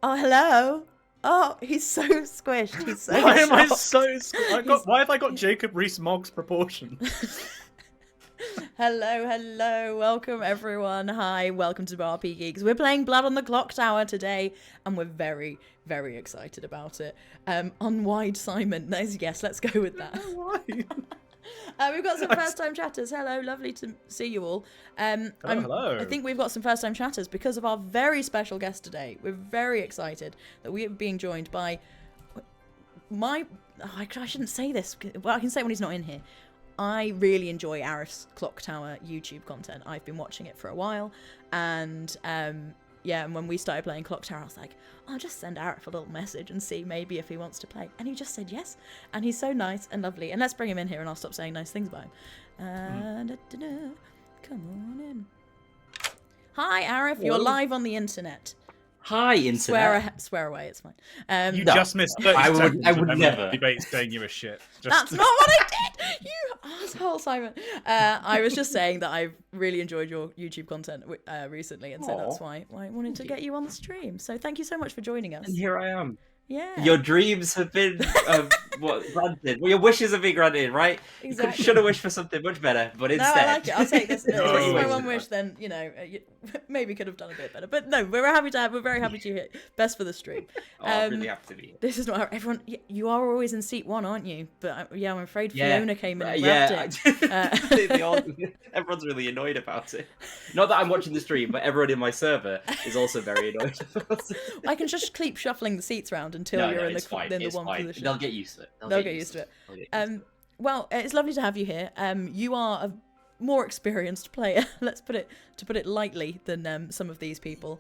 Oh, hello. Oh, he's so squished. He's so Why am I shocked. so... Why have I got Jacob Rees-Mogg's proportion? Hello. Welcome, everyone. Hi, welcome to RPGeeks. We're playing Blood on the Clocktower today, and we're very, very excited about it. Unwide Simon. Yes, let's go with that. Why? We've got some first-time chatters. Hello, lovely to see you all. Hello. I think we've got some first-time chatters because of our very special guest today. We're very excited that we are being joined by I shouldn't say this. Well, I can say it when he's not in here. I really enjoy Arif's Clocktower YouTube content. I've been watching it for a while, and and when we started playing Clocktower, I was like, I'll just send Arif a little message and see maybe if he wants to play. And he just said yes, and he's so nice and lovely. And let's bring him in here, and I'll stop saying nice things about him. Come on in. Hi, Arif. You're live on the internet. Hi, internet. Swear away, it's fine. You just missed 30 I seconds would of never. debate saying you were shit. That's not what I did! You asshole, Simon. I was just saying that I've really enjoyed your YouTube content recently, and so that's why I wanted to get you on the stream. So thank you so much for joining us. And here I am. Yeah. Your dreams have been granted. Well, your wishes have been granted, right? Exactly. You should have wished for something much better, but instead... No, I like it. I'll take this. If No. this is my one wish, then, you maybe could have done a bit better. But no, we're very happy to hear. Best for the stream. I'm really happy to be here. This is not how everyone... You are always in seat one, aren't you? But I'm afraid Fiona came in and grabbed it. Everyone's really annoyed about it. Not that I'm watching the stream, but everyone in my server is also very annoyed about it. I can just keep shuffling the seats around until you're in the one position. They'll get used to it. They'll get used to it. Well, it's lovely to have you here. You are a more experienced player, let's put it lightly, than some of these people.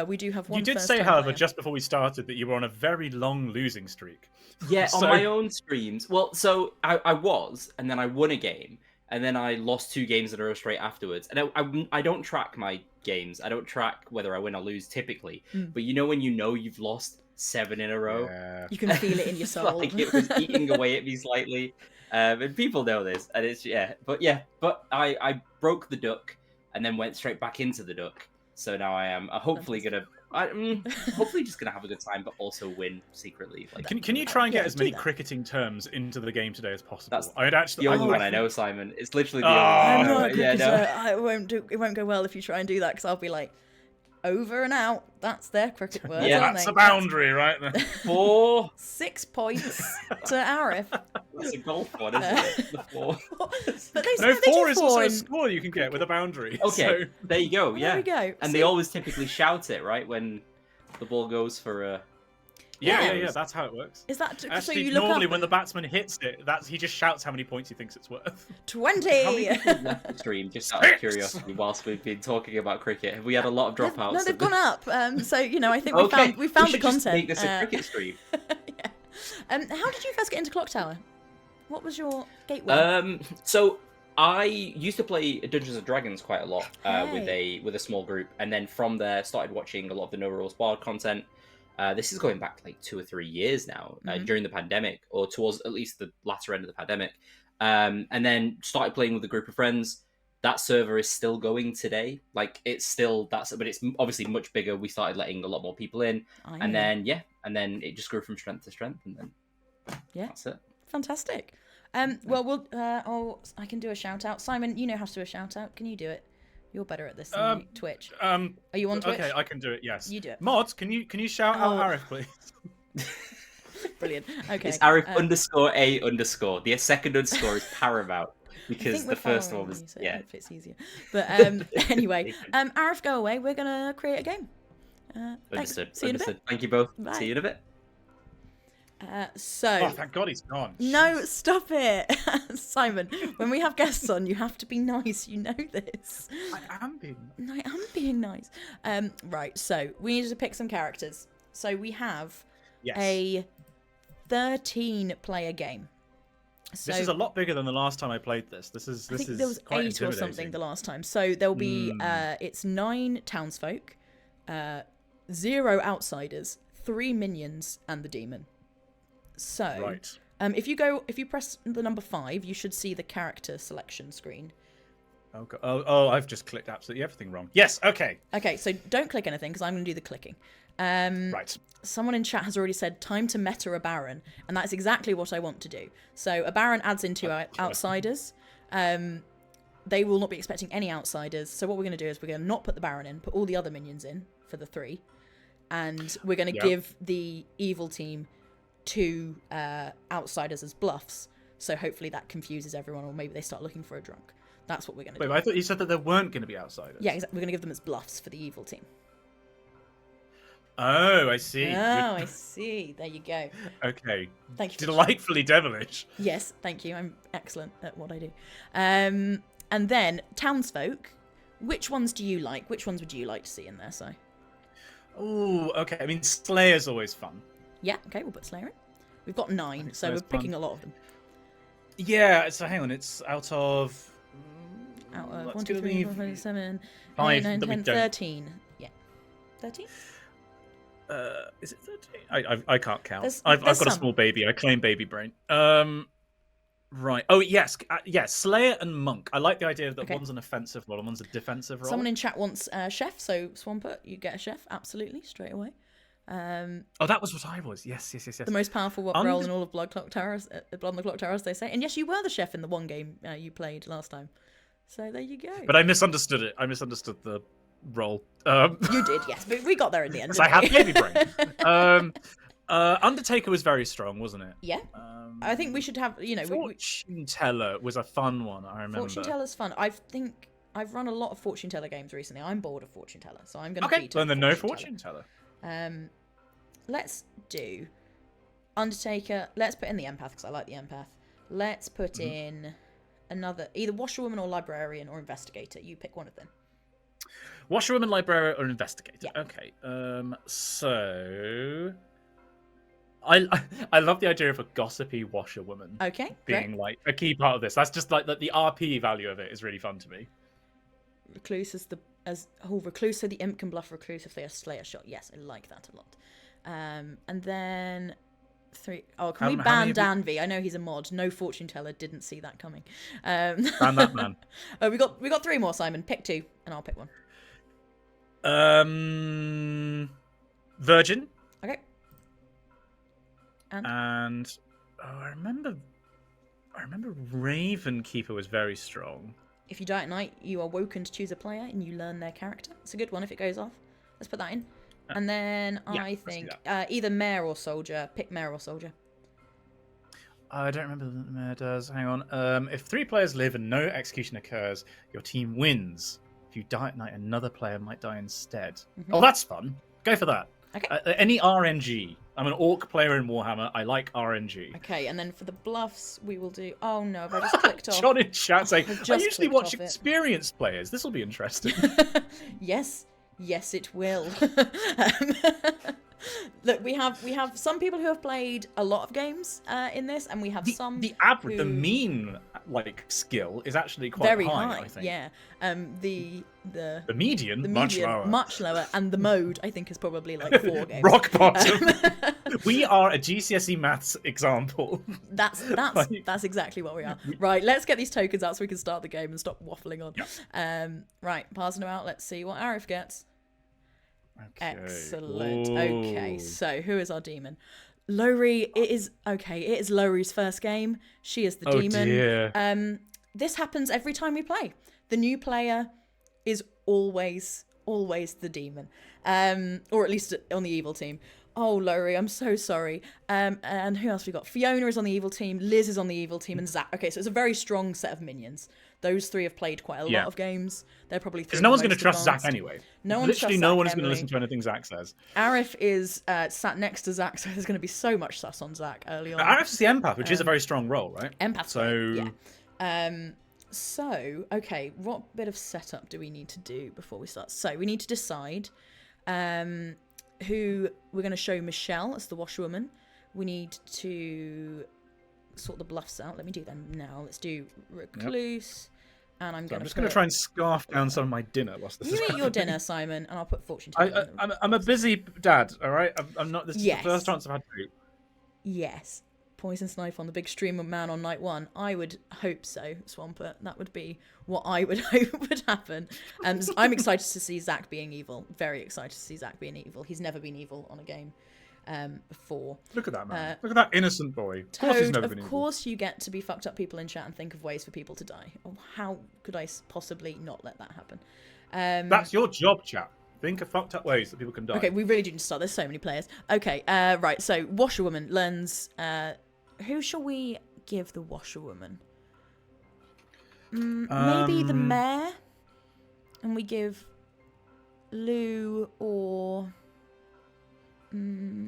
We do have one. You did say, however, just before we started, that you were on a very long losing streak. Yeah, on my own streams. Well, so I was, and then I won a game, and then I lost 2 games in a row straight afterwards. And I don't track my games. I don't track whether I win or lose typically. But when you've lost 7 in a row, you can feel it in your soul. Like it was eating away at me slightly. And people know this, and it's but I broke the duck and then went straight back into the duck. So now I am hopefully just gonna have a good time, but also win secretly. Like, can you try and get as many cricketing terms into the game today as possible? That's the only one I know, Simon. It's literally the only I'm one. not it won't go well if you try and do that, because I'll be like, over and out. That's their cricket word. Yeah, that's a boundary, right there. 4. 6 points to Arif. That's a golf one, isn't it? The 4. But No, 4 is also a score you can get with a boundary. Okay, so... there you go. Yeah, there we go. And they always typically shout it right when the ball goes for a. Yeah, that's how it works. Is that actually so? You look normally up... when the batsman hits it, he just shouts how many points he thinks it's worth. 20. How many people left the stream? Just out of curiosity, whilst we've been talking about cricket, have we had a lot of dropouts? No, they've gone up. So I think we found the content. Just make this a cricket stream. Yeah. How did you first get into Clocktower? What was your gateway? So I used to play Dungeons and Dragons quite a lot with a small group, and then from there started watching a lot of the No Rules Barred content. This is going back like 2 or 3 years now, during the pandemic, or towards at least the latter end of the pandemic. And then started playing with a group of friends. That server is still going today. Like but it's obviously much bigger. We started letting a lot more people in, and then it just grew from strength to strength, and then that's it. Fantastic. I can do a shout out. Simon, you know how to do a shout out. Can you do it? You're better at this than me. Twitch. Are you on Twitch? Okay, I can do it. Yes. You do it. Mods, can you shout out Arif, please? Brilliant. Okay. It's Arif _A_. The second underscore is paramount because the first one was if it's easier. But anyway, Arif, go away. We're gonna create a game. Understood. See you in a bit. Thank you both. Bye. See you in a bit. Oh, thank God he's gone. No, stop it. Simon, when we have guests on, you have to be nice. You know this. I am being nice. Right, so we need to pick some characters. So we have a 13-player game. So, this is a lot bigger than the last time I played this. I think there was 8 or something the last time. So there'll be it's 9 townsfolk, 0 outsiders, 3 minions, and the demon. So, if you press the number 5, you should see the character selection screen. Oh, God. Oh, I've just clicked absolutely everything wrong. Yes, okay. Okay, so don't click anything because I'm going to do the clicking. Right. Someone in chat has already said time to meta a Baron, and that's exactly what I want to do. So a Baron adds into outsiders. They will not be expecting any outsiders. So what we're going to do is we're going to not put the Baron in, put all the other minions in for the 3, and we're going to give the evil team 2 outsiders as bluffs. So hopefully that confuses everyone, or maybe they start looking for a drunk. That's what we're going to do. Wait, I thought you said that there weren't going to be outsiders. Yeah, exactly. We're going to give them as bluffs for the evil team. Oh, I see. Oh, I see. There you go. Okay. Thank you. Delightfully devilish. Yes, thank you. I'm excellent at what I do. And then townsfolk. Which ones do you like? Which ones would you like to see in there, Si? Oh, okay. I mean, Slayer's always fun. Yeah, okay, we'll put Slayer in. We've got 9, so we're picking a lot of them. Yeah, so hang on. It's out of... 1, 2, 3, 4, 5, 7, 5 8, 9, that we 10, don't... 13. Yeah. 13? Is it 13? I can't count. I've there's got a some. small baby. I claim baby brain. Right. Oh, yes. Yes, Slayer and Monk. I like the idea that one's an offensive role and one's a defensive role. Someone in chat wants chef, so Swampert, you get a chef, absolutely, straight away. Oh, that was what I was. Yes. The most powerful role in all of Blood on the Clocktower, as they say. And yes, you were the chef in the one game you played last time. So there you go. But I misunderstood it. I misunderstood the role. You did, yes, but we got there in the end. Because I have baby brain. Undertaker was very strong, wasn't it? Yeah. I think we should have, Fortune Teller was a fun one, I remember. Fortune Teller's fun. I think I've run a lot of Fortune Teller games recently. I'm bored of Fortune Teller, so I'm going to beat then no Fortune Teller. Let's do Undertaker. Let's put in the empath, because I like the empath. Let's put in another, either washerwoman or librarian or investigator. You pick one of them. Washerwoman, librarian, or investigator. Yeah. Okay. So I love the idea of a gossipy washerwoman. Okay. Being great. like a key part of this. That's just like the RP value of it is really fun to me. Recluse recluse, so the imp can bluff recluse if they are slayer shot. Yes, I like that a lot. And then 3. Oh, can we ban Danby? I know he's a mod. No Fortune Teller didn't see that coming. Ban that man. Oh, we got 3 more, Simon. Pick 2, and I'll pick one. Virgin. Okay. And I remember Ravenkeeper was very strong. If you die at night, you are woken to choose a player, and you learn their character. It's a good one if it goes off. Let's put that in. And then I think either Mayor or Soldier. Pick Mayor or Soldier. I don't remember what the Mayor does. Hang on. If 3 players live and no execution occurs, your team wins. If you die at night, another player might die instead. Oh, that's fun. Go for that. Okay. Any RNG. I'm an orc player in Warhammer. I like RNG. Okay, and then for the bluffs, we will do... Oh, no, have I just clicked off? John in chat saying, I usually watch it. experienced players. This will be interesting. Yes, it will. Look, we have some people who have played a lot of games in this, and we have some the average, the mean skill is actually quite very high. I think. Yeah. The median, much lower, and the mode I think is probably like 4 games. Rock bottom. We are a GCSE maths example. That's exactly what we are. Right, let's get these tokens out so we can start the game and stop waffling on. Yeah. Right, passing them out. Let's see what Arif gets. Okay. Excellent. Ooh. Okay, so who is our demon? Lowry. It is Lowry's first game. She is the demon. Dear. This happens every time we play. The new player is always the demon, or at least on the evil team. Oh, Lowry, I'm so sorry. And who else we got? Fiona is on the evil team, Liz is on the evil team, and Zach. Okay, so it's a very strong set of minions. Those 3 have played quite a lot of games. They're probably 3 because no one's going to trust advanced. Zach anyway. No one Literally, no one is going to listen to anything Zach says. Arif is sat next to Zach, so there's going to be so much sus on Zach early on. Arif is the empath, which is a very strong role, right? Empath. So yeah. So okay, what bit of setup do we need to do before we start? So we need to decide who we're going to show Michelle as the washerwoman. We need to sort the bluffs out. Let me do them now. Let's do recluse. Yep. And I'm just going to try and scarf down some of my dinner whilst this is eat your dinner, Simon, and I'll put fortune teller. I'm a busy dad, all right? I'm not. This is the first chance I've had to. Yes. poisonous knife on the big streamer man on night 1. I would hope so, Swampert. That would be what I would hope would happen. I'm excited to see Zach being evil. Very excited to see Zach being evil. He's never been evil on a game before. Look at that man. Look at that innocent boy. Of course he's never been evil. Of course you get to be fucked up people in chat and think of ways for people to die. Oh, how could I possibly not let that happen? That's your job, chap. Think of fucked up ways that people can die. Okay, we really do need to start. There's so many players. Okay, right. So Washerwoman learns. Who shall we give the Washerwoman? Maybe the mayor, and we give Lou or.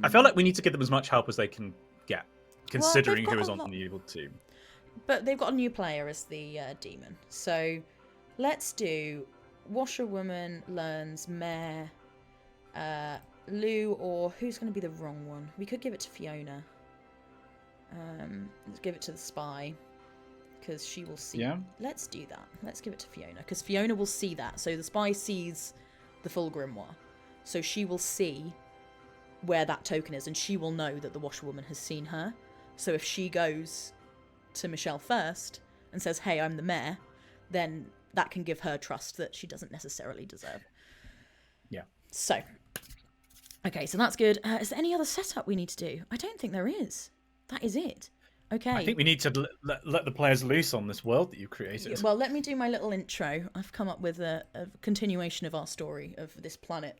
I feel like we need to give them as much help as they can get, considering Well, who is on the evil team. But they've got a new player as the demon. So let's do Washerwoman learns Mayor, Lou, or who's going to be the wrong one? We could give it to Fiona. Let's give it to the spy, because she will see. Yeah. Let's do that. Let's give it to Fiona, because Fiona will see that. So the spy sees the full grimoire. So she will see where that token is, and she will know that the Washerwoman has seen her. So if she goes to Michelle first and says, "Hey, I'm the mayor," then that can give her trust that she doesn't necessarily deserve. Yeah. So, okay, so that's good. Is there any other setup we need to do? I don't think there is. That is it. Okay. I think we need to let the players loose on this world that you created. Well, let me do my little intro. I've come up with a continuation of our story of this planet.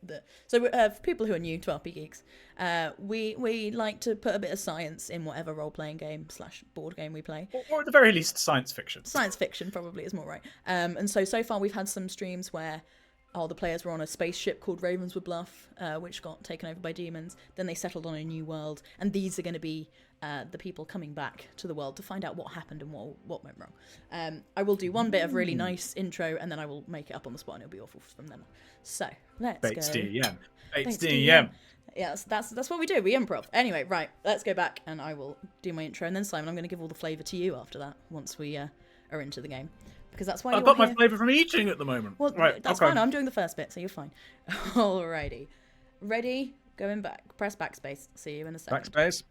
So for people who are new to RPGeeks, we like to put a bit of science in whatever role-playing game / board game we play. Or at the very least, science fiction. Science fiction probably is more right. And so far we've had some streams where the players were on a spaceship called Ravenswood Bluff, which got taken over by demons. Then they settled on a new world, and these are going to be the people coming back to the world to find out what happened and what went wrong. I will do one bit of really nice intro, and then I will make it up on the spot, and it'll be awful from then on. So let's go. Bates DM. Yeah, that's what we do. We improv. Anyway, right. Let's go back, and I will do my intro, and then Simon, I'm going to give all the flavour to you after that. Once we are into the game. Because that's why I've got my flavour from eating at the moment. Well, right, that's fine. I'm doing the first bit, so you're fine. Alrighty. Ready? Going back. Press backspace. See you in a second. Backspace.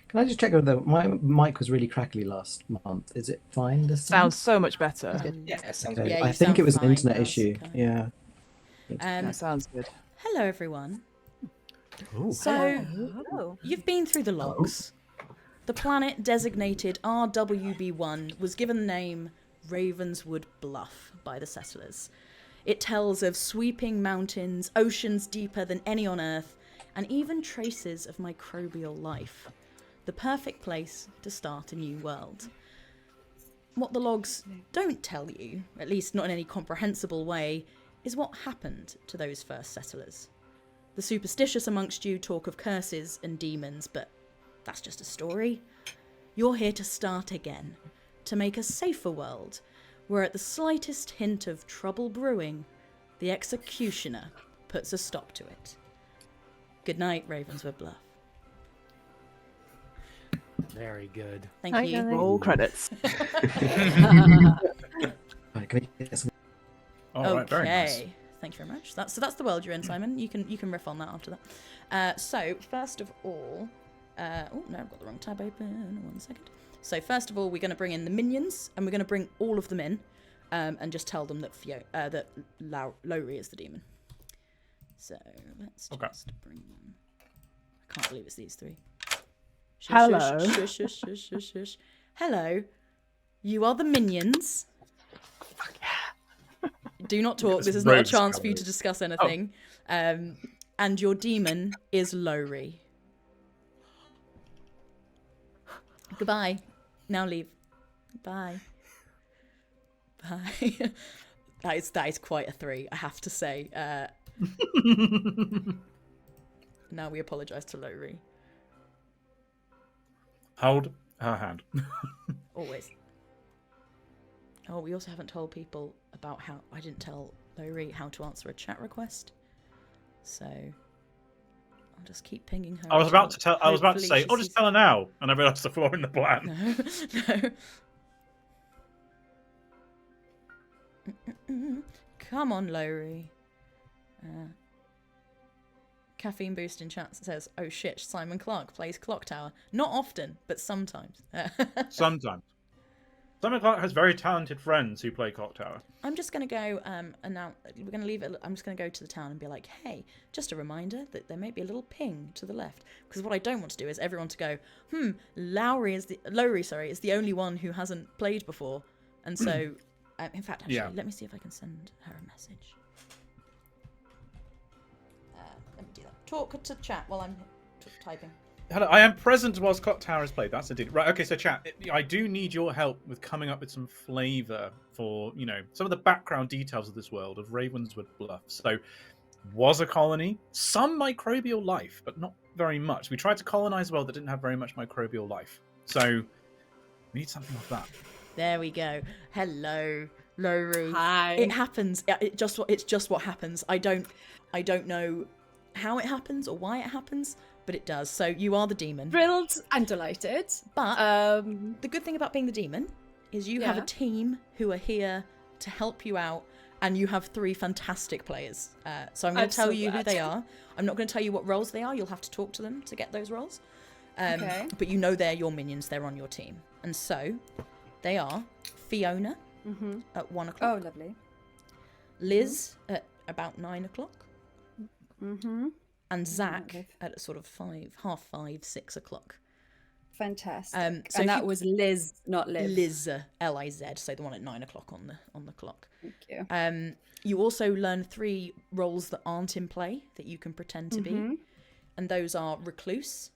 Can I just check whether my mic was really crackly last month? Is it fine this time? Sounds so much better. Yeah, sounds Okay. good. Yeah, I you think sound it was an fine, internet that's issue. okay. Yeah. That sounds good. Hello, everyone. Ooh. So, Hello. you've been through the logs. The planet designated RWB1 was given the name Ravenswood Bluff by the settlers. It tells of sweeping mountains, oceans deeper than any on Earth, and even traces of microbial life. The perfect place to start a new world. What the logs don't tell you, at least not in any comprehensible way, is what happened to those first settlers. The superstitious amongst you talk of curses and demons, but that's just a story. You're here to start again, to make a safer world, where at the slightest hint of trouble brewing, the executioner puts a stop to it. Good night, Ravenswood Bluff. Very good. Thank you. Roll credits. Right, can we get some... All right, very nice. Okay. Thank you very much. That's the world you're in, Simon. You can riff on that after that. So first of all, oh no, I've got the wrong tab open. 1 second. So first of all, we're going to bring in the minions, and we're going to bring all of them in, and just tell them that Lowry is the demon. So let's just bring them. I can't believe it's these three. Shush, Hello. Shush, shush, shush, shush, shush. Hello. You are the minions. Do not talk. This is not a chance for you to discuss anything. And your demon is Lowry. Goodbye. Now leave. Bye. Bye. that is quite a 3, I have to say. Now we apologise to Lowry. Hold her hand. Always. Oh, we also haven't told people about how... I didn't tell Lowry how to answer a chat request. So... I'll just keep pinging her. I was about to say, Hopefully oh, just tell her now. And I realised the flaw in the plan. No. Come on, Lowry. Caffeine Boost in chat says, "Oh shit, Simon Clark plays Clocktower. Not often, but sometimes." Sometimes. Simon Clark has very talented friends who play Clocktower. I'm just going to go announce. We're going to leave it. I'm just going to go to the town and be like, "Hey, just a reminder that there may be a little ping to the left." Because what I don't want to do is everyone to go, Lowry is the only one who hasn't played before, and so, in fact, actually, let me see if I can send her a message. Let me do that. Talk to chat while I'm typing. Hello, I am present whilst Clocktower is played. That's indeed right. Okay, so chat, I do need your help with coming up with some flavour for, some of the background details of this world of Ravenswood Bluff. So, was a colony, some microbial life, but not very much. We tried to colonise a world that didn't have very much microbial life. So, we need something like that. There we go. Hello, Lowry. Hi. It happens. It's just what happens. I don't know how it happens or why it happens, but it does. So you are the demon. Thrilled and delighted. But the good thing about being the demon is you have a team who are here to help you out, and you have 3 fantastic players. So I'm going to tell you who they are. I'm not going to tell you what roles they are. You'll have to talk to them to get those roles. Okay. But they're your minions. They're on your team. And so they are Fiona at 1 o'clock. Oh, lovely. Liz at about 9 o'clock. Mm-hmm. And Zach at sort of 5:30, 6 o'clock. Fantastic. So and that was Liz, not Liv. Liz, Liz, so the one at 9 o'clock on the clock. Thank you. You also learn 3 roles that aren't in play that you can pretend to be, and those are recluse,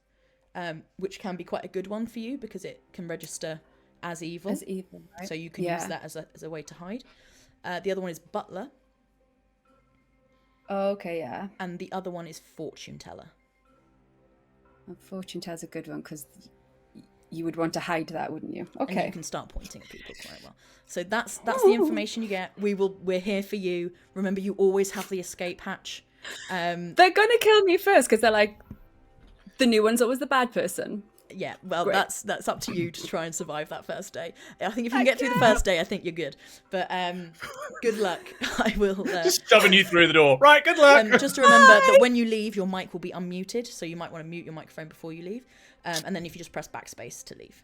which can be quite a good one for you because it can register as evil. As evil, right? So you can use that as a way to hide. The other one is butler. Oh, okay, yeah. And the other one is fortune teller. Fortune teller's a good one because you would want to hide that, wouldn't you? And Okay. you can start pointing at people quite well. So that's the information you get. We're here for you. Remember, you always have the escape hatch. They're gonna kill me first because they're like, the new one's always the bad person. Yeah, well, Great. that's up to you to try and survive that first day. I think if you can get through the first day, I think you're good. But good luck. I will Just shoving you through the door. Right, good luck. just to remember that when you leave, your mic will be unmuted, so you might want to mute your microphone before you leave. And then if you just press backspace to leave.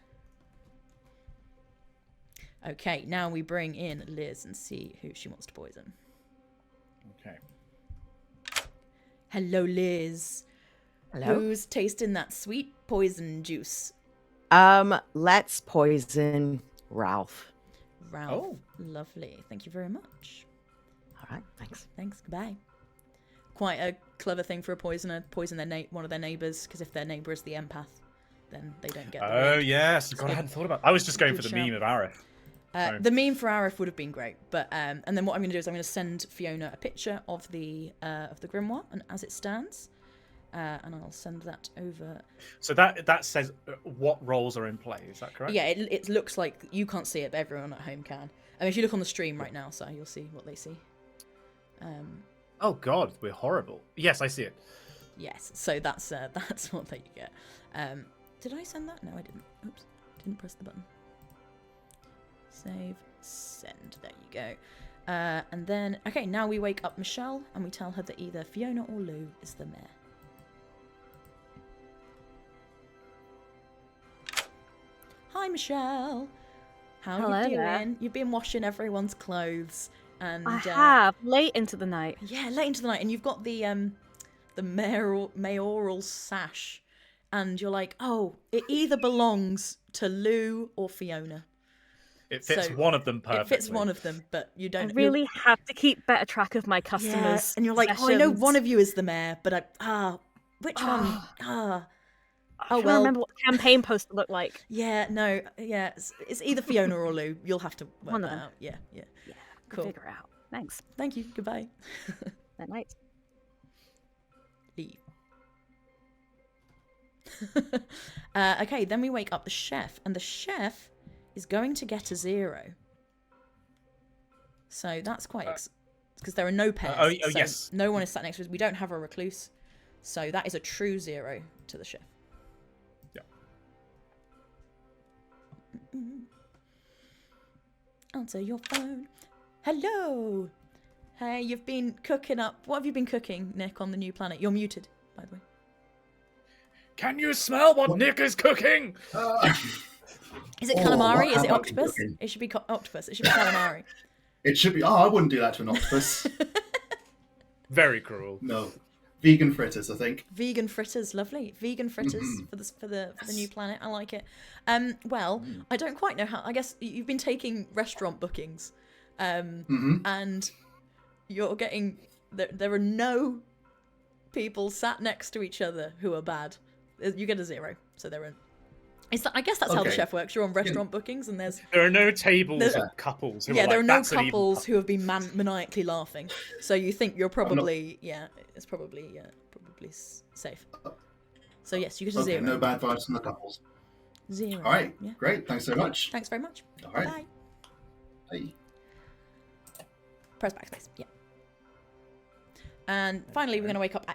Okay, now we bring in Liz and see who she wants to poison. Okay. Hello, Liz. Hello. Who's tasting that sweet poison juice? Let's poison Ralph. Ralph. Oh. Lovely. Thank you very much. All right, thanks. Thanks. Goodbye. Quite a clever thing for a poisoner. Poison one of their neighbours, because if their neighbour is the empath, then they don't get the Oh, wound. yes. God, I hadn't thought about that. I was just going for the Good shout. meme of Arif. The meme for Arif would have been great, but and then what I'm going to do is I'm going to send Fiona a picture of the grimoire and as it stands, and I'll send that over. So that says what roles are in play. Is that correct? Yeah, it looks like you can't see it, but everyone at home can. I mean, if you look on the stream right now, so you'll see what they see. Oh God, we're horrible. Yes, I see it. Yes, so that's what they get. Did I send that? No, I didn't. Oops, didn't press the button. Save, send. There you go. And then, okay, now we wake up Michelle and we tell her that either Fiona or Lou is the mayor. Hi, Michelle. How Hello you doing? there. You've been washing everyone's clothes, and I have late into the night. yeah, late into the night, and you've got the mayoral sash, and you're like, oh, it either belongs to Lou or Fiona. It fits So, one of them perfectly. It fits one of them, but you I don't really have to keep better track of my Yeah, customers. and you're like, oh, I know sessions. one of you is the mayor, but which one? I Oh, can't well. remember what the campaign poster looked like. Yeah, no, yeah, it's either Fiona or Lou. You'll have to work One of that them. out. Yeah. We'll Cool. figure it out. Thanks. Thank you. Goodbye. That night. Leave. Okay, then we wake up the chef, and the chef is going to get a 0. So that's quite because there are no pairs. oh, so yes. No one is sat next to us. We don't have a recluse, so that is a true 0 to the chef. Yeah. Answer your phone. Hello. Hey, you've been cooking up. What have you been cooking, Nick, on the new planet? You're muted. by the way. Can you smell what Nick is cooking? Is it Oh, calamari? what Is it have I been octopus? cooking? It should be octopus. It should be calamari. It should be. Oh, I wouldn't do that to an octopus. Very cruel. No, vegan fritters, I think. Vegan fritters, lovely. Vegan fritters for the new planet. I like it. Well, I don't quite know how. I guess you've been taking restaurant bookings, and you're getting there are no people sat next to each other who are bad. You get a 0, so there are. I guess that's how the Okay. chef works. You're on restaurant bookings, and There are no tables There's- of couples. Who yeah, are there are like, no "That's an evil couples who have been maniacally laughing. So you think you're probably it's probably safe. So yes, you get a Okay, 0. no bad vibes from the couples. 0. All right, Yeah. great. Thanks so much. Thanks very much. All right. Bye. Hey. Press backspace. Yeah. And finally, we're going to wake up.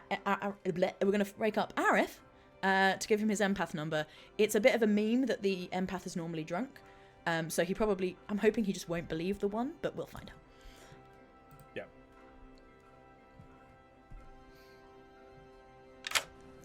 We're going to wake up Arif to give him his empath number. It's a bit of a meme that the empath is normally drunk, so he probably. I'm hoping he just won't believe the one, but we'll find out. Yeah.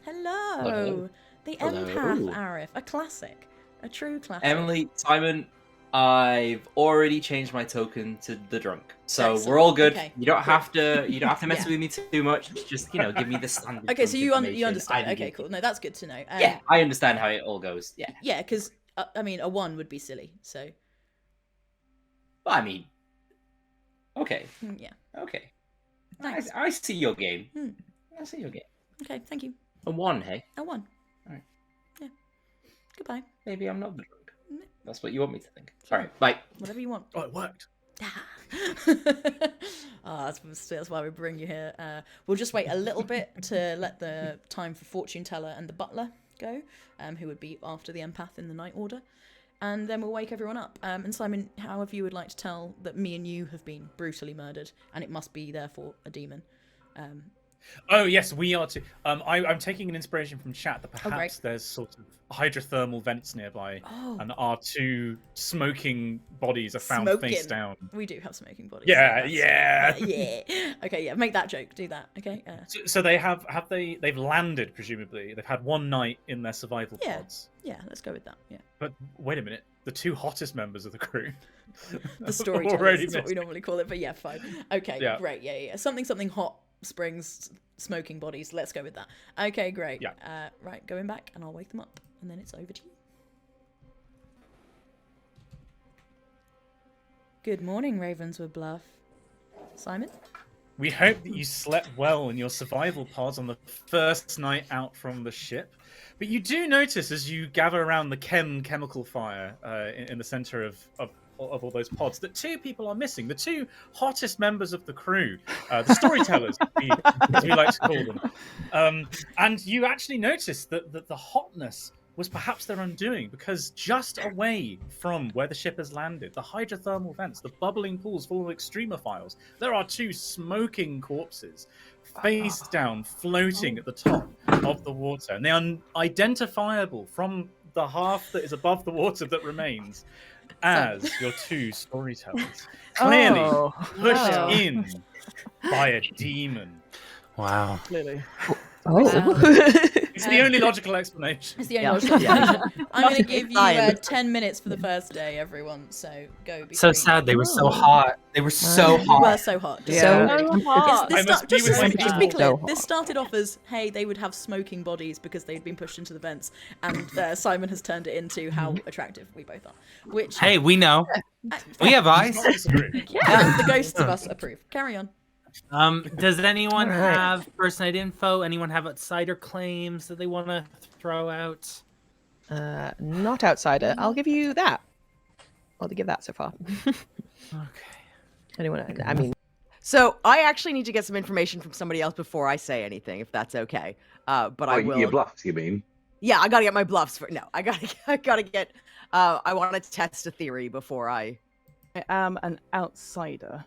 Hello, Hello. the Hello. empath Arif, a classic, a true classic. Emily, Simon, I've already changed my token to the drunk, so Excellent. we're all good. Okay. You don't have to. You don't have to mess Yeah. with me too much. Just give me the standard. Okay, so drunk you information. understand. I Okay, need- cool. No, that's good to know. Yeah, I understand how it all goes. Yeah. Yeah, because I mean, a 1 would be silly. So Well, I mean, okay, yeah. okay. Thanks. I see your game. Hmm. I see your game. Okay, thank you. A 1, hey? A 1. Alright. Yeah. Goodbye. Maybe I'm not the drunk. Mm. That's what you want me to think. All right, bye. Whatever you want. Oh, it worked. That's why we bring you here. We'll just wait a little bit to let the time for fortune teller and the butler go, who would be after the empath in the night order, and then we'll wake everyone up. And Simon, however you would like to tell that me and you have been brutally murdered, and it must be therefore a demon. Oh yes, we are too. I'm taking an inspiration from chat that great. perhaps there's sort of hydrothermal vents nearby, Oh. and our 2 smoking bodies are found face Smoking. down. We do have smoking bodies. Yeah, so yeah. yeah. Okay, yeah. Make that joke. Do that. Okay. So they they've landed presumably. They've had 1 night in their survival Yeah. pods. Yeah. Let's go with that. Yeah. But wait a minute, the 2 hottest members of the crew. The storytellers already is what we missed. normally call it, but yeah, fine. Okay, Yeah. great. Yeah. Something hot springs smoking bodies. Let's go with that. Okay, great. Yeah. Right, going back, and I'll wake them up, and then it's over to you. Good morning, Ravenswood Bluff. Simon? We hope that you slept well in your survival pods on the first night out from the ship. But you do notice as you gather around the chemical fire in the center of all those pods that 2 people are missing. The 2 hottest members of the crew, the storytellers, as we like to call them. And you actually notice that the hotness was perhaps their undoing, because just away from where the ship has landed, the hydrothermal vents, the bubbling pools full of extremophiles, there are 2 smoking corpses face down, floating at the top of the water, and they are identifiable from the half that is above the water that remains as your 2 storytellers, clearly pushed in by a demon. Wow. Clearly. It's the only logical explanation. It's the only logical explanation. I'm going to give you 10 minutes for the first day, everyone. So go. Be So free. sad. They were so hot. They were so They hot. were so hot. Yeah. So hot. This I must be with just Wendy. to be clear, So hot. this started off as, hey, they would have smoking bodies because they'd been pushed into the vents, and Simon has turned it into how attractive we both are. Which, Hey, we know. uh, We have eyes. Not disagree. the ghosts of us approve. Carry on. Does anyone All right. have first-night info? Anyone have outsider claims that they want to throw out? Not outsider. I'll give you that. I'll give that so far. Okay. Anyone? I mean, so I actually need to get some information from somebody else before I say anything, if that's okay. But I will. Your bluffs, you mean? Yeah, I gotta get my bluffs for. No, I gotta get. I want to test a theory before I. I am an outsider.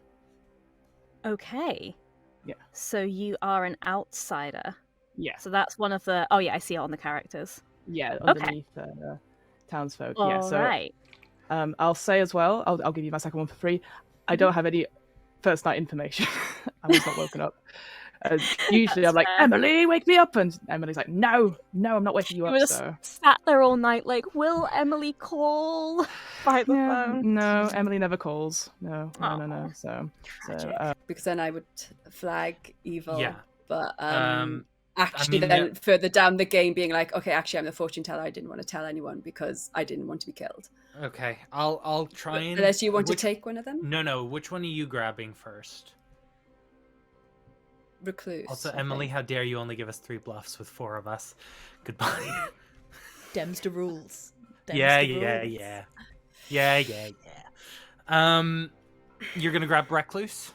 Okay. Yeah. So you are an outsider. Yeah. So that's one of the. Oh yeah, I see it on the characters. Yeah, Okay. underneath townsfolk. All Yeah. So right. I'll say as well. I'll give you my second one for free. I don't have any first night information. I was not woken up. Usually I'm like, Emily, wake me up, and Emily's like, no, I'm not waking you You up. were just So sat there all night, like, will Emily call by the phone? no, Emily never calls. No. Aw. So Tragic. Because then I would flag evil. Yeah. But I actually, mean, then further down the game, being like, okay, actually, I'm the fortune teller. I didn't want to tell anyone because I didn't want to be killed. Okay, I'll try and. Unless you want to take one of them. No. Which one are you grabbing first? Recluse. Also, I Emily, think. how dare you only give us 3 bluffs with 4 of us? Goodbye. Dems to rules. Dems Yeah. You're gonna grab Recluse.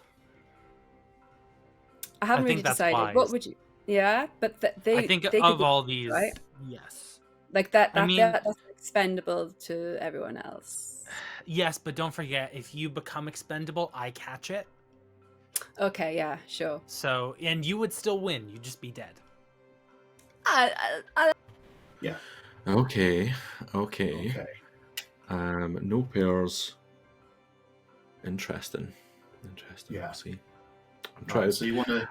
I haven't I think really that's decided. wise. What would you? Yeah, but they. I think they could of be, all these, right? yes. Like that. I mean- That's expendable to everyone else. Yes, but don't forget, if you become expendable, I catch it. Okay. Yeah. Sure. So, and you would still win. You'd just be dead. Yeah. Okay. Okay. No pairs. Interesting. Yeah. We'll see. I'm trying. Right, so you want to?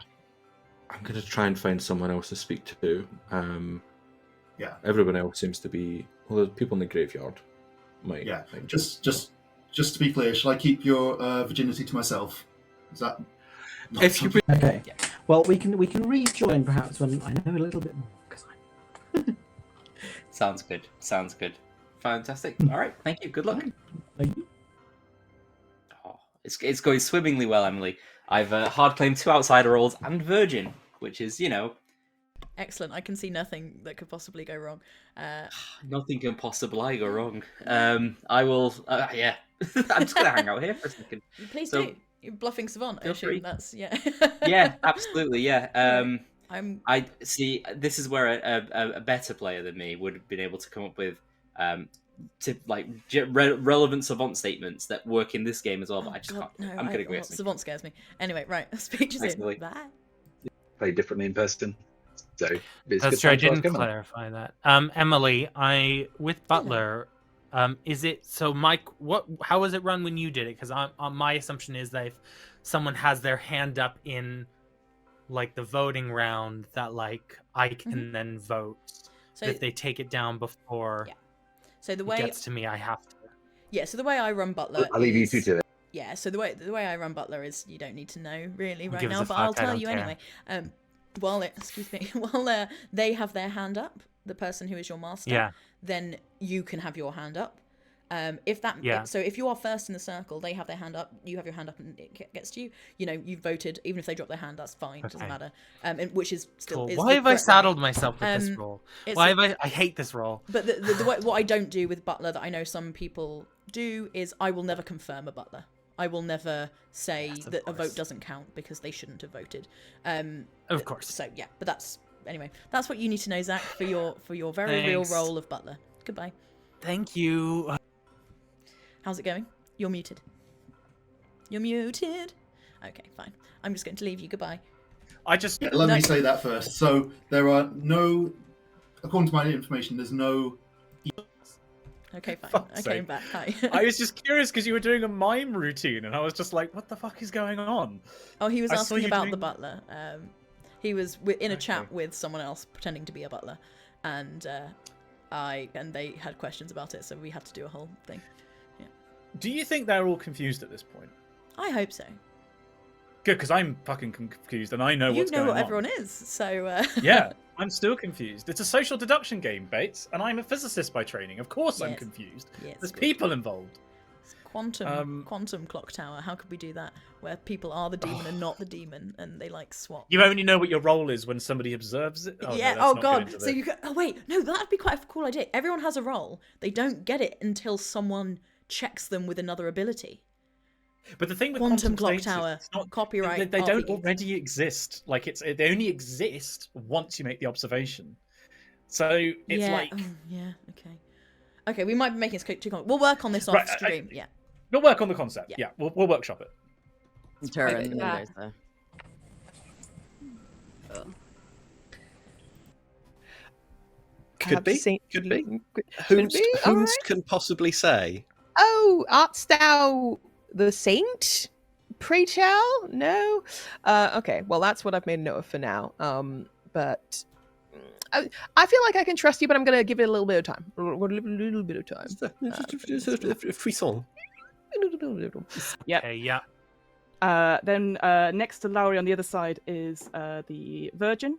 I'm gonna try and find someone else to speak to. Yeah. Everyone else seems to be. Well, the people in the graveyard. Might. Yeah. might Just to be clear, shall I keep your virginity to myself? Is that? not If you something- Okay. Well, we can rejoin perhaps when I know a little bit more. Sounds good. Fantastic. All right. Thank you. Good luck. Thank you. Oh, it's going swimmingly well, Emily. I've hard claimed 2 outsider rolls and virgin, which is, Excellent. I can see nothing that could possibly go wrong. nothing can possibly go wrong. I will. Yeah. I'm just gonna hang out here for a second. Please So- do. You're bluffing savant. I Feel assume free. that's yeah. Yeah, absolutely. Yeah. I'm. I see. This is where a better player than me would have been able to come up with relevant savant statements that work in this game as well. But I just God, can't. no, I'm gonna go get savant scares me. Anyway, right. Speech is Thanks, in. Lily. Bye. Play differently in person. So it's That's good true. I time to ask didn't Emily. clarify that. Emily, with Butler, is it so? Mike, how was it run when you did it? Because my assumption is that if someone has their hand up in like the voting round, that like I can then vote. So if they take it down before So the it way gets to me, I have to. Yeah, so the way I run Butler I'll leave you is- two to it. Yeah, so the way I run Butler is you don't need to know really right Give us now, a but I'll fuck, I tell don't you care. anyway. While they have their hand up, the person who is your master, Yeah. then you can have your hand up. So if you are first in the circle, they have their hand up, you have your hand up, and it gets to you. You've voted. Even if they drop their hand, that's fine. It doesn't Okay. matter. Which is still. Cool. Is Why the have I correct way. saddled myself with this role? it's Why a- have I hate this role. But the way, what I don't do with Butler that I know some people do is I will never confirm a Butler. I will never say Yes, of that a vote course. doesn't count because they shouldn't have voted. Of course. So yeah, but that's what you need to know, Zach, for your very real Thanks. role of Butler. Goodbye. Thank you. How's it going? You're muted. You're muted. Okay, fine. I'm just going to leave you. Goodbye. I just Let me say that first. So there are no, according to my information, there's no. Okay, fine. Fuck's Okay, I'm sake. back. Hi. I was just curious because you were doing a mime routine, and I was just like, "What the fuck is going on?" Oh, he was I saw asking you about doing- the butler. He was in a chat with someone else pretending to be a butler, and they had questions about it, so we had to do a whole thing. Yeah. Do you think they're all confused at this point? I hope so. Good, because I'm fucking confused, and I know what's You know going what on. everyone is, so Yeah, I'm still confused. It's a social deduction game, Bates, and I'm a physicist by training. Of course, I'm Yes. confused. Yes, There's good. people involved. Quantum clock tower. How could we do that? Where people are the demon and not the demon, and they like swap. You only know what your role is when somebody observes it. Oh, Yeah. No, let's Oh not get god. into So this. you go. Oh wait. No, that'd be quite a cool idea. Everyone has a role. They don't get it until someone checks them with another ability. But the thing with Quantum clock states is tower. it's not Copyright. They don't RPGeeks. already exist. Like they only exist once you make the observation. So it's yeah. like Oh, yeah. Okay. Okay. We might be making this too common. We'll work on this off Right, stream. Yeah. we'll work on the concept. Yeah. Yeah, we'll workshop it. Turn Okay, and then yeah. there's the. Could be. Could be. Could be, all Whom right. can possibly say? Oh, art thou the saint? Pray tell? No. Okay. Well, that's what I've made a note of for now. But I feel like I can trust you, but I'm gonna give it a little bit of time. A little bit of time. Just a frisson. Yeah. Okay, yeah. Then next to Lowry on the other side is the Virgin.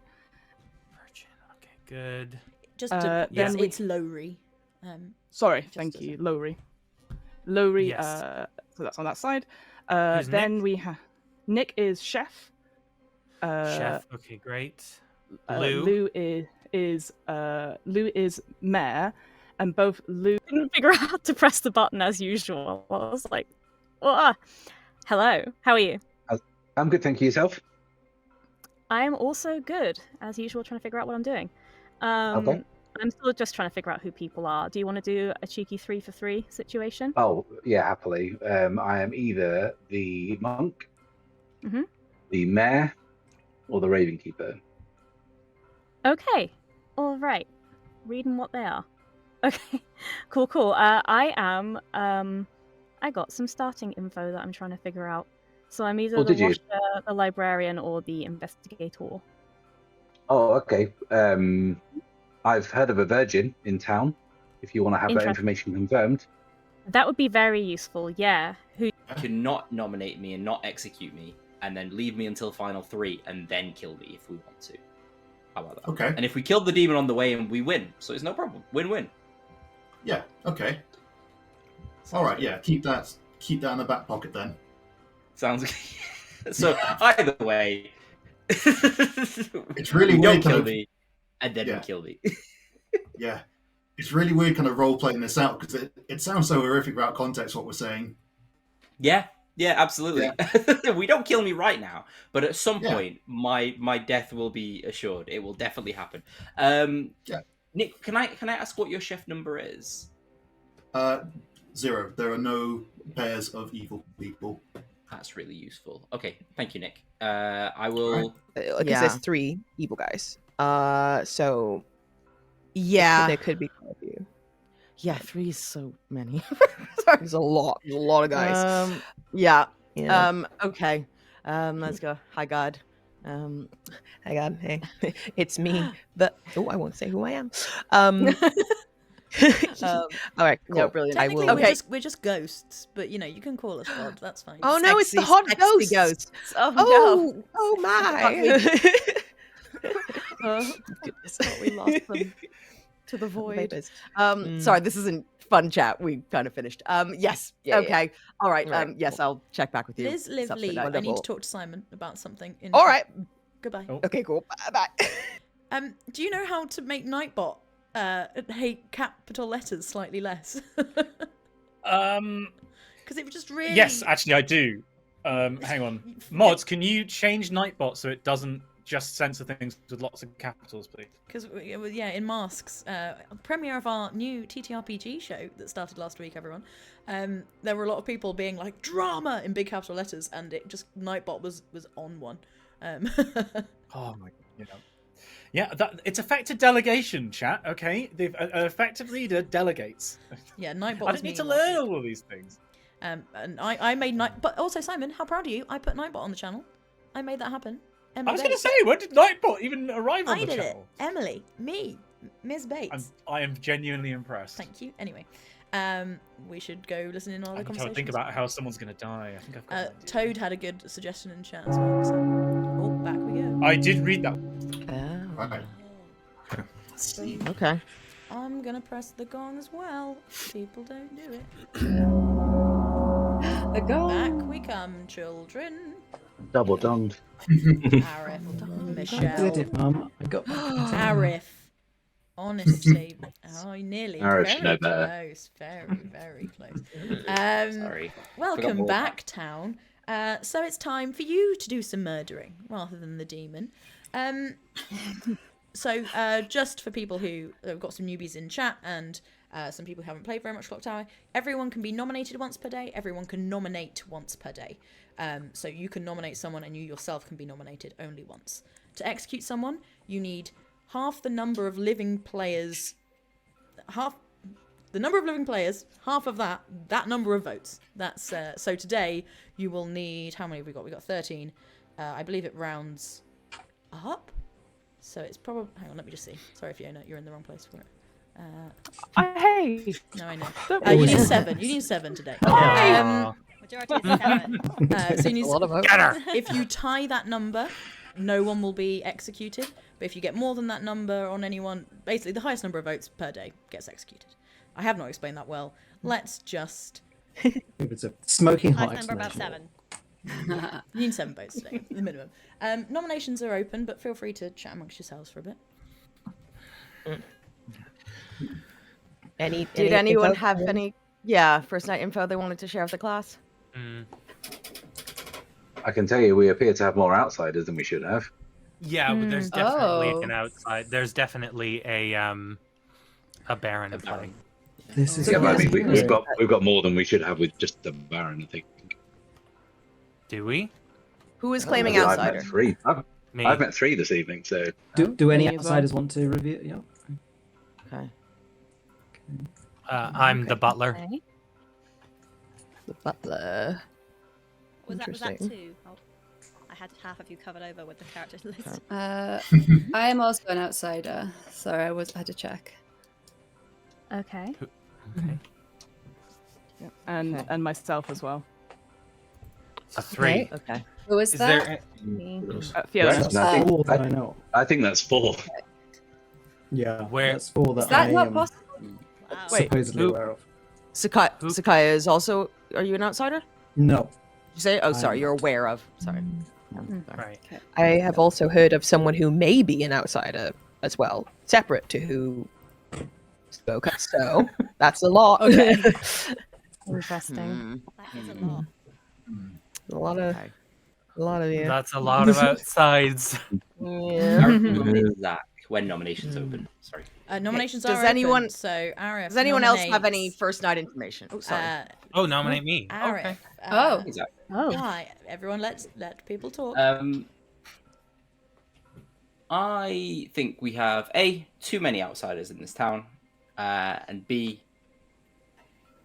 Okay, good. Just to, then it's Lowry. Sorry, thank you, Lowry. Lowry. Yes. So that's on that side. Who's Then Nick? we have Nick is chef. Chef. Okay, great. Lou. Lou is mayor, and both Lou. Didn't figure out how to press the button as usual. I was like, hello, how are you? I'm good, thank you. Yourself? I am also good, as usual, trying to figure out what I'm doing. Okay. I'm still just trying to figure out who people are. Do you want to do a cheeky 3-for-3 situation? Oh, yeah, happily. I am either the monk, the mayor, or the raven keeper. Okay, all right. Reading what they are. Okay, cool. I am. I got some starting info that I'm trying to figure out. So I'm either the washer, the librarian, or the investigator. Oh, okay. I've heard of a virgin in town. If you want to have that information confirmed. That would be very useful, yeah. Who You can not nominate me and not execute me, and then leave me until final 3, and then kill me if we want to. How about that? Okay. And if we kill the demon on the way, and we win, so it's no problem. Win-win. Yeah. Okay. All right. Yeah. Keep that in the back pocket then. Sounds good. So either way, it's really weird. Don't kill me, and then kill me. Yeah. It's really weird kind of role playing this out because it sounds so horrific without context what we're saying. Yeah, absolutely. Yeah. We don't kill me right now, but at some point, my death will be assured. It will definitely happen. Nick, can I ask what your chef number is? 0. There are no pairs of evil people. That's really useful. Okay, thank you, Nick. I will. Because there's 3 evil guys. So. Yeah. There could be quite a few. Yeah, 3 is so many. There's a lot of guys. Yeah. Yeah. Okay. Let's go. Hi, God. Hi, God. Hey, it's me. But I won't say who I am. All right. Cool. No, brilliant. Technically, we're just ghosts, but you can call us God. That's fine. Oh no, it's the hot ghosts. Oh no. Oh my. Oh goodness, we lost them to the void. Sorry, this isn't fun chat. We kind of finished. Yes. Yeah, okay. yeah. All right. Right, Yes, I'll check back with you. Liz, live, leave. I need to talk to Simon about something. All right. Goodbye. Oh. Okay, cool. Bye. Do you know how to make Nightbot hate capital letters slightly less? Because it was just really. Yes, actually, I do. Hang on, mods. Can you change Nightbot so it doesn't just censor things with lots of capitals, please? Because in Masks, premiere of our new TTRPG show that started last week, everyone. There were a lot of people being like drama in big capital letters, and it just Nightbot was on one. Oh my, yeah, it's effective delegation, chat. Okay, the effective leader delegates. Yeah, Nightbot. I didn't need to learn all of these things. And I made but also Simon, how proud are you? I put Nightbot on the channel. I made that happen. I was going to say, when did Nightbot even arrive on the channel? I did it. Emily, me, Ms. Bates. I am genuinely impressed. Thank you. Anyway, we should go listen in on other I'm trying conversations. to think about how someone's going to die. I think I've got Toad had a good suggestion in chat as well. So, back we go. I did read that. Right. Okay. I'm gonna press the gong as well. People don't do it. The gong. Back we come, children. Double donged. Arif, Michelle. Mum. I got Arif. Honestly, nearly. Arif Very should know better. close. Very, very close. Sorry. Welcome more. back, town. So it's time for you to do some murdering rather than the demon. So just for people who have got some newbies in chat and some people who haven't played very much Clocktower, everyone can be nominated once per day. Everyone can nominate once per day. So you can nominate someone and you yourself can be nominated only once. To execute someone, you need half the number of living players, the number of living players, half of that number of votes. That's so today you will need, how many have we got? We got 13. I believe it rounds up. So it's probably, hang on, let me just see. Sorry, Fiona, you're in the wrong place for it. Hey. No, I know. You need 7. You need 7 today. Majority is 7. So you need A lot of votes. If you tie that number, no one will be executed. But if you get more than that number on anyone, basically the highest number of votes per day gets executed. I have not explained that well. Let's just. It's a smoking hot Highest number about explanation. 7. You need 7 votes today, the minimum. Nominations are open, but feel free to chat amongst yourselves for a bit. Did anyone have any first night info they wanted to share with the class? I can tell you, we appear to have more outsiders than we should have. Yeah, but there's definitely an outside. There's definitely a Baron in play. This is Yeah, but I mean, we've got more than we should have with just the Baron, I think. Do we? Who is claiming I've outsider? met 3. Me. I've met 3 this evening, so. Do any Me as well. outsiders want to review? Yeah. Okay. I'm the butler. Okay. The butler. Was that Interesting. 2? Oh, I had half of you covered over with the characters list. I am also an outsider. Sorry, I had to check. Okay. Okay. And myself as well. A 3. Okay. Who is that? Fiona. That's No, I think- 4 that I know. I think that's 4. Yeah, Where- that's 4 that Is that I not am possible? Wow. Wait, supposedly who- aware of. Sakaya is also. Are you an outsider? No. Did you say? Oh, I'm sorry. You're aware of. Sorry. Right. I have also heard of someone who may be an outsider as well, separate to who spoke. So that's a lot. Okay. Interesting. That is a lot. A lot of you. That's a lot of outsides. Yeah. Zach, when nominations open. Sorry. Nominations Does are anyone- open, so Arif. Does anyone else have nominates, any first night information? Oh, sorry. Oh, nominate me. Arif. Okay. Oh. Exactly. Oh. Hi, everyone. Let people talk. I think we have A, too many outsiders in this town, and B,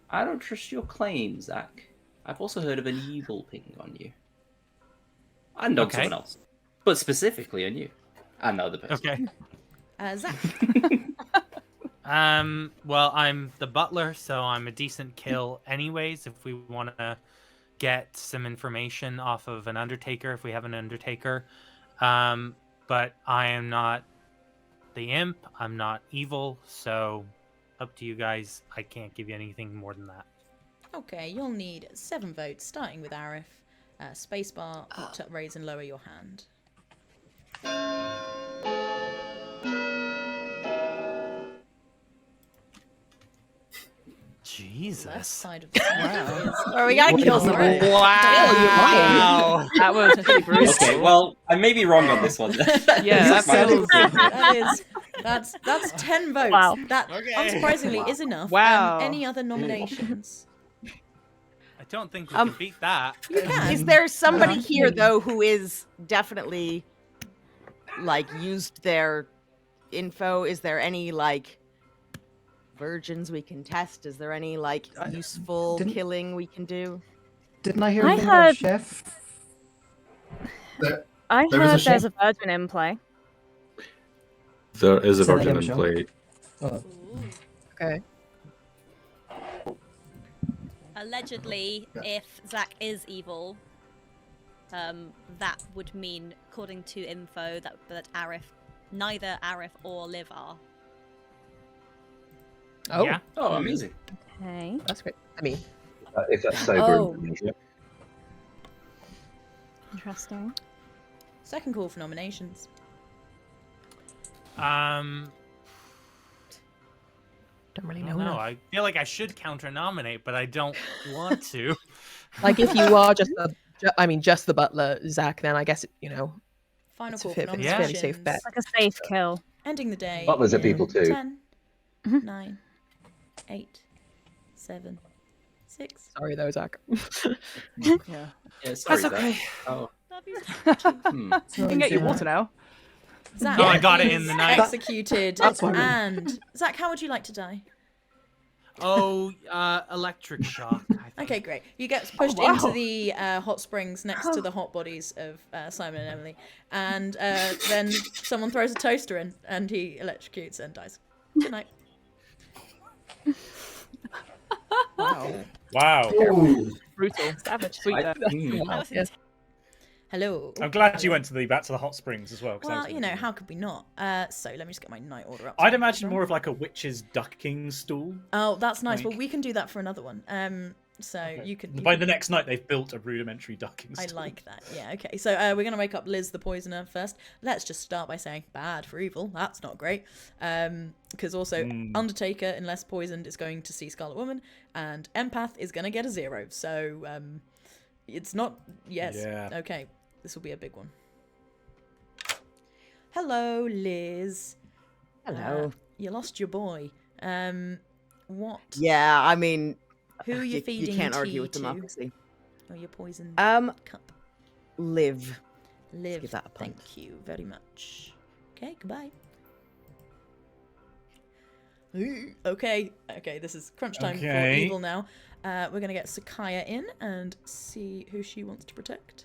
I don't trust your claim, Zach. I've also heard of an evil ping on you. And on Okay. someone else. But specifically on you. And the other person. Okay. Zach. Well, I'm the butler, so I'm a decent kill anyways. If we want to get some information off of an undertaker, if we have an undertaker. But I am not the imp. I'm not evil, so up to you guys. I can't give you anything more than that. Okay, you'll need 7 votes, starting with Arif. Spacebar to raise and lower your hand. Jesus. Left side of the screen is... Oh, we gotta kill someone. Wow. That was pretty brutal. Okay, well, I may be wrong on this one. Yeah, That's 10 votes. Wow. That unsurprisingly is enough. Wow. Any other nominations? I don't think we can beat that. You can. Is there somebody here though who is definitely like used their info? Is there any like virgins we can test? Is there any like useful killing we can do? Didn't I hear I anything about heard- chef? I There is a heard chef. there's a virgin in play. There is a Say that virgin again, in Michelle. play. Oh, Okay. Allegedly, if Zach is evil, that would mean, according to info, that neither Arif or Liv are. Oh, Yeah. Oh, amazing. Okay. that's great. I mean, If that's sober Oh. information. Interesting. Second call for nominations. don't really I know. don't know. enough. I feel like I should counter nominate, but I don't want to. Like if you are just the butler, Zach, then I guess Final it's call a for fairly nominations. safe bet. It's like a safe kill. Ending the day. Butlers are in people too. 10, Mhm. 9, 8, 7, 6. Sorry though, Zach. Yeah. Yeah, sorry, That's okay. Zach. Oh. Love you. You can get your water now. Zach Oh, I got it is in the night. executed. That's what I mean. And Zach, how would you like to die? Oh, electric shock. Okay, great. You get pushed into the hot springs next to the hot bodies of Simon and Emily, and then someone throws a toaster in, and he electrocutes and dies. Good night. Wow. Wow. Brutal. Savage. Sweet. Yes. Hello. I'm glad you went to back to the hot springs as well. Well, you know, how could we not? So let me just get my night order up. I'd imagine more of like a witch's ducking stool. Oh, that's nice. Like... Well, we can do that for another one. So okay. you can. By the next night, they've built a rudimentary ducking stool. I like that. Yeah. Okay. So we're gonna wake up Liz, the poisoner, first. Let's just start by saying bad for evil. That's not great. Because also Undertaker, unless poisoned, is going to see Scarlet Woman, and Empath is gonna get a 0. So it's not. Yes. Yeah. Okay. This will be a big one. Hello, Liz. Hello. You lost your boy. What? Yeah, I mean, who are you feeding? You can't tea argue with to? democracy. Oh, you're poisoned. Live. Live. Let's give that a punt. Thank you very much. Okay, goodbye. Okay, this is crunch time for evil now. We're gonna get Sakaya in and see who she wants to protect.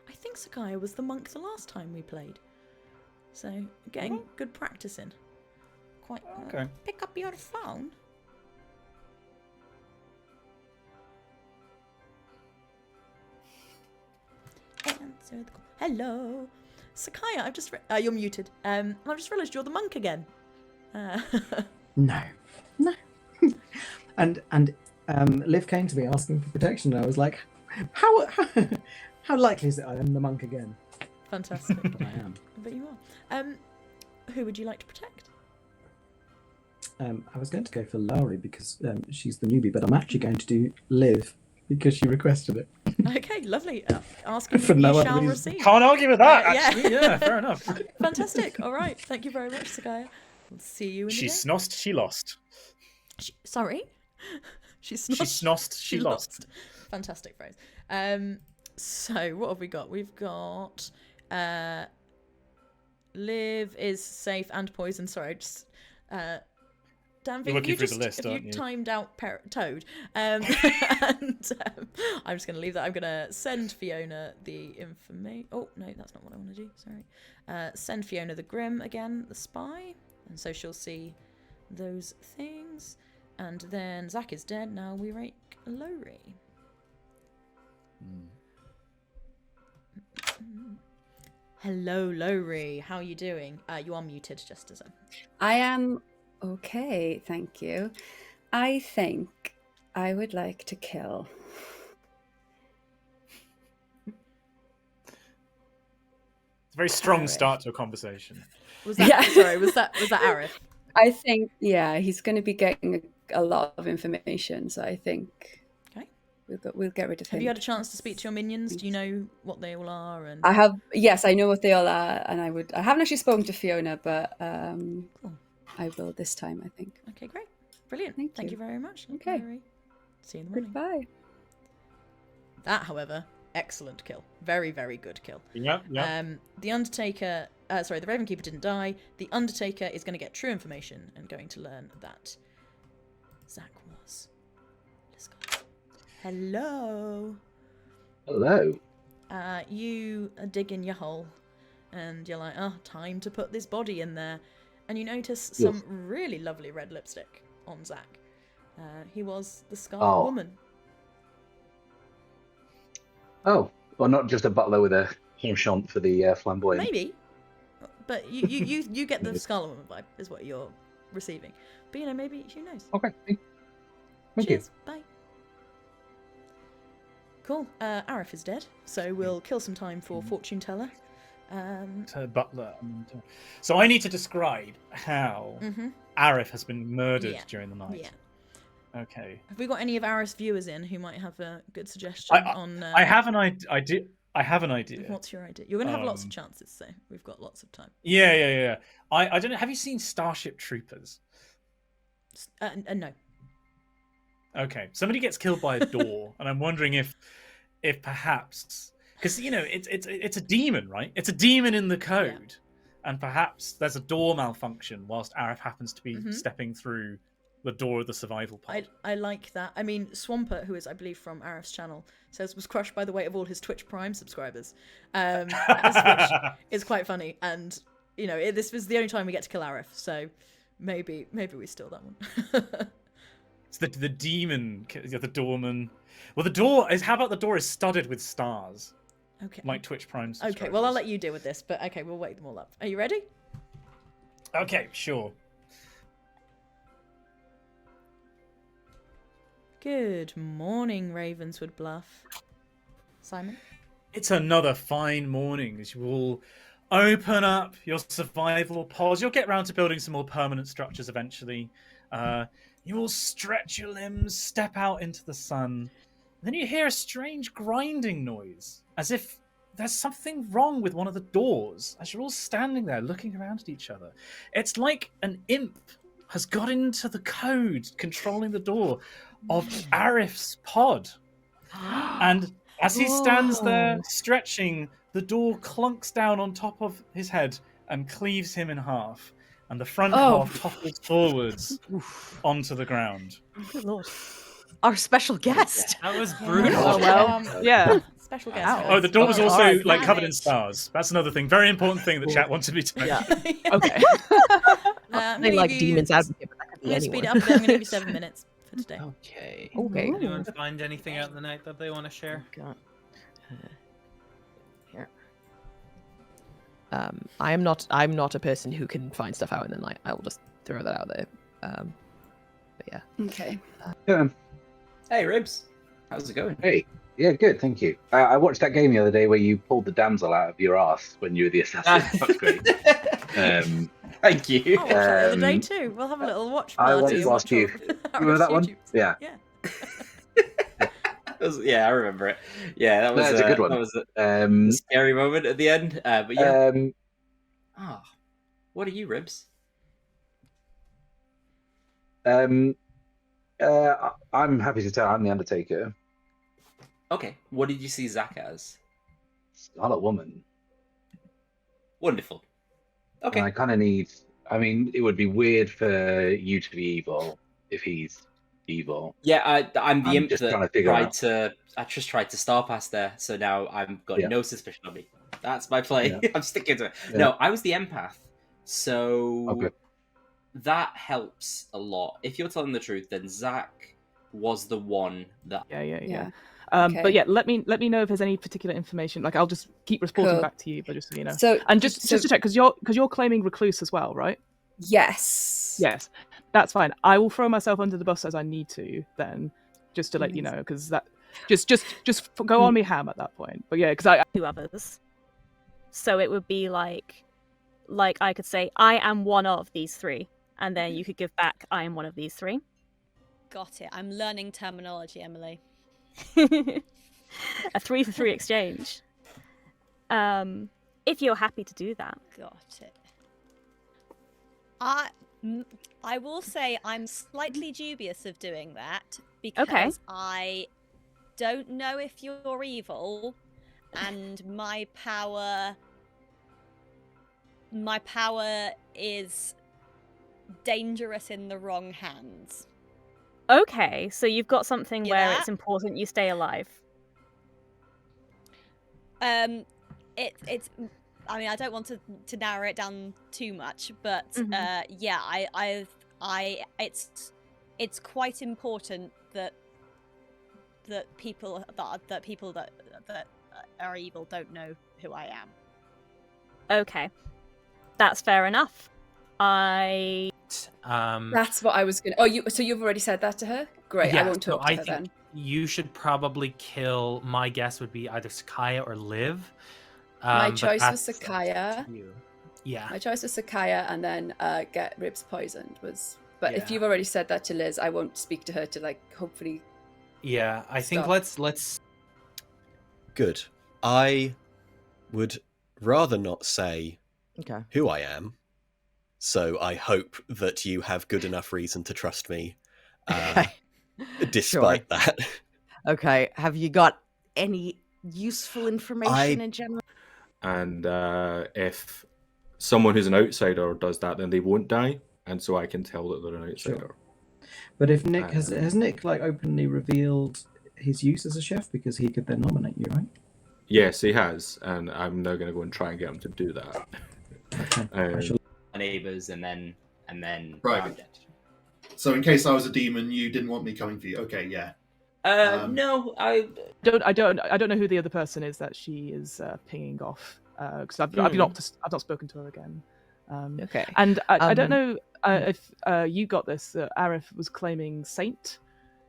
I think Sakaya was the monk the last time we played, so getting good practice in. Quite. Okay. Pick up your phone. Answer the call. Hello, Sakaya. I've just you're muted. I've just realised you're the monk again. No. and Liv came to me asking for protection, and I was like, how likely is it I am the monk again? Fantastic. But I am. But you are. Who would you like to protect? I was going to go for Lowry because she's the newbie, but I'm actually going to do Liv because she requested it. Okay, lovely. Asking For you no other shall reason. receive. Can't argue with that, actually. Yeah, fair enough. Fantastic. All right. Thank you very much, Sakaya. We'll see you in the She day. snossed, she lost. Sorry? She snossed, she lost. Fantastic phrase. So, what have we got? We've got... Liv is safe and poisoned. Sorry, just... Dan, You're looking you through just, the list, have aren't you you? timed out Toad? And I'm just going to leave that. I'm going to send Fiona the information. Oh, no, that's not what I want to do. Sorry. Send Fiona the Grim again, the spy. And so she'll see those things. And then Zach is dead. Now we rake Lowry. Hello, Lowry. How are you doing? You are muted, just as I am okay, thank you. I think I would like to kill. It's a very strong start to a conversation. Was that sorry? Was that Arif? I think he's going to be getting a lot of information, so I think we'll get rid of him. Have you had a chance to speak to your minions? Do you know what they all are? And I have. Yes, I know what they all are, and I haven't actually spoken to Fiona, but cool. I will this time, I think. Okay, great, brilliant. Thank you very much. Okay. See you in the morning. Goodbye. That, however, excellent kill. Very, very good kill. Yeah. The Undertaker. Sorry, the Ravenkeeper didn't die. The Undertaker is going to get true information and going to learn that Zach was. Hello. Hello. You are digging your hole, and you're like, time to put this body in there. And you notice some really lovely red lipstick on Zach. He was the Scarlet Woman. Oh, well, not just a butler with a penchant for the flamboyant. Maybe, but you get the Scarlet Woman vibe, is what you're receiving. But maybe who knows? Okay. Thank Cheers. Bye. Cool. Arif is dead, so we'll kill some time for Fortune Teller. Butler. So I need to describe how Arif has been murdered during the night. Yeah. Okay. Have we got any of Arif's viewers in who might have a good suggestion on? I have an idea. I have an idea. What's your idea? You're going to have lots of chances, so we've got lots of time. Yeah. I don't know. Have you seen Starship Troopers? No. Okay. Somebody gets killed by a door, and I'm wondering if perhaps because it's a demon, right? It's a demon in the code, and perhaps there's a door malfunction whilst Arif happens to be stepping through the door of the survival pod. I like that. I mean, Swampert, who is, I believe, from Arif's channel, says was crushed by the weight of all his Twitch Prime subscribers, which is quite funny. And you know, this was the only time we get to kill Arif, so maybe we steal that one. It's the demon, the doorman. Well, the door is. How about the door is studded with stars? Okay. Like Twitch Prime. Okay. Well, I'll let you deal with this, but okay, we'll wake them all up. Are you ready? Okay, sure. Good morning, Ravenswood Bluff. Simon? It's another fine morning as you all open up your survival pods. You'll get round to building some more permanent structures eventually. You all stretch your limbs, step out into the sun. Then you hear a strange grinding noise, as if there's something wrong with one of the doors, as you're all standing there looking around at each other. It's like an imp has got into the code controlling the door of Arif's pod. And as he stands there stretching, the door clunks down on top of his head and cleaves him in half. And the front half topples forwards onto the ground. Good lord. Our special guest. That was brutal. Oh, well, yeah. Special guest. Oh, the door was also like covered in stars. That's another thing. Very important thing that chat wanted me to know. Yeah. Okay. They like demons advocate, but that could be Let's anyone. speed it up. I'm going to give you 7 minutes for today. Okay. Okay. Anyone find anything out in the night that they want to share? Here. I'm not a person who can find stuff out in the night. I will just throw that out there. But yeah. Okay. Hey, Ribs. How's it going? Hey. Yeah, good, thank you. I watched that game the other day where you pulled the damsel out of your ass when you were the assassin. That was great. Thank you. I'll watch that the other day too. We'll have a little watch party. I watched last you. Remember that one? Yeah. Yeah, I remember it. Yeah, that was a good one. That was a scary moment at the end. But yeah. What are you, Ribs? I'm happy to tell I'm the Undertaker. Okay. What did you see Zach as? Scarlet Woman. Wonderful. Okay. And I kind of need. I mean, it would be weird for you to be evil if he's evil. Yeah, I'm the imp just that trying to figure tried out. to. I just tried to star pass there, so now I've got no suspicion of me. That's my play. Yeah. I'm sticking to it. Yeah. No, I was the empath, so Okay. that helps a lot. If you're telling the truth, then Zach was the one that. Yeah. Okay. But yeah, let me know if there's any particular information. Like, I'll just keep reporting Cool. back to you, but just so you know. So, and just to check, because you're claiming recluse as well, right? Yes. Yes, that's fine. I will throw myself under the bus as I need to then, just to let you know, because that just go on me ham at that point. But yeah, because I 2 others. So it would be like I could say I am one of these 3, and then you could give back I am one of these 3. Got it. I'm learning terminology, Emily. A 3-for-3 exchange. If you're happy to do that. Got it. I will say I'm slightly dubious of doing that because I don't know if you're evil, and my power is dangerous in the wrong hands. Okay, so you've got something where Yeah. it's important you stay alive. It's. I mean, I don't want to narrow it down too much, but yeah, it's quite important that people that are evil don't know who I am. Okay, that's fair enough. That's what I was gonna. Oh, so you've already said that to her? Great. I won't talk to her then. You should probably kill. My guess would be either Sakaya or Liv. My but choice was that's Sakaya. Yeah. My choice was Sakaya, and then get Ribs poisoned was. But if Yeah. you've already said that to Liz, I won't speak to her to hopefully. Yeah, I think Stop. let's. Good. I would rather not say who I am, so I hope that you have good enough reason to trust me, despite that. Okay. Have you got any useful information in general? And if someone who's an outsider does that, then they won't die, and so I can tell that they're an outsider. Sure. But if Nick has Nick like openly revealed his use as a chef, because he could then nominate you, right? Yes, he has, and I'm now going to go and try and get him to do that. Okay. Neighbors, and then Right. So in case I was a demon, you didn't want me coming for you. Okay, yeah. No, I don't know who the other person is that she is pinging off, because I've not spoken to her again. Okay. And I don't know if you got this. Arif was claiming Saint.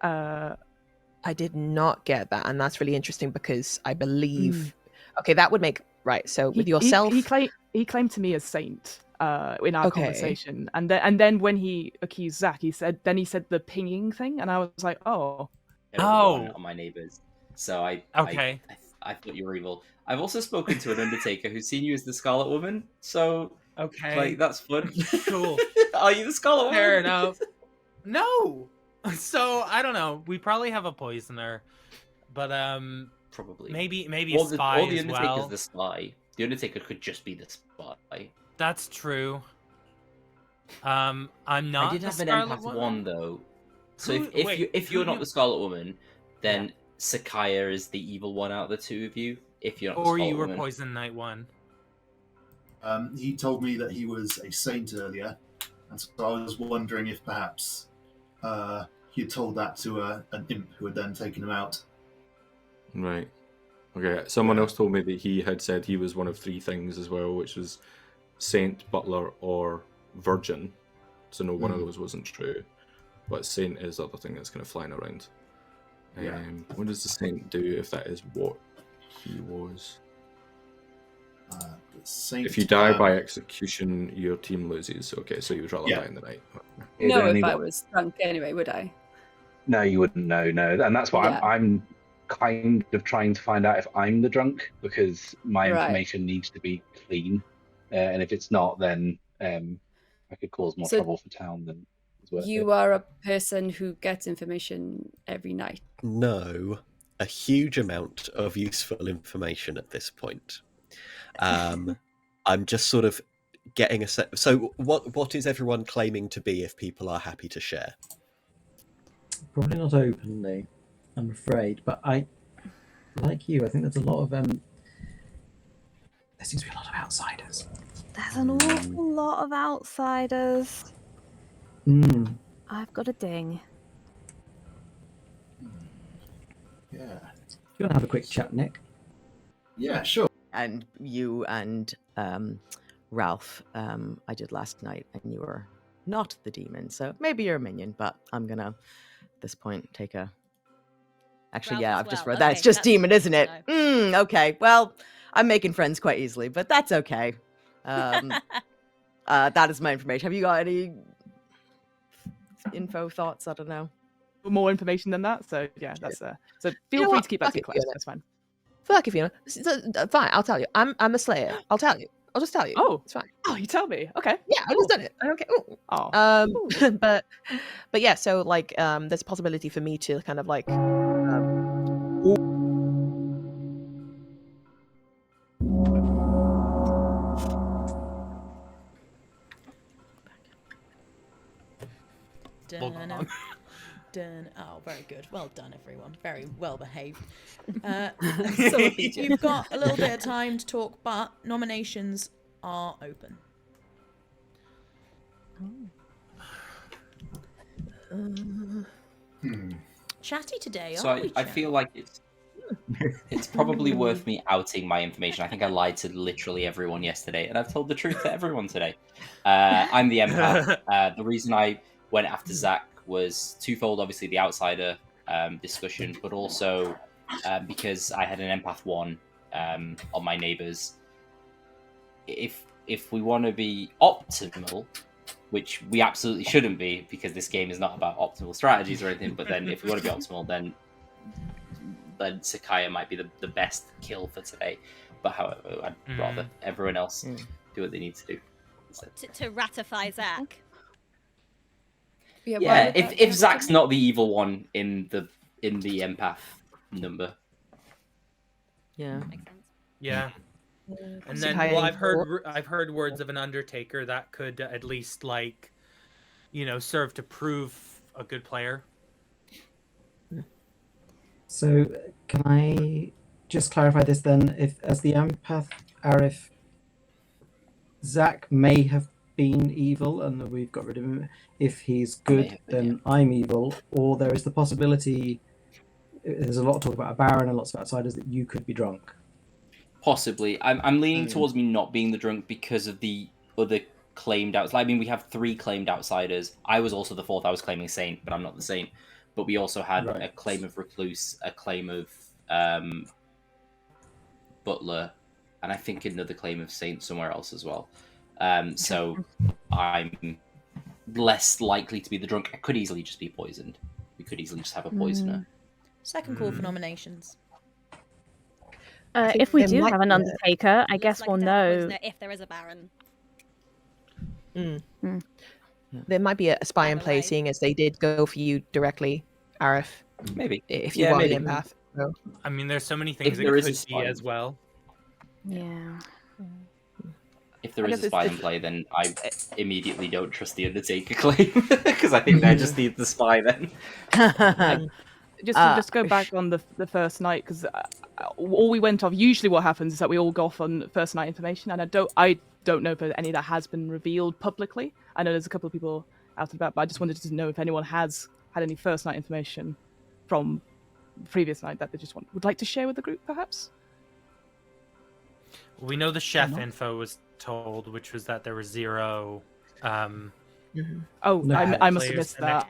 I did not get that, and that's really interesting because I believe. Okay, that would make right. So with yourself, he claimed to me as Saint in our conversation, and then when he accused Zach, he said the pinging thing, and I was like, oh. On my neighbors. So I thought you were evil. I've also spoken to an undertaker who's seen you as the Scarlet Woman. So like that's fun. Cool. Are you the Scarlet Woman? Fair enough. No. So I don't know. We probably have a poisoner, but probably maybe or spy the as Undertaker's well. the spy. The Undertaker could just be the spy. That's true. I'm not. I did the have an Scarlet empath Woman. one though. So Who- if who you're not do- the Scarlet Woman, then Sakaya is the evil one out of the two of you. If you're not the Or Scarlet you were Woman. Poison Knight 1. He told me that he was a saint earlier, and so I was wondering if perhaps he had told that to an imp who had then taken him out. Right. Okay. Someone else told me that he had said he was one of three things as well, which was Saint, Butler, or Virgin. So no, one of those wasn't true. But Saint is the other thing that's kind of flying around. Yeah. What does the Saint do if that is what he was? Saint, if you die by execution, your team loses. Okay, so you would rather die in the night. No, if I was drunk anyway, would I? No, you wouldn't know, no. And that's why Yeah. I'm kind of trying to find out if I'm the drunk, because my Right. information needs to be clean. And if it's not, then I could cause more So trouble for town than it's worth You it. are a person who gets information every night. No, a huge amount of useful information at this point. I'm just sort of getting a set. So, what is everyone claiming to be if people are happy to share? Probably not openly, I'm afraid. But I, like you, I think there's a lot of there seems to be a lot of outsiders. There's an awful lot of outsiders. I've got a ding. Yeah. Do you want to have a quick chat, Nick? Yeah, sure. And you and Ralph, I did last night, and you were not the demon, so maybe you're a minion, but I'm gonna, at this point, take a... Actually, Ralph yeah, as I've just well. read that. It's Okay, just that's demon, isn't it? no. Okay, well, I'm making friends quite easily, but that's okay. That is my information. Have you got any info, thoughts? I don't know. More information than that, so yeah, that's so feel You know free what? to keep that Fuck to it, class. Fiona. That's fine. Fuck if you know. Fine, I'll tell you. I'm a slayer. I'll tell you. I'll just tell you. Oh, it's fine. Oh, you tell me. Okay. Yeah, I just done it. I don't care. Ooh. Oh. But yeah. So like, there's a possibility for me to kind of like. Dun, dun. Oh, very good. Well done, everyone. Very well behaved. So you've got a little bit of time to talk, but nominations are open. Chatty today, So aren't we? I feel like it's probably worth me outing my information. I think I lied to literally everyone yesterday, and I've told the truth to everyone today. I'm the empath. The reason I went after Zach was twofold. Obviously, the outsider discussion, but also because I had an empath one on my neighbours. If we want to be optimal, which we absolutely shouldn't be, because this game is not about optimal strategies or anything. But then, if we want to be optimal, then Sakaya might be the best kill for today. But however, I'd rather everyone else do what they need to do. To ratify Zach. Yeah, if Zach's not the evil one in the empath number. Yeah. Yeah. And then, well, I've heard words of an undertaker that could at least, like, serve to prove a good player. So, can I just clarify this then? If, as the empath, Arif, Zach may have been evil and we've got rid of him. If he's good, then I'm evil. Or there is the possibility, there's a lot of talk about a Baron and lots of outsiders, that you could be drunk. Possibly. I'm leaning towards me not being the drunk because of the other claimed outsiders. I mean, we have 3 claimed outsiders. I was also the 4th. I was claiming Saint, but I'm not the Saint. But we also had a claim of Recluse, a claim of Butler, and I think another claim of Saint somewhere else as well. So I'm less likely to be the drunk. I could easily just be poisoned. We could easily just have a poisoner. Second call for nominations. If we do have an undertaker, I guess we'll know. If there is a Baron. There might be a spy in play, seeing as they did go for you directly, Arif. Maybe. If you are an empath. So. I mean, there's so many things there it is a could spy be as well. Yeah. If there is a spy in play, then I immediately don't trust the Undertaker claim because I think they just need the spy then. Just go back on the first night, because all we went off. Usually, what happens is that we all go off on first night information, and I don't know if any of that has been revealed publicly. I know there's a couple of people out and about, but I just wanted to know if anyone has had any first night information from the previous night that they just would like to share with the group, perhaps. We know the chef info was told, which was that there were 0. Oh, no, I must have missed that.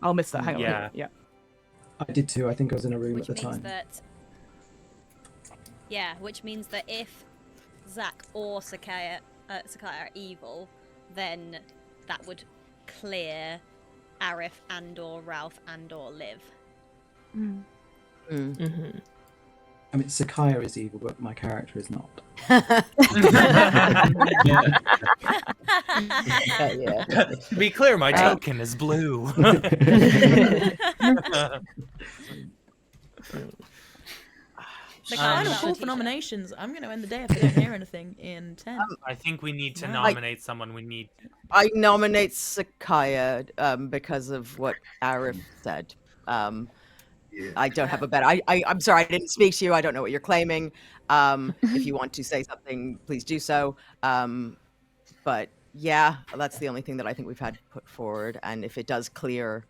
I'll miss that. Hang on. Yeah. I did too. I think I was in a room at the time. Which means that if Zach or Sakaya are evil, then that would clear Arif and/or Ralph and/or Liv. I mean, Sakaya is evil, but my character is not. To be clear, my token is blue. The final call for nominations. I'm going to end the day if I don't hear anything in 10. I think we need to nominate someone. I nominate Sakaya because of what Arif said. I don't have a bet. I'm sorry, I didn't speak to you. I don't know what you're claiming. If you want to say something, please do so. But yeah, that's the only thing that I think we've had put forward. And if it does clear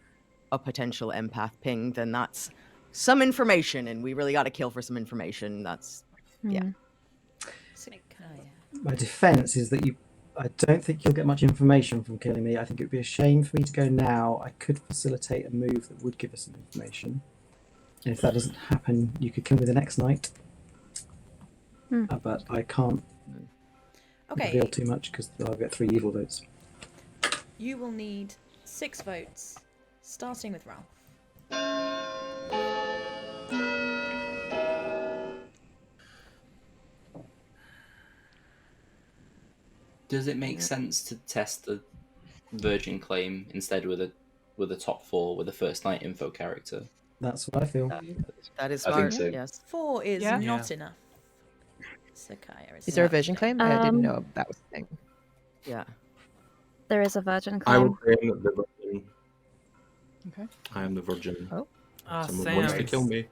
a potential empath ping, then that's some information, and we really got to kill for some information. That's My defense is that I don't think you'll get much information from killing me. I think it would be a shame for me to go now. I could facilitate a move that would give us some information. And if that doesn't happen, you could kill me the next night. But I can't reveal too much because I'll get 3 evil votes. You will need 6 votes, starting with Ralph. Does it make sense to test the Virgin claim instead with a top 4 with a first night info character? That's what I feel. That is smart. I think so. Yes. 4 is not enough. Sakaya is there a Virgin claim? I didn't know that was a thing. Yeah. There is a Virgin claim. I will claim the Virgin. Okay. I am the Virgin. Oh. Someone wants to kill me.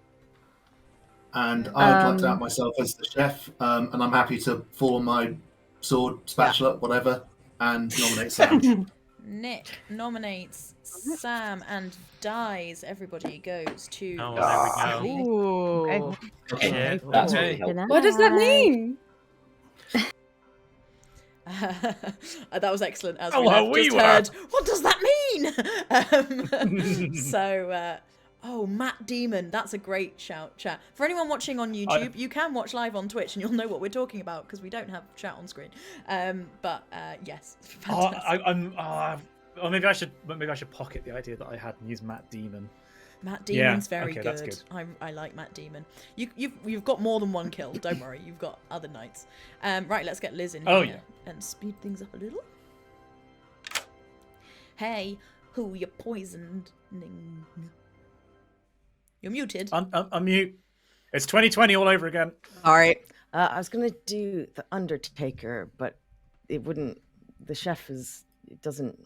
And I plucked out myself as the chef, and I'm happy to fall on my sword, spatula, whatever, and nominate Sam. Nick nominates Sam and dies. Everybody goes to. Oh, there we go. Ooh. Okay. That's really helpful. What does that mean? That was excellent. As we just heard, what does that mean? So, Matt Demon, that's a great shout, chat. For anyone watching on YouTube, you can watch live on Twitch and you'll know what we're talking about because we don't have chat on screen. Yes, fantastic. Maybe I should pocket the idea that I had and use Matt Demon. Matt Demon's very good. That's good. I like Matt Demon. You've got more than one kill. Don't worry, you've got other nights. Right, let's get Liz in here and speed things up a little. Hey, who you poisoned? You're muted. Unmute. It's 2020 all over again. All right. I was gonna do the Undertaker, but it wouldn't. The chef is. It doesn't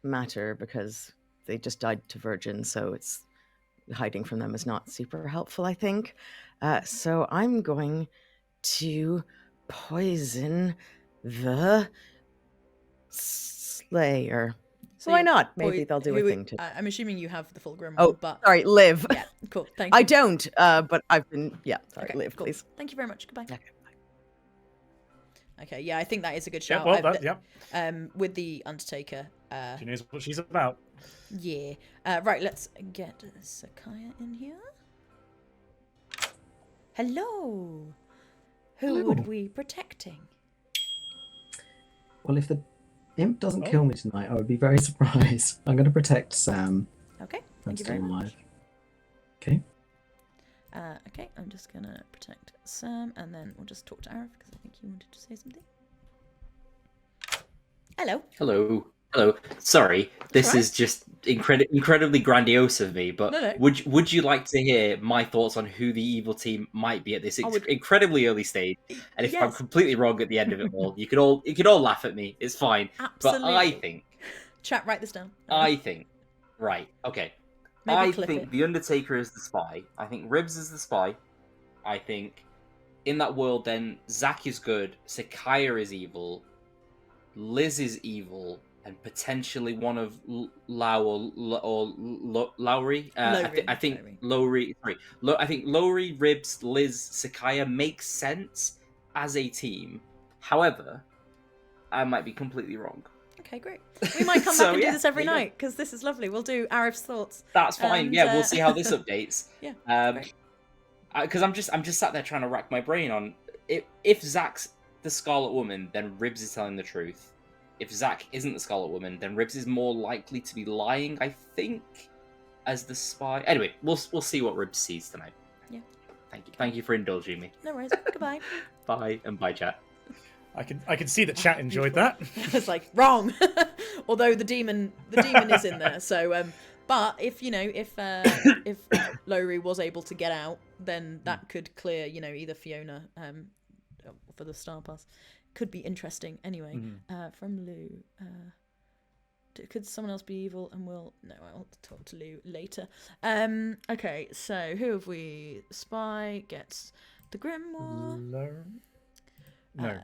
matter because they just died to virgins, so it's hiding from them is not super helpful, I think. So I'm going to poison the Slayer. So why not? Maybe they'll do a thing to. I'm assuming you have the full Grimoire. Oh, but sorry, Liv. Yeah, cool. Thank you. I don't, but I've been. Yeah, sorry, Okay, Liv, cool. please. Thank you very much. Goodbye. Okay. Okay, yeah, I think that is a good Yeah, shout. well, With the Undertaker. She knows what she's about. Yeah. Right, let's get Sakaya in here. Hello. Who would we protecting? Well, if the imp doesn't kill me tonight, I would be very surprised. I'm going to protect Sam. Okay, I'm thank you very still much. alive. Okay. Okay, I'm just going to protect Sam, and then we'll just talk to Arif, because I think he wanted to say something. Hello. Hello. Hello. Sorry, this is just incredibly grandiose of me, but No. would you like to hear my thoughts on who the evil team might be at this incredibly early stage? And if I'm Yes. completely wrong at the end of it all, you could all laugh at me. It's fine. Absolutely. But I think Chat, write this down. right. Okay. Maybe I clip think it. the Undertaker is the spy. I think Ribs is the spy. I think in that world, then Zack is good, Sakaya is evil, Liz is evil, and potentially one of Lowry. I think Lowry. Sorry, I think Lowry, Ribs, Liz, Sakaya makes sense as a team. However, I might be completely wrong. Okay, great. We might come back and do this every night, because this is lovely. We'll do Arif's thoughts. That's fine. And, yeah, we'll see how this updates. Yeah. Because I'm just sat there trying to rack my brain on if Zack's the Scarlet Woman, then Ribs is telling the truth. If Zack isn't the Scarlet Woman, then Ribs is more likely to be lying, I think, as the spy. Anyway, we'll see what Ribs sees tonight. Yeah. Thank you for indulging me. No worries. Goodbye. Bye and bye, chat. I can see that chat enjoyed that. It's like wrong. Although the demon is in there. So, but if Lowry was able to get out, then that could clear either Fiona for the star pass. Could be interesting. Anyway, from Lou. Could someone else be evil? And no, I'll talk to Lou later. Okay, so who have we? Spy gets the Grimoire. No.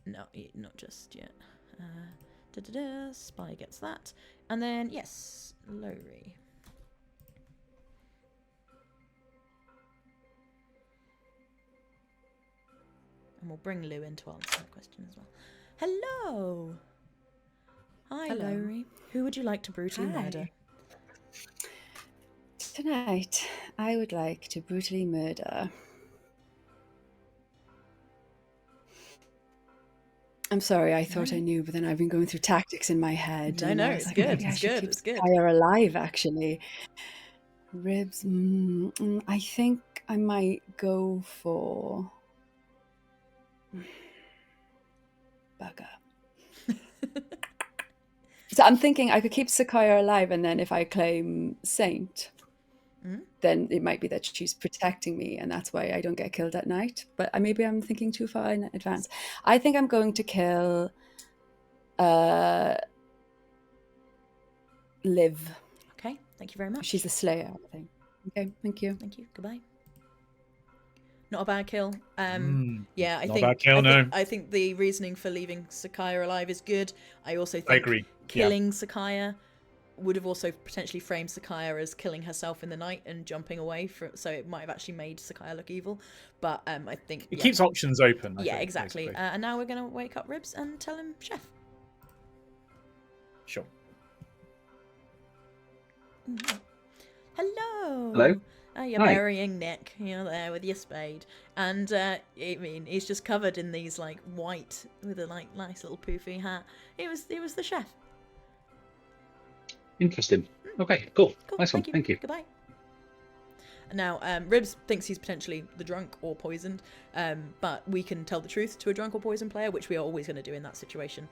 No, not just yet. Spy gets that. And then, yes, Lowry. And we'll bring Lou in to answer that question as well. Hello! Hi, Lowry. Who would you like to brutally murder? Tonight, I would like to brutally murder... I'm sorry, I thought I knew, but then I've been going through tactics in my head. No, I was it's like, good. maybe I It's should good. keep It's good. Fire alive, actually. Ribs. I think I might go for Bugger. So I'm thinking I could keep Sakaya alive, and then if I claim Saint, then it might be that she's protecting me, and that's why I don't get killed at night. But maybe I'm thinking too far in advance. I think I'm going to kill Liv. Okay, thank you very much. She's a slayer, I think. Okay, thank you. Thank you. Goodbye. Not a bad kill. Yeah, I think the reasoning for leaving Sakaya alive is good. I also think killing Sakaya would have also potentially framed Sakaya as killing herself in the night and jumping away so it might have actually made Sakaya look evil. But I think it keeps options open. I think, exactly. basically. And now we're gonna wake up Ribs and tell him chef. Sure. Hello. Hello. You're burying Nick. You're there with your spade, and he's just covered in these white with a nice little poofy hat. It was the chef. Interesting. Okay, cool. Nice one. Thank you. Goodbye. Now, Ribs thinks he's potentially the drunk or poisoned, but we can tell the truth to a drunk or poisoned player, which we are always going to do in that situation,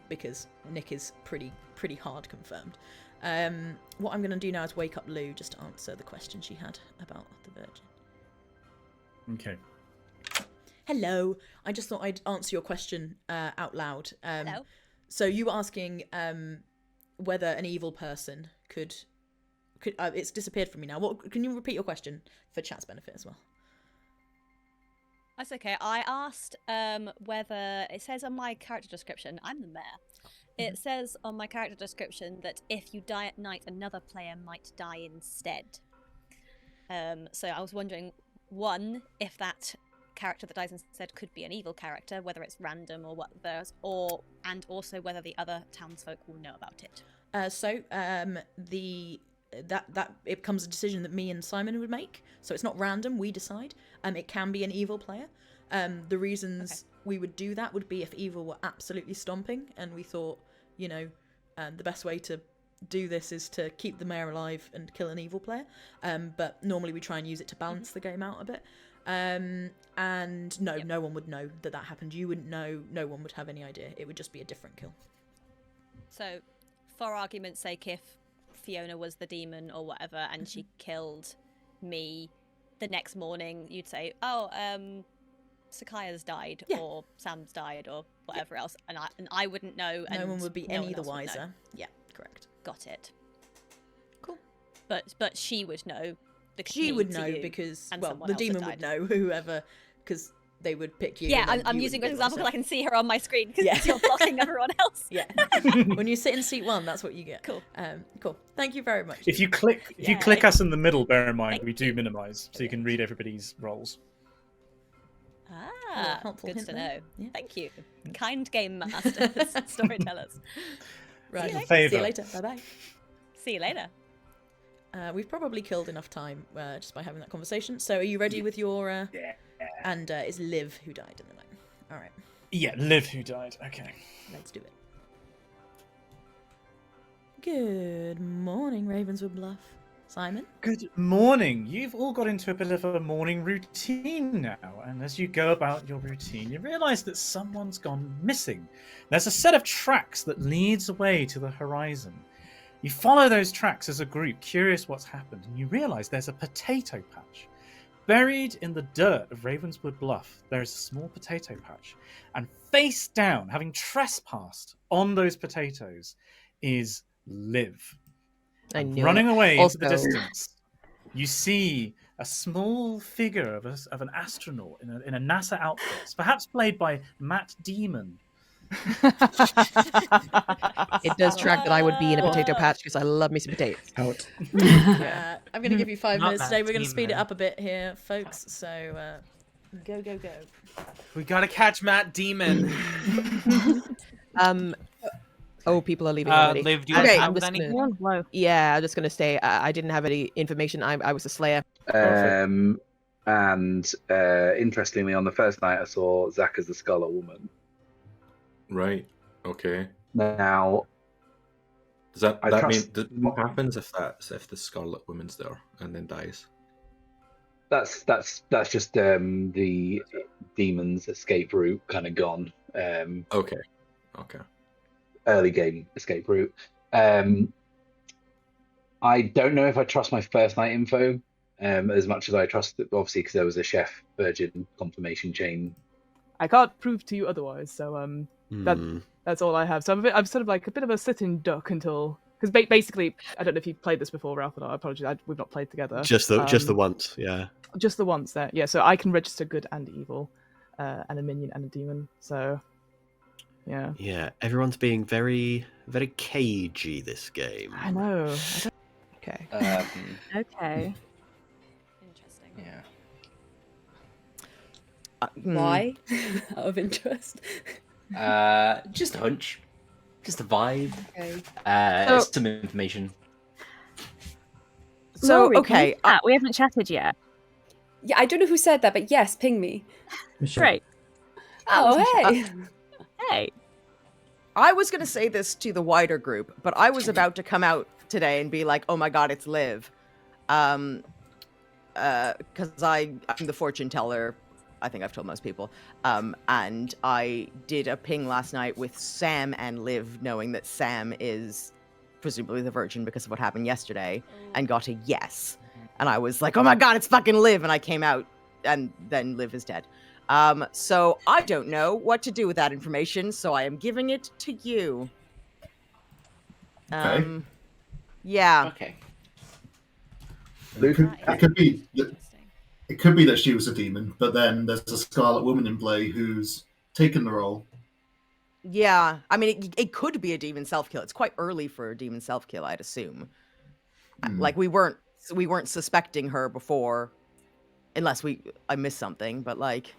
because Nick is pretty hard confirmed. What I'm going to do now is wake up Lou just to answer the question she had about the Virgin. Okay. Hello. I just thought I'd answer your question out loud. Hello. So you were asking whether an evil person could it's disappeared from me now. What can you repeat your question for chat's benefit as well? That's okay. I asked whether it says on my character description, I'm the mayor. It says on my character description that if you die at night, another player might die instead. So I was wondering, one, if that character that dies instead could be an evil character, whether it's random or what there's, and also whether the other townsfolk will know about it. That it becomes a decision that me and Simon would make. So it's not random, we decide. It can be an evil player. The reasons we would do that would be if evil were absolutely stomping, and we thought, the best way to do this is to keep the mayor alive and kill an evil player. But normally we try and use it to balance the game out a bit. And no one would know that happened. You wouldn't know. No one would have any idea. It would just be a different kill. So, for argument's sake, if Fiona was the demon or whatever, and she killed me, the next morning you'd say, Sakaya's died, or Sam's died, or whatever else, and I wouldn't know. And no one would be any the wiser. Yeah, correct. Got it. Cool. But she would know. She would know because, the demon would know, whoever, because they would pick you. Yeah, I'm using an example because I can see her on my screen because you're blocking everyone else. Yeah. When you sit in seat 1, that's what you get. Cool. Cool. Thank you very much. If you click us in the middle, bear in mind we do minimize, so you can read everybody's roles. Good to know. Yeah. Thank you, kind game masters, storytellers. Right. See you later. Bye-bye. See you later. We've probably killed enough time just by having that conversation. So are you ready with your... Yeah. And it's Liv who died in the night. All right. Yeah, Liv who died. Okay. Let's do it. Good morning, Ravenswood Bluff. Simon? Good morning. You've all got into a bit of a morning routine now. And as you go about your routine, you realise that someone's gone missing. There's a set of tracks that leads away to the horizon. You follow those tracks as a group, curious what's happened, and you realise there's a potato patch. Buried in the dirt of Ravenswood Bluff, there is a small potato patch. And face down, having trespassed on those potatoes, is Liv. Running away into the distance, you see a small figure of an astronaut in a NASA outfit, perhaps played by Matt Damon. It does track that I would be in a potato patch because I love me some potatoes. I'm going to give you 5 minutes today. We're going to speed it up a bit here, folks. So go. We got to catch Matt Damon. People are leaving already. Liv, do you want to anything? Yeah, I'm just going to say I didn't have any information. I was a slayer. And interestingly, on the first night, I saw Zach as the Scarlet Woman. Right. Okay. Now, does that mean what happens if the Scarlet Woman's there and then dies? That's just the demon's escape route kind of gone. Okay. Early game escape route. I don't know if I trust my first night info as much as I trust it, obviously, because there was a chef virgin confirmation chain. I can't prove to you otherwise, so that's all I have. So I'm sort of like a bit of a sitting duck until, because basically, I don't know if you've played this before, Ralph, or not. I apologize, we've not played together. Just the once, yeah. Just the once there, yeah. So I can register good and evil, and a minion and a demon. So, yeah. Yeah, everyone's being very, very cagey this game. I know. Okay. Okay. Interesting. Yeah. Why? Out of interest. Just a hunch. Just a vibe. Okay. Some information. So, Rory, okay. we haven't chatted yet. Yeah, I don't know who said that, but yes, ping me. Great. Oh, hey. Hey. I was going to say this to the wider group, but I was about to come out today and be like, oh my god, it's Liv. Because I'm the fortune teller. I think I've told most people. And I did a ping last night with Sam and Liv, knowing that Sam is presumably the virgin because of what happened yesterday, and got a yes. And I was like, oh my god, it's fucking Liv. And I came out, and then Liv is dead. So I don't know what to do with that information, so I am giving it to you. Okay. Yeah. Okay. It could be that she was a demon, but then there's a Scarlet Woman in play who's taken the role. Yeah, I mean, it could be a demon self-kill. It's quite early for a demon self-kill, I'd assume. Like, we weren't suspecting her before, unless I missed something, but, like,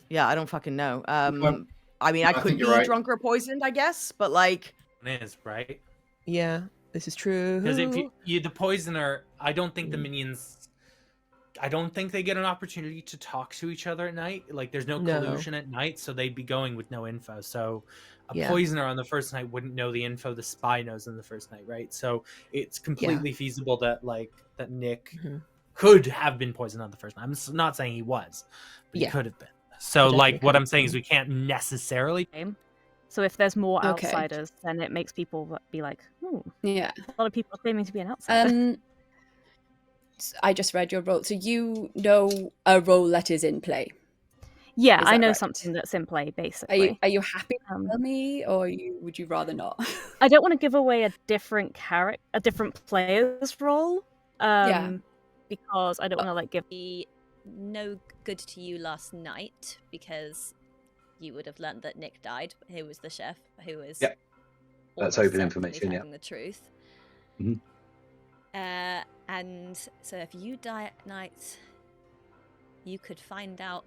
yeah, I don't fucking know. I mean, I could be drunk or poisoned, I guess, but, like... It is, right? Yeah, this is true. Because if you the poisoner, I don't think the minions... I don't think they get an opportunity to talk to each other at night. Like, there's no collusion at night, so they'd be going with no info. So a poisoner on the first night wouldn't know the info the spy knows on the first night, right? So it's completely feasible that, like, that Nick could have been poisoned on the first night. I'm not saying he was, but he could have been. So, like, what I'm saying is we can't necessarily... So if there's more outsiders, then it makes people be like, yeah, a lot of people are claiming to be an outsider. I just read your role. So you know a role that is in play. Yeah, I know something that's in play, basically. Are you happy to tell me, or would you rather not? I don't want to give away a different player's role. Because I don't want to, like, give no good to you last night, because you would have learned that Nick died, who was the chef, who was that's open information. Telling the truth. And so if you die at night, you could find out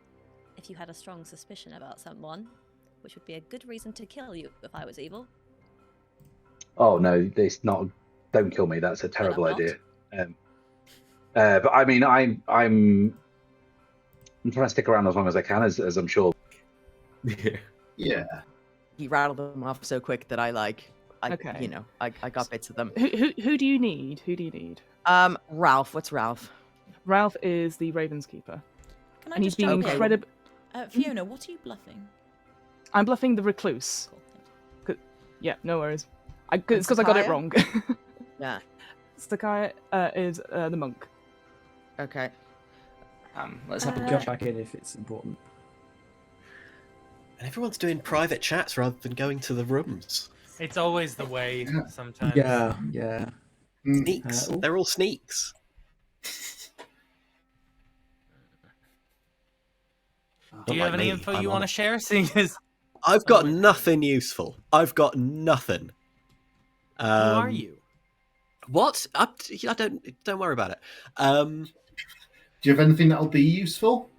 if you had a strong suspicion about someone, which would be a good reason to kill you if I was evil. Oh no, it's not. Don't kill me. That's a terrible idea. But I mean, I'm trying to stick around as long as I can, as I'm sure. Yeah. He rattled them off so quick that I got bits of them. Who do you need? Who do you need? Ralph. What's Ralph? Ralph is the Ravens Keeper. Can I and he's being incredible. Fiona, what are you bluffing? I'm bluffing the recluse. Yeah, no worries. It's because I got it wrong. Yeah. Sakaya is the monk. Okay. Let's have a Go back in if it's important. And everyone's doing private chats rather than going to the rooms. It's always the way sometimes. Yeah. Sneaks. They're all sneaks. Do you have any info you want to share? Seeing as I've got nothing useful. I've got nothing. Who are you? What? I don't worry about it. Do you have anything that'll be useful?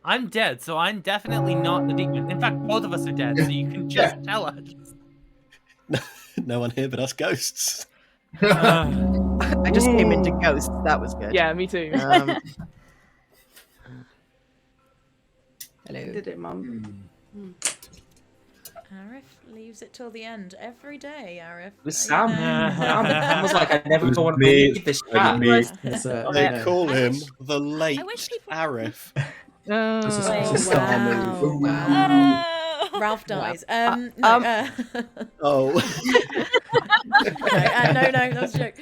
I'm dead, so I'm definitely not the demon. In fact, both of us are dead, so you can just tell us. No one here but us ghosts. I just came into ghosts. That was good. Yeah, me too. Hello. Did it, Mum? Arif leaves it till the end every day. Arif. With Sam. Sam was like, I never want to leave this chat. They call him the late Arif. Ralph dies. Oh. No, that was a joke.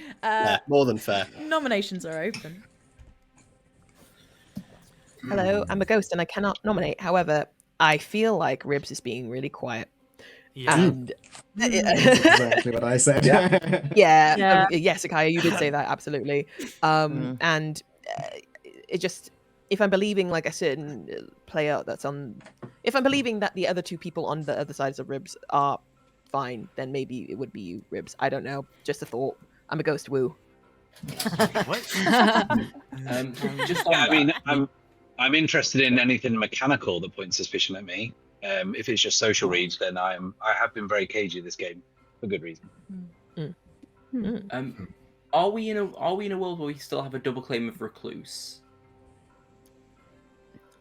More than fair. Nominations are open. Hello, I'm a ghost and I cannot nominate. However, I feel like Ribs is being really quiet. Yeah. And That's exactly what I said. Yes, Akaya, you did say that, absolutely. And it just, if I'm believing like a certain player that's on, if I'm believing that the other two people on the other sides of Ribs are fine, then maybe it would be you, Ribs. I don't know. Just a thought. I'm a ghost, woo. I'm interested in anything mechanical that points suspicion at me. If it's just social reads, then I have been very cagey this game for good reason. Are we in a world where we still have a double claim of recluse?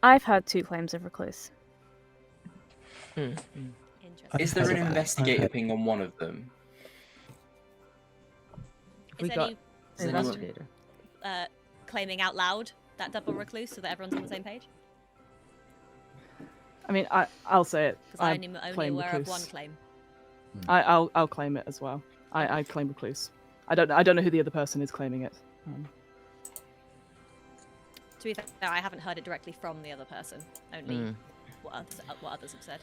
I've heard 2 claims of recluse. Is there an investigator ping on one of them? Is anyone claiming out loud that double recluse so that everyone's on the same page? I mean, I'll say it. Because I'm only aware of one claim. I'll claim it as well. I claim recluse. I don't know who the other person is claiming it. To be fair, I haven't heard it directly from the other person. Only what others have said.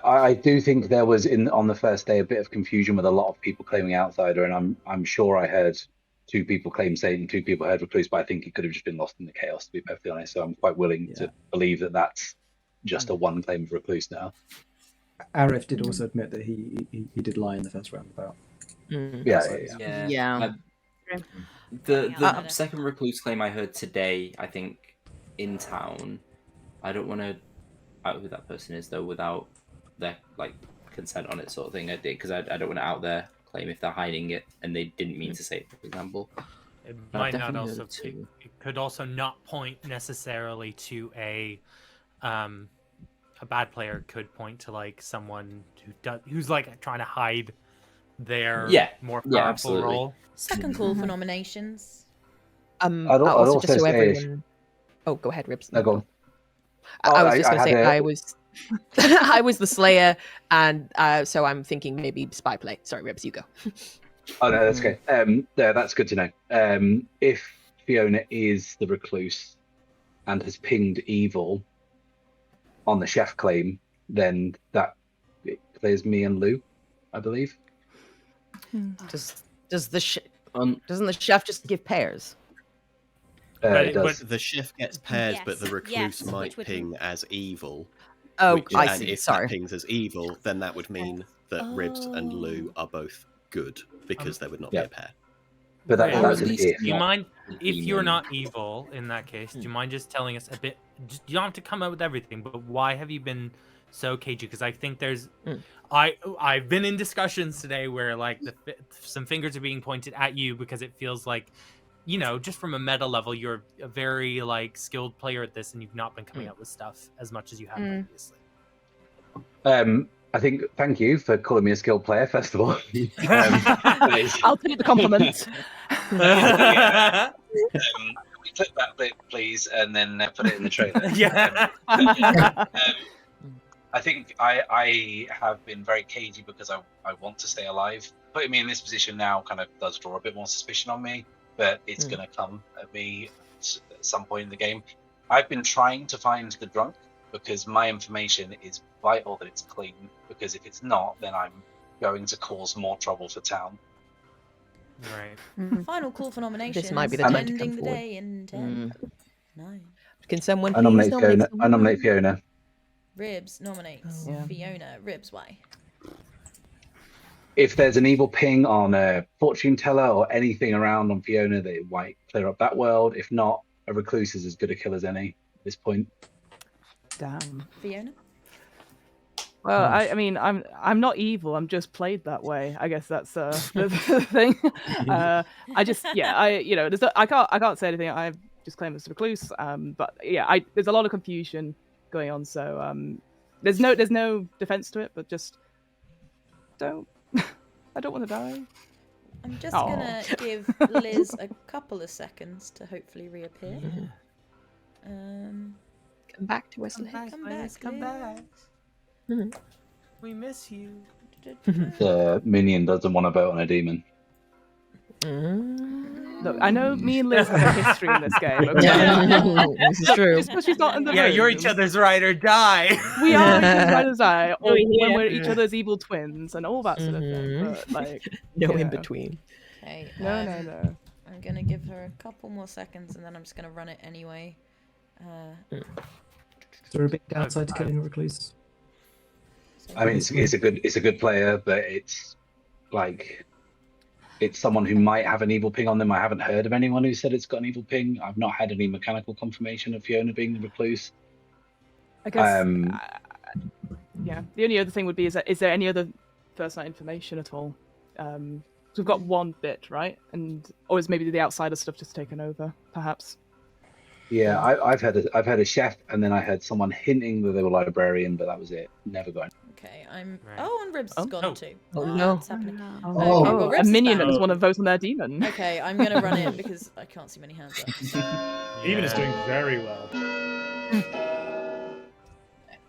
I do think there was on the first day a bit of confusion with a lot of people claiming outsider, and I'm sure I heard 2 people claim Satan, 2 people heard recluse, but I think it could have just been lost in the chaos, to be perfectly honest. So I'm quite willing to believe that that's just a one claim of recluse now. Arif did also admit that he did lie in the first roundabout. Yeah. The second recluse claim I heard today, I think, in town. I don't want to out who that person is though without their consent on it, sort of thing. I did because I don't want to out their claim if they're hiding it and they didn't mean to say it, for example. It might not also. It could also not point necessarily to a bad player. Could point to someone who's trying to hide their more powerful role. Second call for nominations. I'd also just so say everyone. Oh, go ahead, Ribs. No, go on. I was just going to say I was. I was the Slayer, and so I'm thinking maybe spy play. Sorry, Ribs, you go. Oh no, that's okay. Yeah, that's good to know. If Fiona is the recluse and has pinged evil on the chef claim, then that clears me and Lou, I believe. Doesn't the chef just give pairs? It does. The chef gets pairs, but the recluse might ping as evil. Oh, I see. If that pings as evil, then that would mean that Ribs and Lou are both good because there would not be a pair. But that's do you mind if you're not evil in that case? Do you mind just telling us a bit? You don't have to come up with everything, but why have you been so cagey? Because I think there's, I've been in discussions today where some fingers are being pointed at you because it feels like, just from a meta level, you're a very skilled player at this, and you've not been coming up with stuff as much as you have previously. I think thank you for calling me a skilled player, first of all. I'll take the compliment. Can we clip that bit, please, and then put it in the trailer? I think I have been very cagey because I want to stay alive. Putting me in this position now kind of does draw a bit more suspicion on me, but it's going to come at me at some point in the game. I've been trying to find the drunk because my information is vital that it's clean, because if it's not, then I'm going to cause more trouble for town. Right. Final call for nominations. This might be the time to come ending the forward. day in 10, 9. Can someone I please nominate Fiona. someone? I nominate Fiona. Ribs nominates Fiona. Ribs, why? If there's an evil ping on a fortune teller or anything around on Fiona, that it might clear up that world. If not, a recluse is as good a kill as any at this point. Damn. Fiona? Well, I mean, I'm not evil. I'm just played that way. I guess that's the thing. I can't say anything. I just claim as recluse. But yeah, there's a lot of confusion going on. So there's no defense to it. But just don't. I don't want to die. I'm just gonna give Liz a couple of seconds to hopefully reappear. Come back to us, Liz. Come back. We miss you. The minion doesn't want to vote on a demon. Look, I know me and Liz have a history in this game. Okay? This is true. Just because she's not in the Yeah, room. you're each other's ride or die. We are each other's ride or die, or when we're each other's evil twins and all that sort of thing. But no in between. Okay. No. I'm gonna give her a couple more seconds, and then I'm just gonna run it anyway. Is there a big downside to killing a recluse? I mean, it's a good player, but it's someone who might have an evil ping on them. I haven't heard of anyone who said it's got an evil ping. I've not had any mechanical confirmation of Fiona being the recluse. I guess. Yeah. The only other thing would be is there any other first night information at all? So we've got one bit, right? Or is maybe the outsider stuff just taken over, perhaps? Yeah, I've had a chef, and then I had someone hinting that they were librarian, but that was it. Never got. Okay, and Ribs has gone too. Oh no! What's happening? Well, a minion doesn't want to vote on their demon. Okay, I'm gonna run it because I can't see many hands up. Demon is doing very well.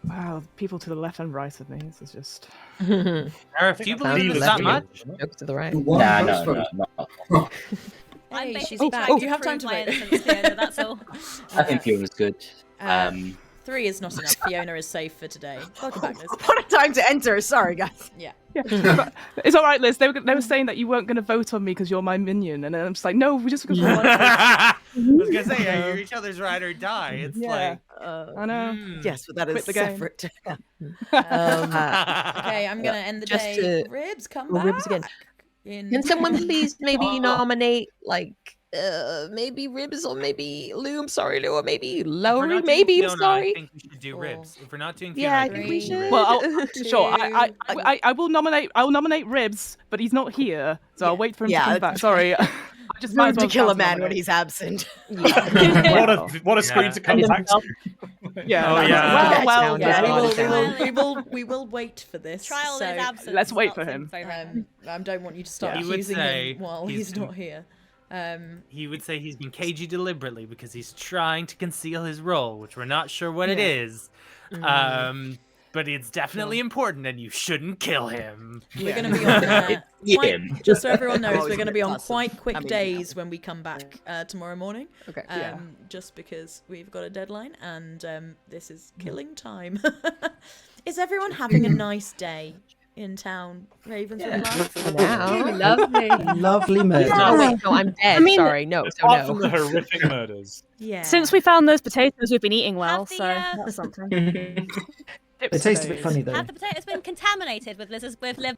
Wow, people to the left and right of me. This is just. Arif, do you believe it's that much? Joke to the right. No. I'm Hey, basically she's back. trying You have time to prove my vote. innocence, Fiona, that's all. I think Fiona's good. 3 is not enough. Fiona is safe for today. Welcome back, Liz. What a time to enter. Sorry, guys. Yeah. But it's all right, Liz. They were saying that you weren't going to vote on me because you're my minion, and then I'm just like, no, we just because we want to. I was gonna say, yeah, you're each other's ride or die. It's like, I know. Yes, but that Quit is the game. separate. Okay, I'm gonna end the Just day. to- Ribs, come Well, back. Ribs again. Can someone please maybe nominate like maybe Ribs or maybe Lou? I'm sorry, Lou, or maybe If we're Lowry. not doing Maybe I'm Fiona, sorry. I think we should do Ribs. If we're not doing Fiona, Yeah, I I think think we we should do should. Ribs. Well, sure. I will nominate. I'll nominate Ribs, but he's not here, so I'll wait for him to come back. Sorry. I just might Rude as well to kill a man counter-nominate. when he's absent. What a screen to come back to. Yeah. Oh, yeah. Well, Yeah, we will wait for this. Trial so, is absent. let's wait for him. I don't want you to start He would accusing say him while he's not here. He would say he's been cagey deliberately because he's trying to conceal his role, which we're not sure what it is. But it's definitely important, and you shouldn't kill him. We're going to be on just so everyone knows, we're going to be on quite quick days when we come back tomorrow morning. Okay. Just because we've got a deadline, and this is killing time. Is everyone having a nice day in town, Ravenswood Bluff? Now, lovely. Lovely murder. Oh wait, no, I'm dead. I mean, Sorry, no. So Apart no. from the horrific murders. Yeah. Since we found those potatoes, we've been eating well, Have the, so that's something. They taste a bit funny though. Have the potatoes been contaminated with liver?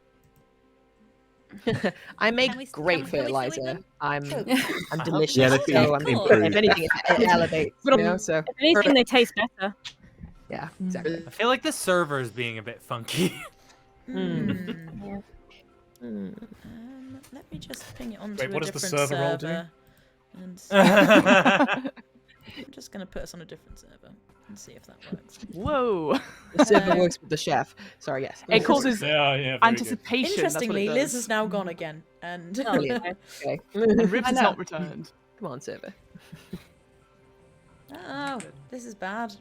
I make Can we great still eat fertilizer. them? I'm delicious. Yeah, they so I'm improve. if anything, it elevates. You know, so If anything, they taste better. yeah, exactly. I feel like the server's being a bit funky. Let me just ping it onto Wait, a what does the different server role do? And I'm just going to put us on a different server and see if that works. Whoa. The server works with the chef. Sorry, yes. It causes Yeah, very good. anticipation. Interestingly, that's what it Liz does. has now gone again, and Brilliant. Okay. And Ribs I is know. not returned. Come on, server. oh, this is bad.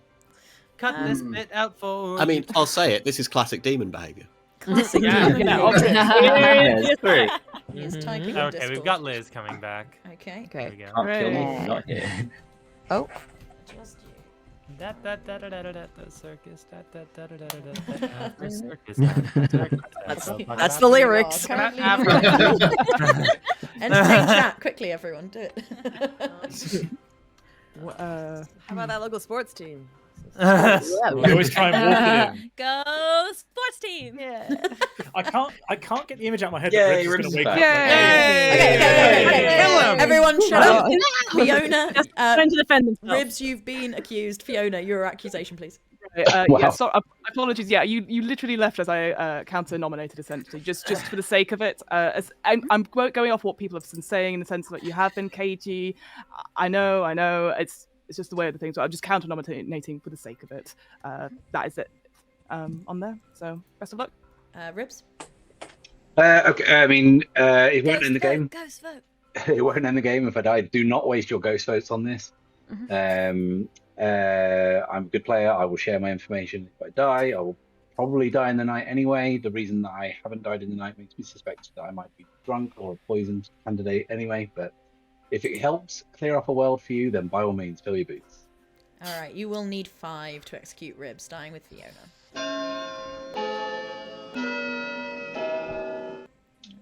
Cut this bit out for. I mean, I'll say it. This is classic demon behavior. Classic Yeah, demon yeah, behaviour. Yeah, it's true. He is typing in Okay, Discord. we've got Liz coming back. Okay. There we go. Can't kill me. Hooray. I'm not here. Oh. Just you. Da da da da da da da the circus. Da da da da da da da the circus. That's the lyrics. Currently- Entertain chat quickly, everyone. Do it. How about that local sports team? We always try and walk it in. Go sports team! Yeah. I can't get the image out of my head. Yay, that Ribs is Ribs going is to wake back. up. Okay. Everyone shut up. Fiona, Trying to defend themselves. Ribs, you've been accused. Fiona, your accusation, please. Yeah, Wow. so apologies. Yeah, you literally left as I counter-nominated, essentially, just for the sake of it. I'm going off what people have been saying in the sense that you have been cagey. I know. It's just the way of the thing. So I'm just counter-nominating for the sake of it. That is it. On there. So best of luck. Ribs. Okay, I mean, it won't Ghost end the vote, game. Ghost vote. It won't end the game if I die. Do not waste your ghost votes on this. I'm a good player. I will share my information. If I die, I will probably die in the night anyway. The reason that I haven't died in the night makes me suspect that I might be drunk or a poisoned candidate anyway. But if it helps clear up a world for you, then by all means, fill your boots. All right, you will need 5 to execute Ribs, dying with Fiona.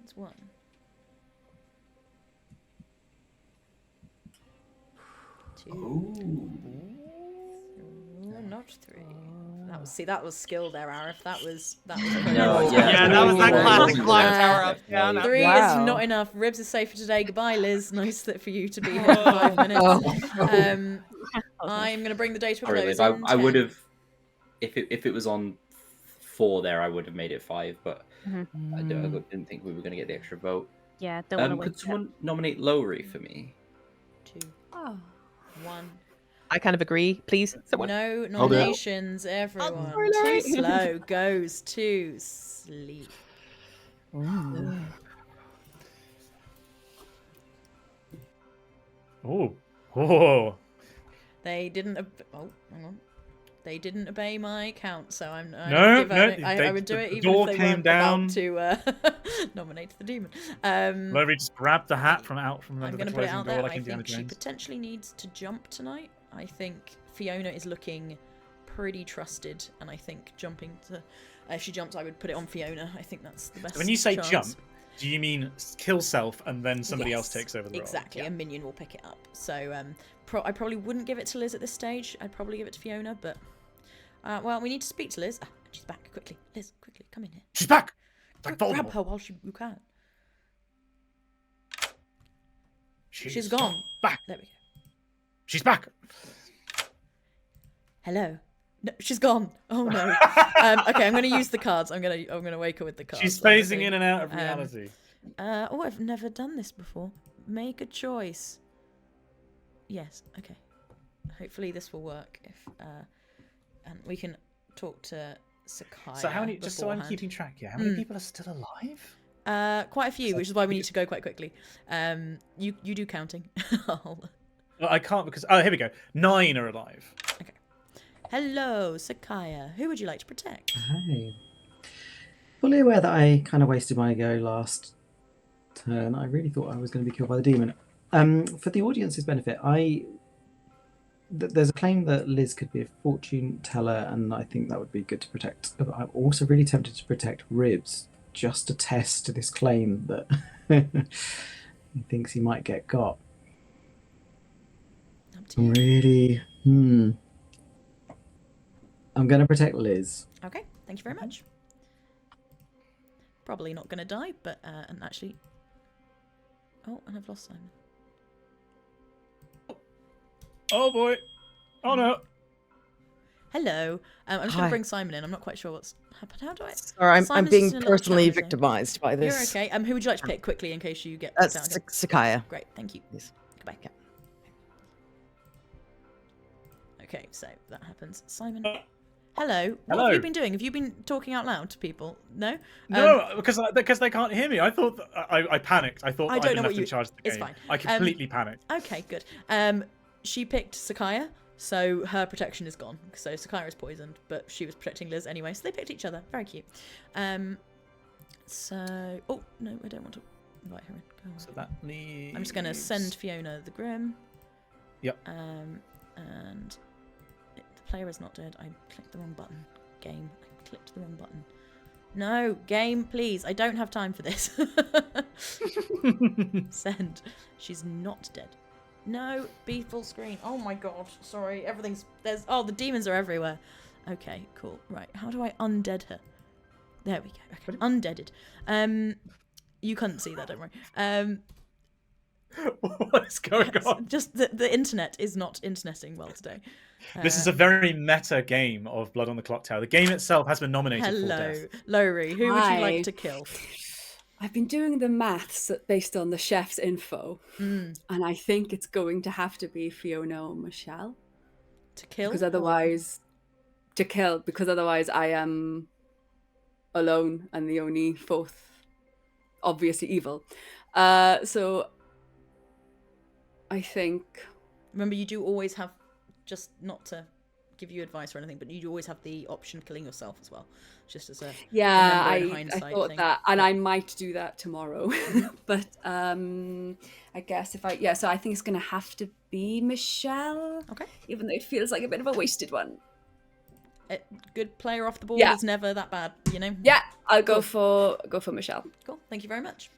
That's 1. 2. Ooh, not 3. That was skill there, Arif. That was. No, Yeah, that was that classic Clocktower up down. 3 Wow. is not enough. Ribs is safe for today. Goodbye, Liz. Nice for you to be here for 5 minutes. I'm going to bring the day to a Sorry, close. Liz. in I would 10. have, if it was on 4 there, I would have made it 5, but I didn't think we were going to get the extra vote. Yeah, don't want to Could waste someone nominate Lowry for me? 2. 1. I kind of agree. Please, someone. No nominations, everyone. sorry, Too Larry. slow. Goes to sleep. Oh. They didn't. Oh, hang on. They didn't obey my count, so I would do it even if they weren't about to nominate the demon. Maybe just grab the hat from I'm under the going to put it closing out door there. like I Indiana think she Jones. potentially needs to jump tonight. I think Fiona is looking pretty trusted, and I think jumping to... if she jumps, I would put it on Fiona. I think that's the best When you say chance. jump, do you mean kill self and then somebody else takes over the role? Exactly, a minion will pick it up. So I probably wouldn't give it to Liz at this stage. I'd probably give it to Fiona, but... well, we need to speak to Liz. She's back, quickly. Liz, quickly, come in here. She's back! Grab her while you can. She's gone. Back. There we go. She's back. Hello. No, she's gone. Oh no. Okay, I'm going to use the cards. I'm going to wake her with the cards. She's phasing in and out of reality. Oh, I've never done this before. Make a choice. Yes. Okay. Hopefully this will work. And we can talk to Sakaya. So how many? Just so I'm keeping track here. How many people are still alive? Quite a few, which is why we need to go quite quickly. You do counting. Well, I can't because here we go. 9 are alive. Okay. Hello, Sakaya. Who would you like to protect? Hey. Fully aware that I kind of wasted my go last turn. I really thought I was going to be killed by the demon. For the audience's benefit, there's a claim that Liz could be a fortune teller, and I think that would be good to protect. I'm also really tempted to protect Ribs, just to test this claim that he thinks he might get got. Really? I'm going to protect Liz. Okay, thank you very much. Probably not going to die, but and actually... Oh, and I've lost Simon. Oh boy. Oh no. Hello. I'm just going Hi. to bring Simon in. I'm not quite sure what's happened. How do I... Sorry, I'm Simon's being just in a little personally challenge zone. victimized by this. You're okay. Who would you like to pick quickly in case you get put down? Sakaya. Great, thank you. Yes. Goodbye. Okay, so that happens. Simon. Hello. What Hello. have you been doing? Have you been talking out loud to people? No? No, because they can't hear me. I thought I panicked. I thought I I don't didn't know have what to you... charge the It's game. fine. I completely panicked. Okay, good. She picked Sakaya, so her protection is gone. So Sakaya is poisoned, but she was protecting Liz anyway, so they picked each other. Very cute. So... Oh, no, I don't want to invite her in. Go on. So that leaves... I'm just going to send Fiona the Grim. Yep. And the player is not dead. I clicked the wrong button. Game. I clicked the wrong button. No, game, please. I don't have time for this. Send. She's not dead. No, be full screen. Oh my god. Sorry, everything's... Oh, the demons are everywhere. Okay, cool. Right, how do I undead her? There we go. Okay, undeaded. You couldn't see that, don't worry. What is going on? Just the internet is not interneting well today. This is a very meta game of Blood on the Clocktower. The game itself has been nominated for death. Hello, Lowry. Who would you like to kill? I've been doing the maths based on the chef's info, and I think it's going to have to be Fiona or Michelle. To kill? Because otherwise, I am alone and the only fourth, obviously evil. So I think... Remember, you do always have, just not to give you advice or anything, but you do always have the option of killing yourself as well, just as a I thought thing. that, and I might do that tomorrow. But I guess so I think it's gonna have to be Michelle. Okay. Even though it feels like a bit of a wasted one. A good player off the board is never that bad, you know. Yeah, I'll go for Michelle. Cool. Thank you very much.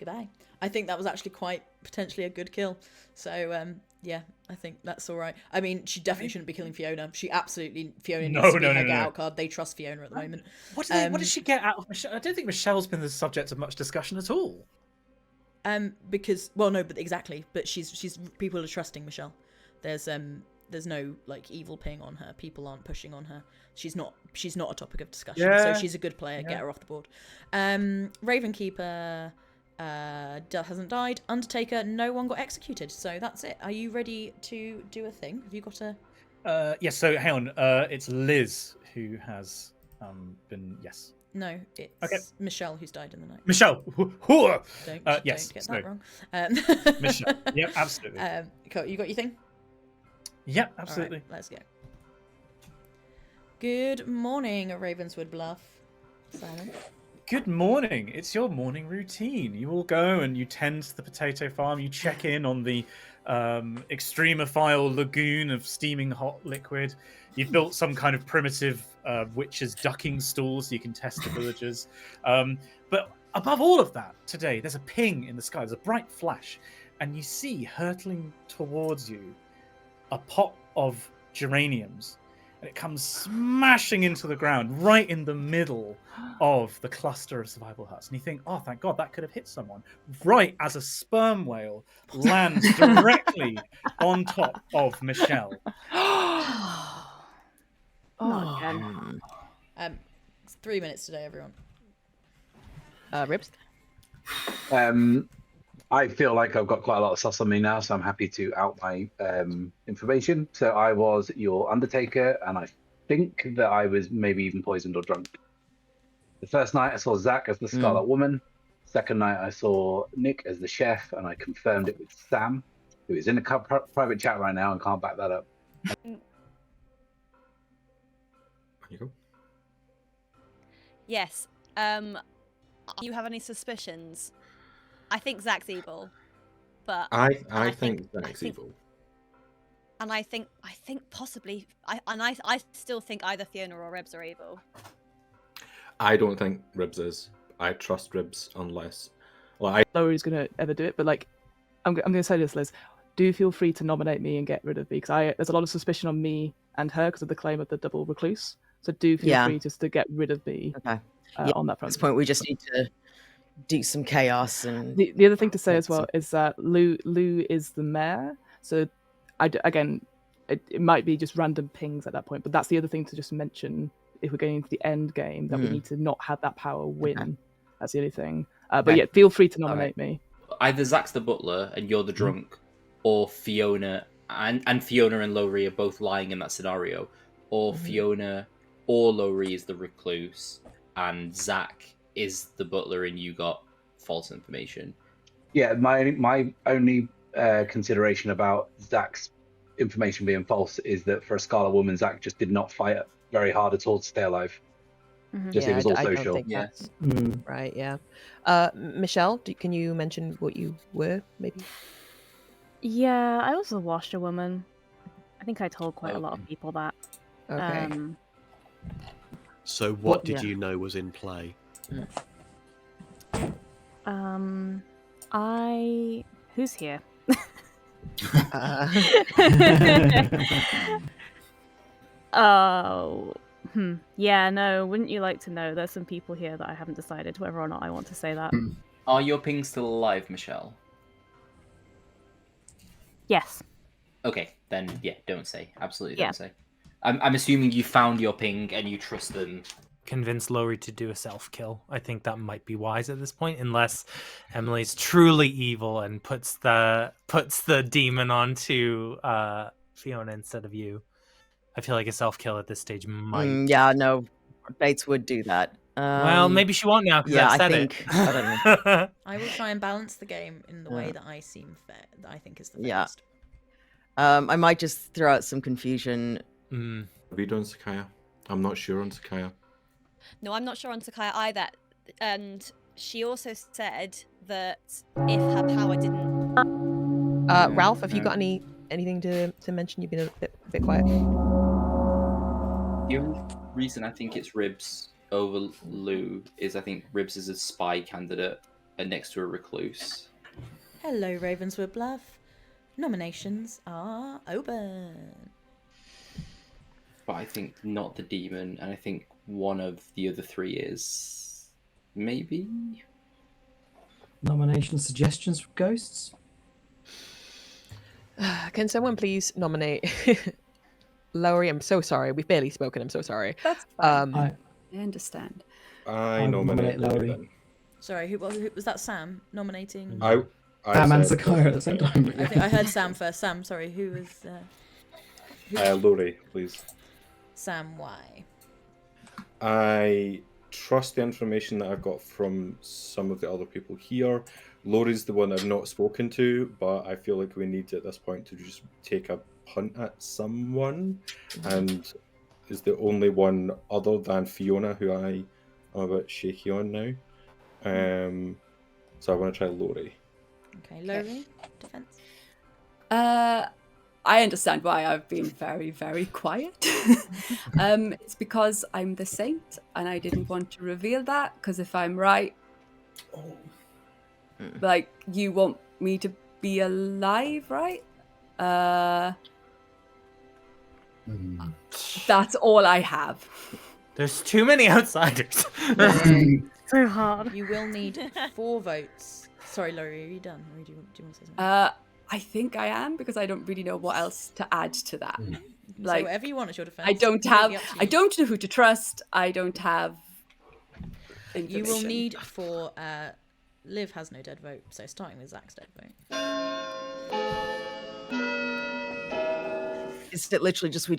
Goodbye. I think that was actually quite potentially a good kill. So yeah, I think that's all right. I mean, she definitely shouldn't be killing Fiona. Fiona needs to be her get out card. They trust Fiona at the moment. What did she get out of Michelle? I don't think Michelle's been the subject of much discussion at all. Because but exactly. But she's people are trusting Michelle. There's no like evil ping on her. People aren't pushing on her. She's not a topic of discussion. So she's a good player. Get her off the board. Ravenkeeper hasn't died. Undertaker, no one got executed. So that's it. Are you ready to do a thing? Have you got a... Yes, so hang on. It's Liz who has been... Yes. No, it's Michelle who's died in the night. Michelle! Don't yes, get that wrong. Michelle. Yep, absolutely. Cool. You got your thing? Yep, absolutely. Right, let's go. Good morning, Ravenswood Bluff. Simon. Good morning. It's your morning routine. You all go and you tend to the potato farm. You check in on the extremophile lagoon of steaming hot liquid. You've built some kind of primitive witch's ducking stool so you can test the villagers. But above all of that, today, there's a ping in the sky. There's a bright flash. And you see hurtling towards you a pot of geraniums. And it comes smashing into the ground right in the middle of the cluster of survival huts. And you think, oh, thank God, that could have hit someone. Right as a sperm whale lands directly on top of Michelle. Not again. It's 3 minutes today, everyone. Ribs? I feel like I've got quite a lot of sauce on me now, so I'm happy to out my information. So I was your Undertaker, and I think that I was maybe even poisoned or drunk. The first night I saw Zach as the Scarlet Woman. Second night I saw Nick as the chef, and I confirmed it with Sam, who is in a private chat right now and can't back that up. There you go. Yes. You have any suspicions? I think Zach's evil, but I think Zach's evil. And I think possibly I still think either Fiona or Ribs are evil. I don't think Ribs is. I trust Ribs unless Lowry's gonna ever do it, but like I'm gonna say this, Liz. Do feel free to nominate me and get rid of me, because there's a lot of suspicion on me and her because of the claim of the double recluse. So do feel free just to get rid of me. Okay. On that front. At this point, we just need to do some chaos. And the other thing to say as well is that Lou is the mayor. So it might be just random pings at that point. But that's the other thing to just mention if we're getting into the end game, that we need to not have that power win. Okay. That's the only thing. But yeah, feel free to nominate me. Either Zach's the butler and you're the drunk, or Fiona and Fiona and Lowry are both lying in that scenario, or Fiona or Lowry is the recluse and Zach is the butler and you got false information. Yeah, my only consideration about Zach's information being false is that for a Scarlet Woman, Zach just did not fight very hard at all to stay alive. Just it was all social. Yes. Right. Yeah. Michelle, can you mention what you were? Maybe. Yeah, I was a washerwoman. I think I told quite a lot of people that. Okay. So what did you know was in play? Who's here? Yeah, no, wouldn't you like to know? There's some people here that I haven't decided whether or not I want to say that. Are your pings still alive, Michelle? Yes. Okay, then yeah, don't say. Absolutely don't say. I'm assuming you found your ping and you trust them. Convince Lowry to do a self-kill. I think that might be wise at this point, unless Emily's truly evil and puts the demon onto Fiona instead of you. I feel like a self-kill at this stage might. Yeah, no, Bates would do that. Well, maybe she won't now because I've said it. I don't know. I will try and balance the game in the way that I seem fair. That I think is the best. Yeah. I might just throw out some confusion. Have you done Sakaya? I'm not sure on Sakaya. No, I'm not sure on Sakaya either. And she also said that if her power didn't. Ralph, have you got anything to mention? You've been a bit quiet. The only reason I think it's Ribs over Lou is I think Ribs is a spy candidate and next to a recluse. Hello, Ravenswood Bluff. Nominations are open. But I think not the demon, and I think one of the other three is maybe. Nomination suggestions from ghosts? Can someone please nominate Lowry? I'm so sorry. We've barely spoken. I'm so sorry. That's fine. I understand. I nominate Lowry. Sorry, who was that? Sam nominating. Sam and Sakaya at the same time. I think I heard Sam first. Sam, sorry, who was? Lowry, please. Sam, why? I trust the information that I've got from some of the other people here. Lowry's the one I've not spoken to, but I feel like we need at this point to just take a punt at someone. And is the only one other than Fiona who I am a bit shaky on now. So I want to try Laurie. Okay, Laurie, defense. I understand why I've been very, very quiet. It's because I'm the saint, and I didn't want to reveal that, because if I'm right, like, you want me to be alive, right? That's all I have. There's too many outsiders. So hard. You will need 4 votes. Sorry, Laurie, are you done? Or do you want to say something? I think I am, because I don't really know what else to add to that. Like, say whatever you want as your defense. I don't know who to trust. I don't have information. You will need 4. Liv has no dead vote, so starting with Zach's dead vote. Is it literally just we?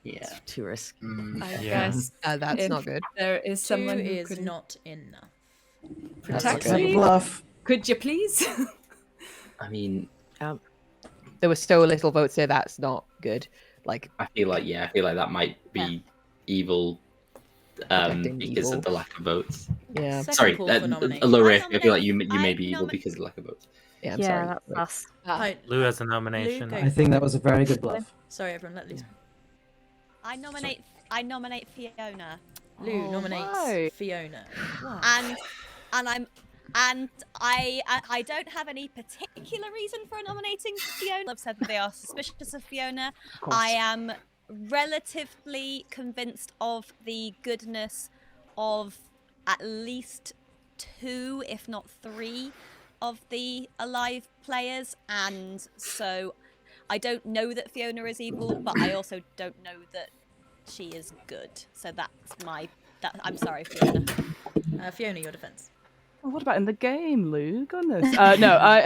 Yeah, too risky. I guess that's not good. There is someone 2 who is could not enough. protect me. Could you please? I mean, there were so little votes here. That's not good. Like, I feel like that might be evil, because of the lack of votes. Yeah. Sorry, Laurie, I feel like you may be evil because of the lack of votes. Yeah, I'm sorry. That's us. Lou has a nomination. I think that was a very good bluff. Sorry, everyone, let Lou. I nominate Fiona. Lou nominates Fiona. Wow. And I don't have any particular reason for nominating Fiona. I've said that they are suspicious of Fiona. I am relatively convinced of the goodness of at least 2, if not 3, of the alive players, and so I don't know that Fiona is evil, but I also don't know that she is good. So I'm sorry, Fiona. Fiona, your defense. Well, what about in the game, Lou? Goodness. No, I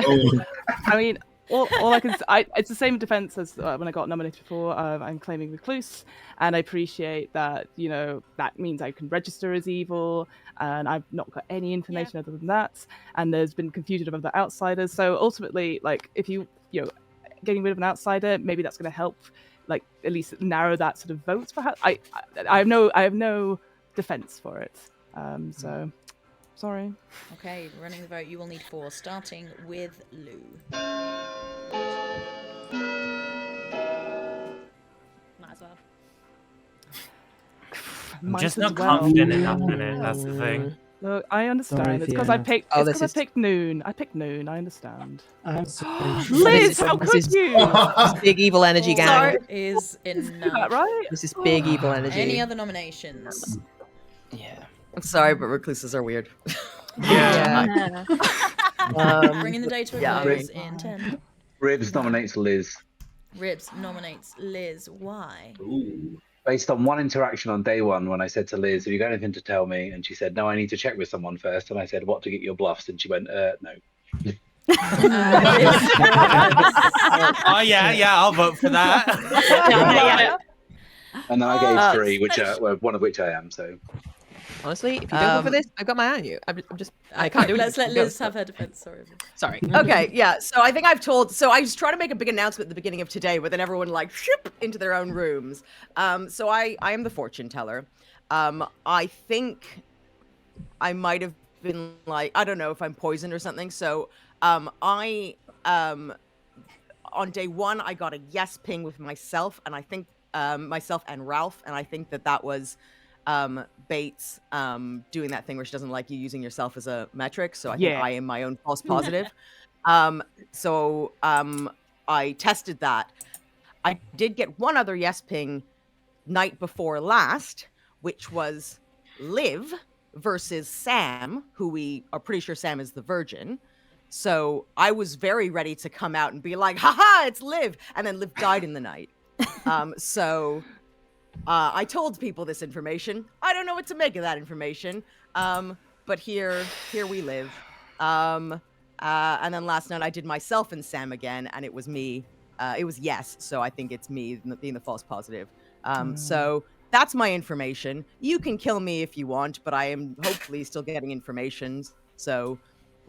mean, all I can say, it's the same defense as when I got nominated before. I'm claiming Recluse, and I appreciate that, that means I can register as evil, and I've not got any information other than that, and there's been confusion of other outsiders. So ultimately, like, if getting rid of an outsider, maybe that's going to help, like, at least narrow that sort of votes. Perhaps I have no defense for it. So sorry. Okay, running the vote. You will need 4, starting with Lou. Might as well. I'm just not confident enough in it. That's the thing. Look, I understand. Sorry, It's because I picked. Oh, It's because I picked Noon. I picked Noon. I understand. I'm sorry. Liz, how could you? This big evil energy gang. Is enough. That right? This is big evil energy. Any other nominations? Yeah. I'm sorry, but recluses are weird. Yeah. Bringing the day to a close in 10. Ribs nominates Liz. Ribs nominates Liz. Why? Ooh. Based on one interaction on day 1 when I said to Liz, have you got anything to tell me? And she said, no, I need to check with someone first. And I said, what, to get your bluffs? And she went, no. Oh yeah, I'll vote for that. And then I gave 3, which one of which I am. So honestly, if you don't vote for this, I've got my eye on you. I can't do it. Let's let Liz have her defense. Sorry. Okay, yeah. So I think so I was trying to make a big announcement at the beginning of today, but then everyone into their own rooms. So I am the fortune teller. I think I might have been I don't know if I'm poisoned or something. So on day 1 I got a yes ping with myself, and I think myself and Ralph, and I think that was Bates doing that thing where she doesn't like you using yourself as a metric. So I think I am my own false positive. So I tested that. I did get one other yes ping night before last, which was Liv versus Sam, who we are pretty sure Sam is the virgin. So I was very ready to come out and be like, haha, it's Liv. And then Liv died in the night. I told people this information. I don't know what to make of that information. But here we live. And then last night I did myself and Sam again, and it was me. It was yes, so I think it's me being the false positive. So that's my information. You can kill me if you want, but I am hopefully still getting information. So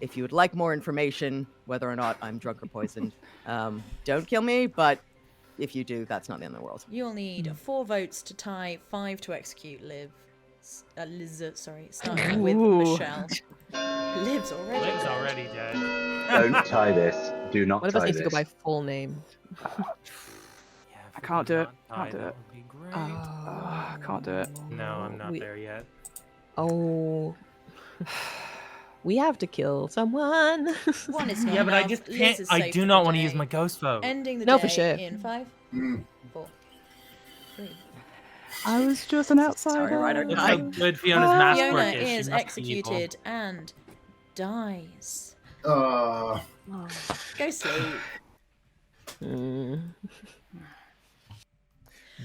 if you would like more information, whether or not I'm drunk or poisoned, don't kill me. But if you do, that's not the end of the world. You'll need 4 votes to tie, 5 to execute Liz, starting with Michelle. Liv's already Liv's already dead. Don't tie this. Do not One of tie us needs this. to go by full name. I can't do it. Die, Can't do that it. would be great. I can't do it. No, I'm not there yet. Oh. We have to kill someone. One is not Yeah, but I enough. just Liz can't. is I safe do for not the want to use day. my ghost vote. Ending the No, day for sure. in 5, 4, 3. I was just an outsider. Sorry, right, Look how good Fiona's mask Fiona work is. She is must be executed and dies. Uh, Go sleep.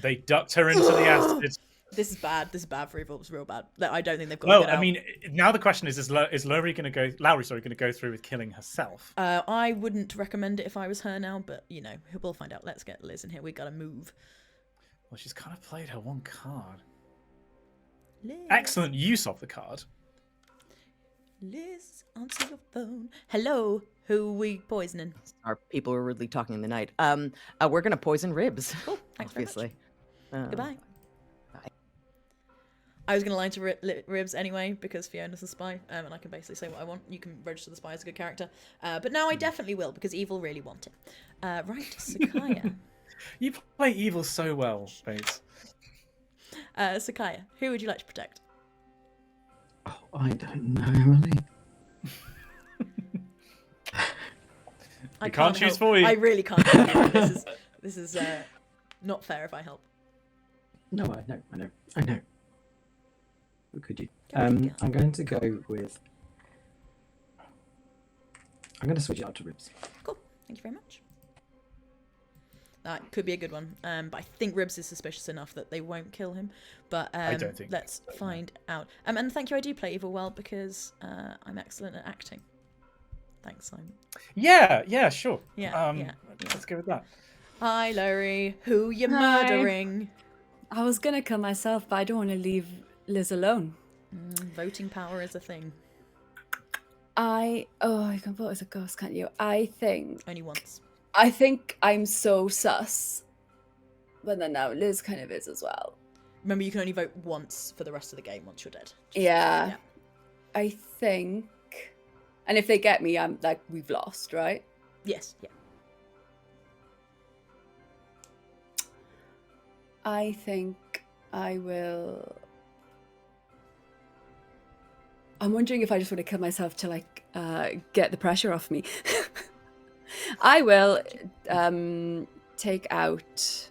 They ducked her into the acid. This is bad. This is bad for Evil. It's real bad. I don't think they've got Well, to get out. I mean, now the question is Lowry going to go? Lowry, sorry, going to go through with killing herself? I wouldn't recommend it if I was her now, but you know, we'll find out. Let's get Liz in here. We gotta move. Well, she's kind of played her one card. Liz. Excellent use of the card. Liz, answer your phone. Hello, who we poisoning? Our people are rudely talking in the night. We're gonna poison Ribs. Cool. Thanks obviously. very much. Goodbye. Bye. I was gonna lie to Ribs anyway because Fiona's a spy, and I can basically say what I want. You can register the spy as a good character, but now I definitely will because Evil really want it. Right, Sakaya. You play Evil so well, Bates. Sakaya, who would you like to protect? Oh, I don't know, Emily. I can't choose help. for you. I really can't help you. This is not fair if I help. No, I know. Who could you? I'm going to go with. I'm going to switch it out to Ribs. Cool. Thank you very much. That could be a good one. But I think Ribs is suspicious enough that they won't kill him. But I don't think let's find out. And thank you. I do play Evil well because I'm excellent at acting. Thanks, Simon. Yeah, sure. Yeah, Let's go with that. Hi, Lowry. Who you Hi. murdering? I was gonna kill myself, but I don't want to leave Liz alone. Voting power is a thing. You can vote as a ghost, can't you? I think Only once. I think I'm so sus. But then now Liz kind of is as well. Remember, you can only vote once for the rest of the game once you're dead. Yeah. I think. And if they get me, I'm like, we've lost, right? Yes, yeah. I think I will. I'm wondering if I just want to kill myself to like get the pressure off me. I will take out.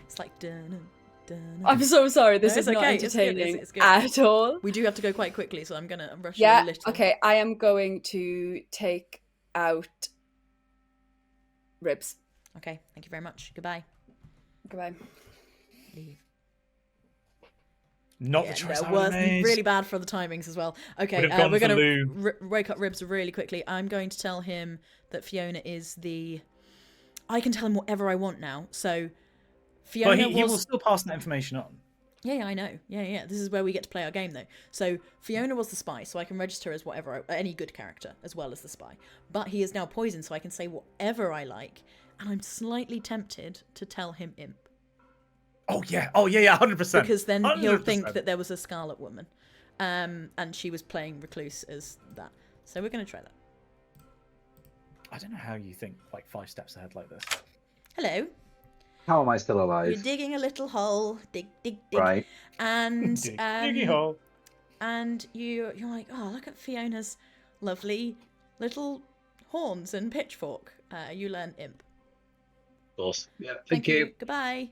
It's like dun, dun. I'm so sorry. This No, is it's not okay. It's good. entertaining It's good. at all. We do have to go quite quickly, so I'm gonna rush you a Yeah. little. Okay. I am going to take out Ribs. Okay. Thank you very much. Goodbye. Goodbye. Leave. Not the choice I would worth, have made. really bad for the timings as well. Okay, Would have gone we're for going Lou. to wake up Ribs really quickly. I'm going to tell him that Fiona is the... I can tell him whatever I want now. So Fiona But he will still pass that information on. Yeah, I know. Yeah. This is where we get to play our game, though. So Fiona was the spy, so I can register as any good character, as well as the spy. But he is now poisoned, so I can say whatever I like. And I'm slightly tempted to tell him imp. Oh yeah, 100%. Because then 100%. he'll think that there was a Scarlet Woman. And she was playing Recluse as that. So we're going to try that. I don't know how you think like 5 steps ahead like this. Hello. How am I still alive? You're digging a little hole. Dig. Right. And Diggy hole. And you're like, oh, look at Fiona's lovely little horns and pitchfork. You learn imp. Of course. Yeah. Thank you. Goodbye.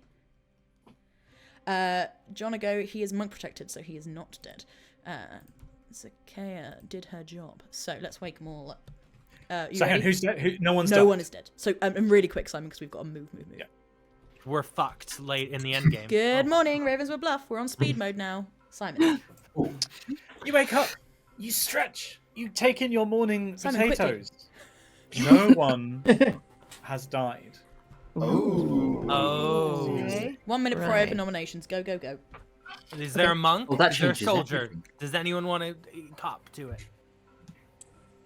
John ago, he is monk protected, so he is not dead. Zakea did her job. So let's wake them all up. So hang on, who's dead? No one's No died. one is dead. So I'm really quick, Simon, because we've got to move. Yeah. We're fucked late in the end game. Good morning, Ravenswood Bluff. We're on speed mode now. Simon. You wake up, you stretch, you take in your morning Simon, potatoes. No one has died. Oh. Oh. Okay. 1 minute before I open Right. nominations. Go, go, go. Is there a monk? Well, that Is there a changes soldier? everything. Does anyone want to cop to it?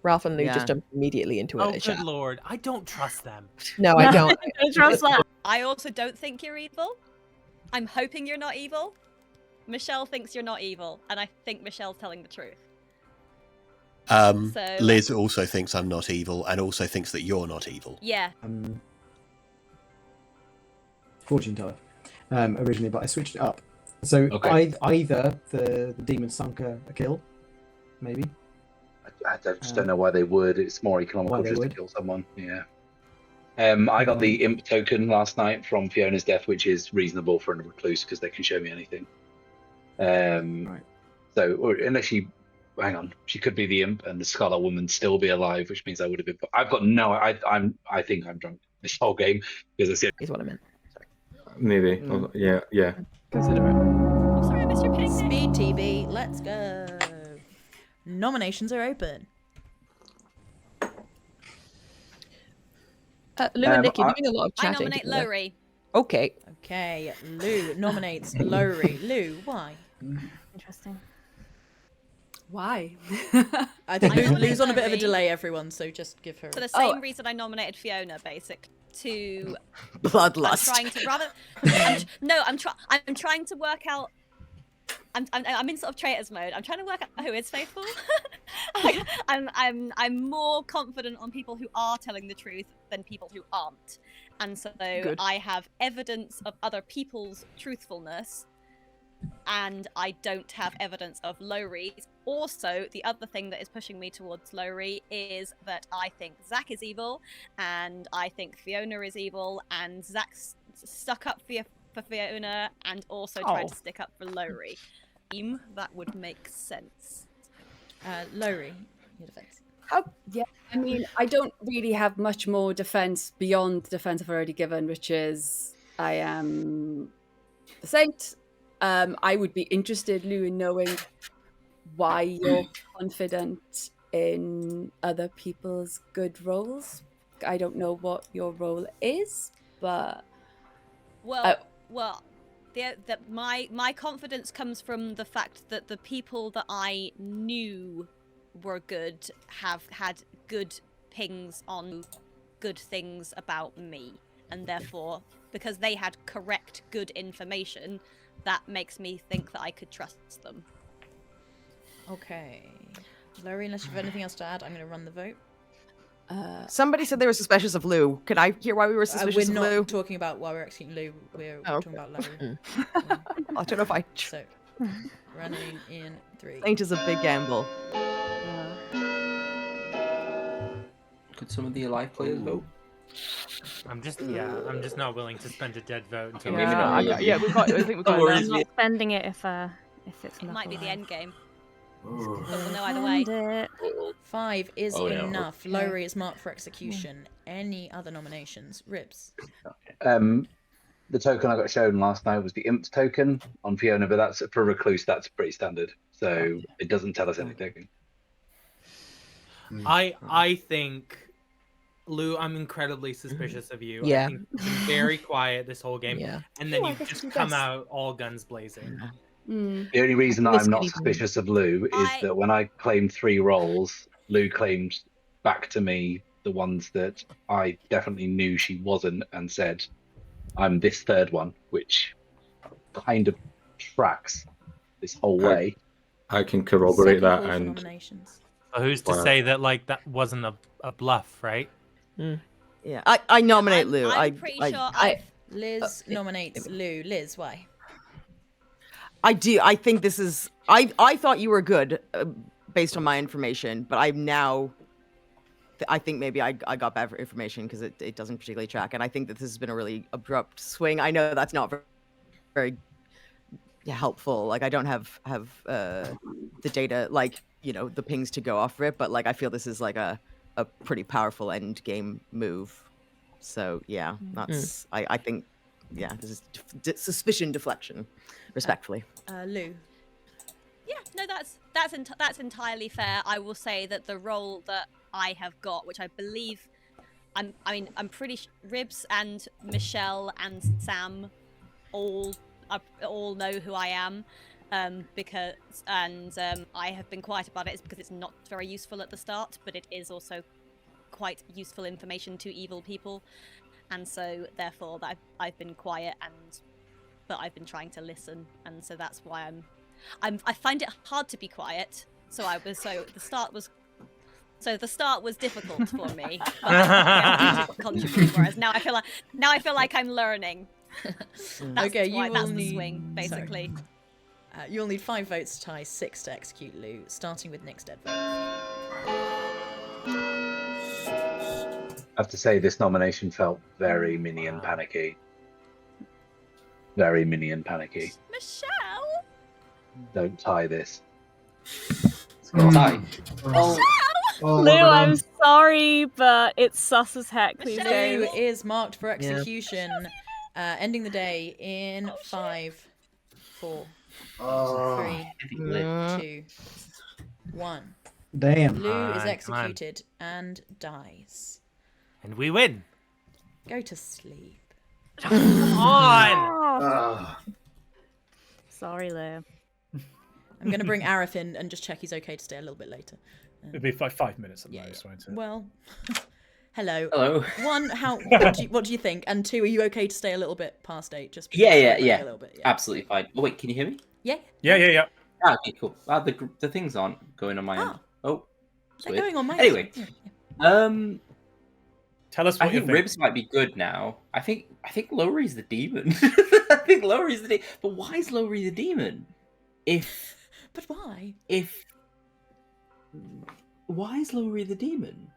Ralph and Lou Yeah. just jumped immediately into Oh, it. good lord. I don't trust them. No, I don't. Don't trust that. I also don't think you're evil. I'm hoping you're not evil. Michelle thinks you're not evil, and I think Michelle's telling the truth. So Liz also thinks I'm not evil, and also thinks that you're not evil. yeah, Fortune teller originally, but I switched it up. So Okay. either the demon sunk a kill, maybe. I just don't know why they would. It's more economical just to kill someone. Yeah. I got the imp token last night from Fiona's death, which is reasonable for a recluse because they can show me anything. Right. So, or unless hang on, she could be the imp and the Scarlet Woman still be alive, which means I would have been. I've got no. I think I'm drunk this whole game because I see. Is what I meant. Maybe. Yeah. Consider it. I'm sorry, I missed your ping. Speed TV. Let's go. Nominations are open. Lou and Nick, you're doing a lot of I chatting. nominate together. Lowry. Okay. Okay, Lou nominates Lowry. Lou, why? Interesting. Why? I think I nominate Lou's on a bit of a Lowry. delay, everyone, so just give her. For the same reason I nominated Fiona, to Bloodlust. I'm trying to rather. I'm trying to work out. I'm in sort of traitors mode. I'm trying to work out who is faithful. I'm more confident on people who are telling the truth than people who aren't, and so Good. I have evidence of other people's truthfulness, and I don't have evidence of Lowry's. Also, the other thing that is pushing me towards Lowry is that I think Zach is evil, and I think Fiona is evil, and Zach stuck up for Fiona and also tried to stick up for Lowry. That would make sense. Lowry, your defense. Yeah, I mean, I don't really have much more defense beyond the defense I've already given, which is I am the saint. I would be interested, Lou, in knowing why you're confident in other people's good roles. I don't know what your role is, but my confidence comes from the fact that the people that I knew were good have had good pings on good things about me, and therefore, because they had correct, good information, that makes me think that I could trust them. Okay. Lowry, unless you have anything else to add, I'm going to run the vote. Somebody said they were suspicious of Lou. Can I hear why we were suspicious we're of Lou? not talking about why we're executing Lou. We're talking about Lowry. I don't know if I. So, running in 3. Saint is a big gamble. Could some of the alive players vote? I'm just not willing to spend a dead vote until maybe not. I think we've got. I'm not spending it if it's It might be the alive. end game. But we'll know either way. Spend it. 5 is Oh, yeah. enough. Lowry is marked for execution. Any other nominations? Ribs. The token I got shown last night was the imp token on Fiona, but that's for recluse. That's pretty standard, so it doesn't tell us anything. I think, Lou, I'm incredibly suspicious of you. Yeah. I think you've been very quiet this whole game, Yeah. and then Oh, I you've guess just you come guess. out all guns blazing. The only reason I'm not suspicious of Lou is that when I claimed 3 roles, Lou claimed back to me the ones that I definitely knew she wasn't, and said, "I'm this third one," which kind of tracks this whole way. I can corroborate Second that, call for and nominations. So who's to say that that wasn't a bluff, right? Yeah, I nominate Lou. I'm pretty sure Liz nominates Lou. Liz, why? I do. I think this is. I thought you were good based on my information, but I'm now. I think maybe I got bad information because it doesn't particularly track, and I think that this has been a really abrupt swing. I know that's not very helpful. Like I don't have the data, like the pings to go off of it, but like I feel this is like a pretty powerful end game move. So yeah, that's I think this is suspicion deflection, respectfully. Lou. Yeah, no, that's entirely fair. I will say that the role that I have got, which I believe I'm pretty Ribs and Michelle and Sam all know who I am. Because I have been quiet about it is because it's not very useful at the start, but it is also quite useful information to evil people, and so therefore I've been quiet, but I've been trying to listen, and so that's why I find it hard to be quiet. The start was difficult for me, but I contribute. Whereas now I feel like I'm learning. That's the swing, basically. You'll need 5 votes to tie, 6 to execute Lou, starting with Nick's dead vote. I have to say, this nomination felt very minion panicky. Very minion panicky. Michelle! Don't tie this. Tie. Lou, I'm sorry, but it's sus as heck these Lou days. is marked for execution, ending the day in 5, 4, 3, 2, 1. Damn. Lou is executed and dies. And we win. Go to sleep. Come on. Sorry, Lou. I'm going to bring Arif in and just check he's okay to stay a little bit later. It'd be 5 minutes at the most, won't it? Well, hello. Hello. 1, what do you think? And 2, are you okay to stay a little bit past 8? Just Yeah. A little bit, Absolutely fine. Oh, wait, can you hear me? Yeah. Yeah. Ah, okay, cool. The things aren't going on my end. Oh, they're going on my Anyway, tell us what I you think think. Ribs might be good now. I think Lowry's the demon. I think Lowry's the demon. But why is Lowry the demon? But why? Why is Lowry the demon?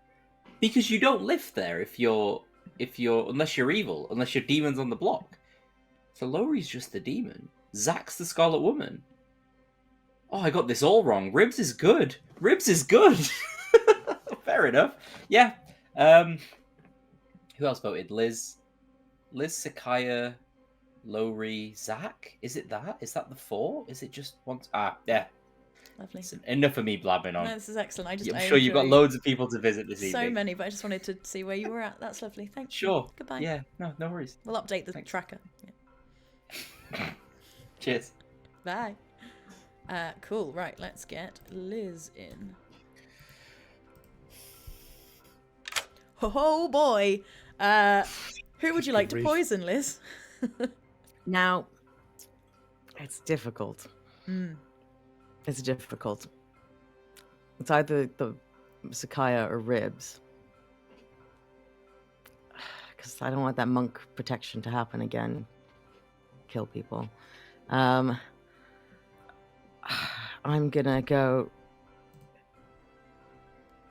Because you don't live there if you're unless you're evil, unless your demon's on the block. So Lowry's just the demon. Zach's the Scarlet Woman. Oh, I got this all wrong. Ribs is good. Fair enough. Yeah. Who else voted? Liz, Sakaya, Lowry, Zach. Is it that? Is that the 4? Is it just one? Yeah. Lovely. Listen, enough of me blabbing on. No, this is excellent. I'm sure you've got loads of people to visit this evening. So many, but I just wanted to see where you were at. That's lovely. Thank you. Sure. Goodbye. Yeah. No worries. We'll update the tracker. Yeah. Cheers. Bye. Cool. Right, let's get Liz in. Oh boy. Who would you like to poison, Liz? Now, it's difficult. It's difficult. It's either the Sakaya or Ribs. Because I don't want that monk protection to happen again. Kill people. I'm gonna go...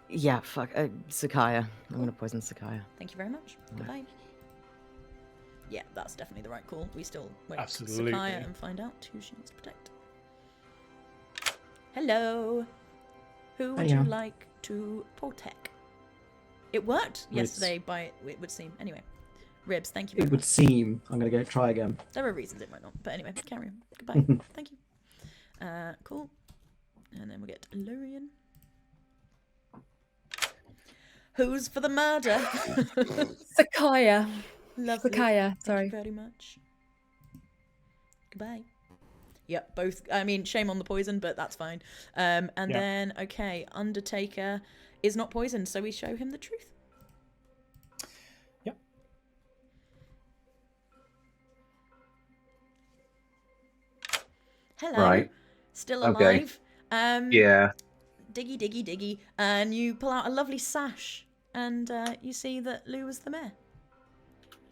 Yeah, fuck. Sakaya. I'm gonna poison Sakaya. Thank you very much. Goodbye. Yeah, that's definitely the right call. We still wait Absolutely. for Sakaya and find out who she wants to protect. Hello. Who would you like to protect? It worked yesterday, it would seem. Anyway, Ribs, thank you very much. It would seem. I'm going to go try again. There are reasons it might not. But anyway, carry on. Goodbye. Thank you. Cool. And then we'll get Lurian. Who's for the murder? Sakaya. Lovely. Sakaya, sorry. Thank you very much. Goodbye. Yep, both. I mean, shame on the poison, but that's fine. And then, okay, Undertaker is not poisoned, so we show him the truth. Yep. Hello. Right. Still Okay. alive. Yeah. Diggy, and you pull out a lovely sash, and you see that Lou was the mayor.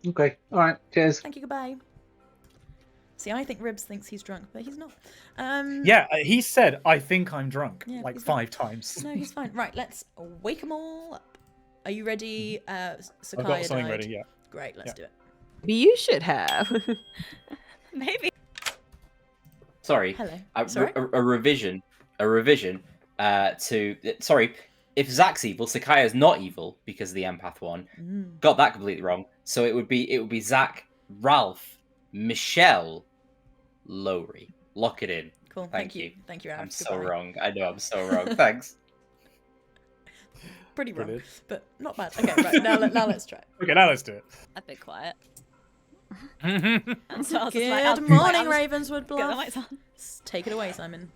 Okay. All right. Cheers. Thank you. Goodbye. See, I think Ribs thinks he's drunk, but he's not. Yeah, he said, "I think I'm drunk," Yeah, like he's 5 times. No, he's fine. Right, let's wake them all up. Are you ready? Sakaya I've got something died. ready. Yeah. Great. Let's do it. Maybe you should have. Maybe. Sorry. Hello. Sorry? A revision. Sorry. If Zach's evil, Sakaya's not evil because of the empath one. Got that completely wrong. So it would be Zach, Ralph, Michelle, Lowry. Lock it in. Cool. Thank you. Thank you, Arif. I'm so wrong. I know I'm so wrong. Thanks. Pretty wrong, Brilliant. but not bad. Okay, right, now let's try. Okay, now let's do it. I've been quiet. Good Good morning, Ravenswood Get the Bluff. mics on. Take it away, Simon.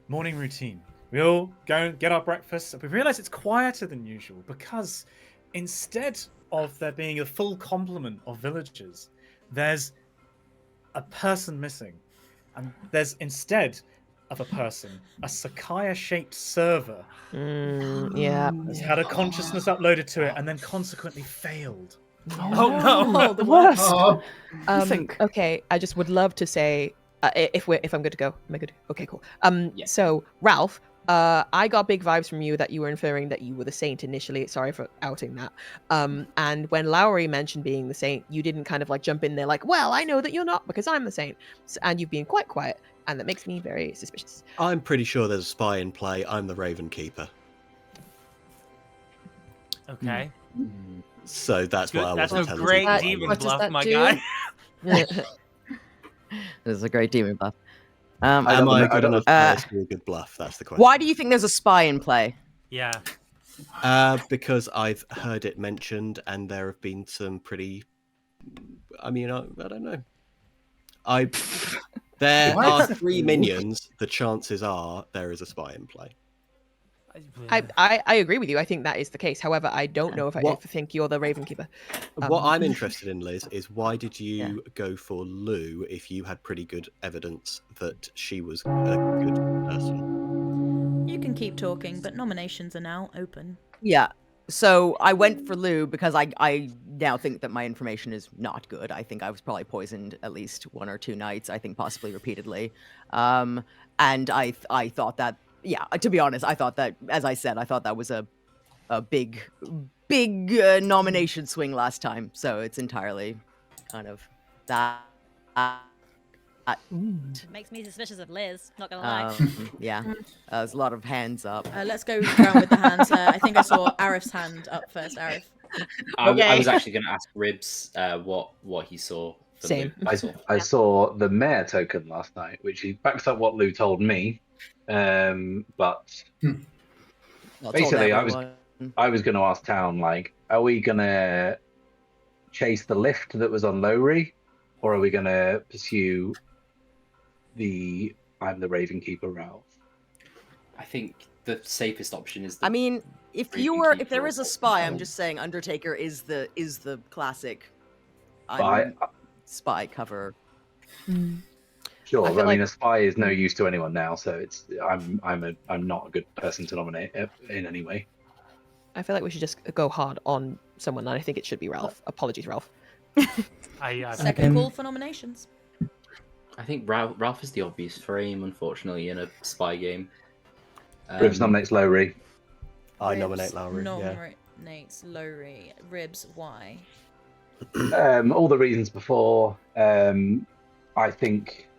Morning routine. We all go and get our breakfast. We realise it's quieter than usual because instead of there being a full complement of villagers, there's a person missing. And there's instead of a person, a Sakaya-shaped server has had a consciousness uploaded to it and then consequently failed. Oh no! The worst. Okay, I just would love to say if I'm good to go. Am I good? Okay, cool. So Ralph, I got big vibes from you that you were inferring that you were the saint initially. Sorry for outing that. And when Lowry mentioned being the saint, you didn't kind of like jump in there like, well, I know that you're not because I'm the saint. And you've been quite quiet, and that makes me very suspicious. I'm pretty sure there's a spy in play. I'm the Raven Keeper. Okay. So that's what I That's wasn't a telling great you. demon what does bluff, that my do? guy. This is a great demon bluff. Am I a good enough player to do a good bluff? That's the question. Why do you think there's a spy in play? Yeah. Because I've heard it mentioned, and there have been some pretty. I mean, I don't know. There are 3 minions. The chances are there is a spy in play. I agree with you. I think that is the case. However, I don't know if I think you're the Raven Keeper. What I'm interested in, Liz, is why did you go for Lou if you had pretty good evidence that she was a good person? You can keep talking, but nominations are now open. Yeah. So I went for Lou because I now think that my information is not good. I think I was probably poisoned at least 1 or 2 nights. I think possibly repeatedly. And I thought that, yeah, to be honest, I thought that, as I said, I thought that was a big nomination swing last time. So it's entirely kind of that. Makes me suspicious of Liz, not gonna lie. Yeah, there's a lot of hands up. Let's go round with the hands. I think I saw Arif's hand up first. Arif. I was actually going to ask Ribs what he saw. Same. I saw the mayor token last night, which he backs up what Lou told me. But basically, I was going to ask Town, like, are we going to chase the lift that was on Lowry, or are we going to pursue the I'm the Raven Keeper route? I think the safest option is. I mean, if there is a spy, I'm just saying Undertaker is the classic spy cover. Sure, I mean, like a spy is no use to anyone now, so it's I'm not a good person to nominate in any way. I feel like we should just go hard on someone, and I think it should be Ralph. Apologies, Ralph. Second call for nominations. I think Ralph is the obvious frame, unfortunately, in a spy game. Ribs nominates Lowry. I nominate Lowry. Nominates Lowry. Ribs, why? All the reasons before. I think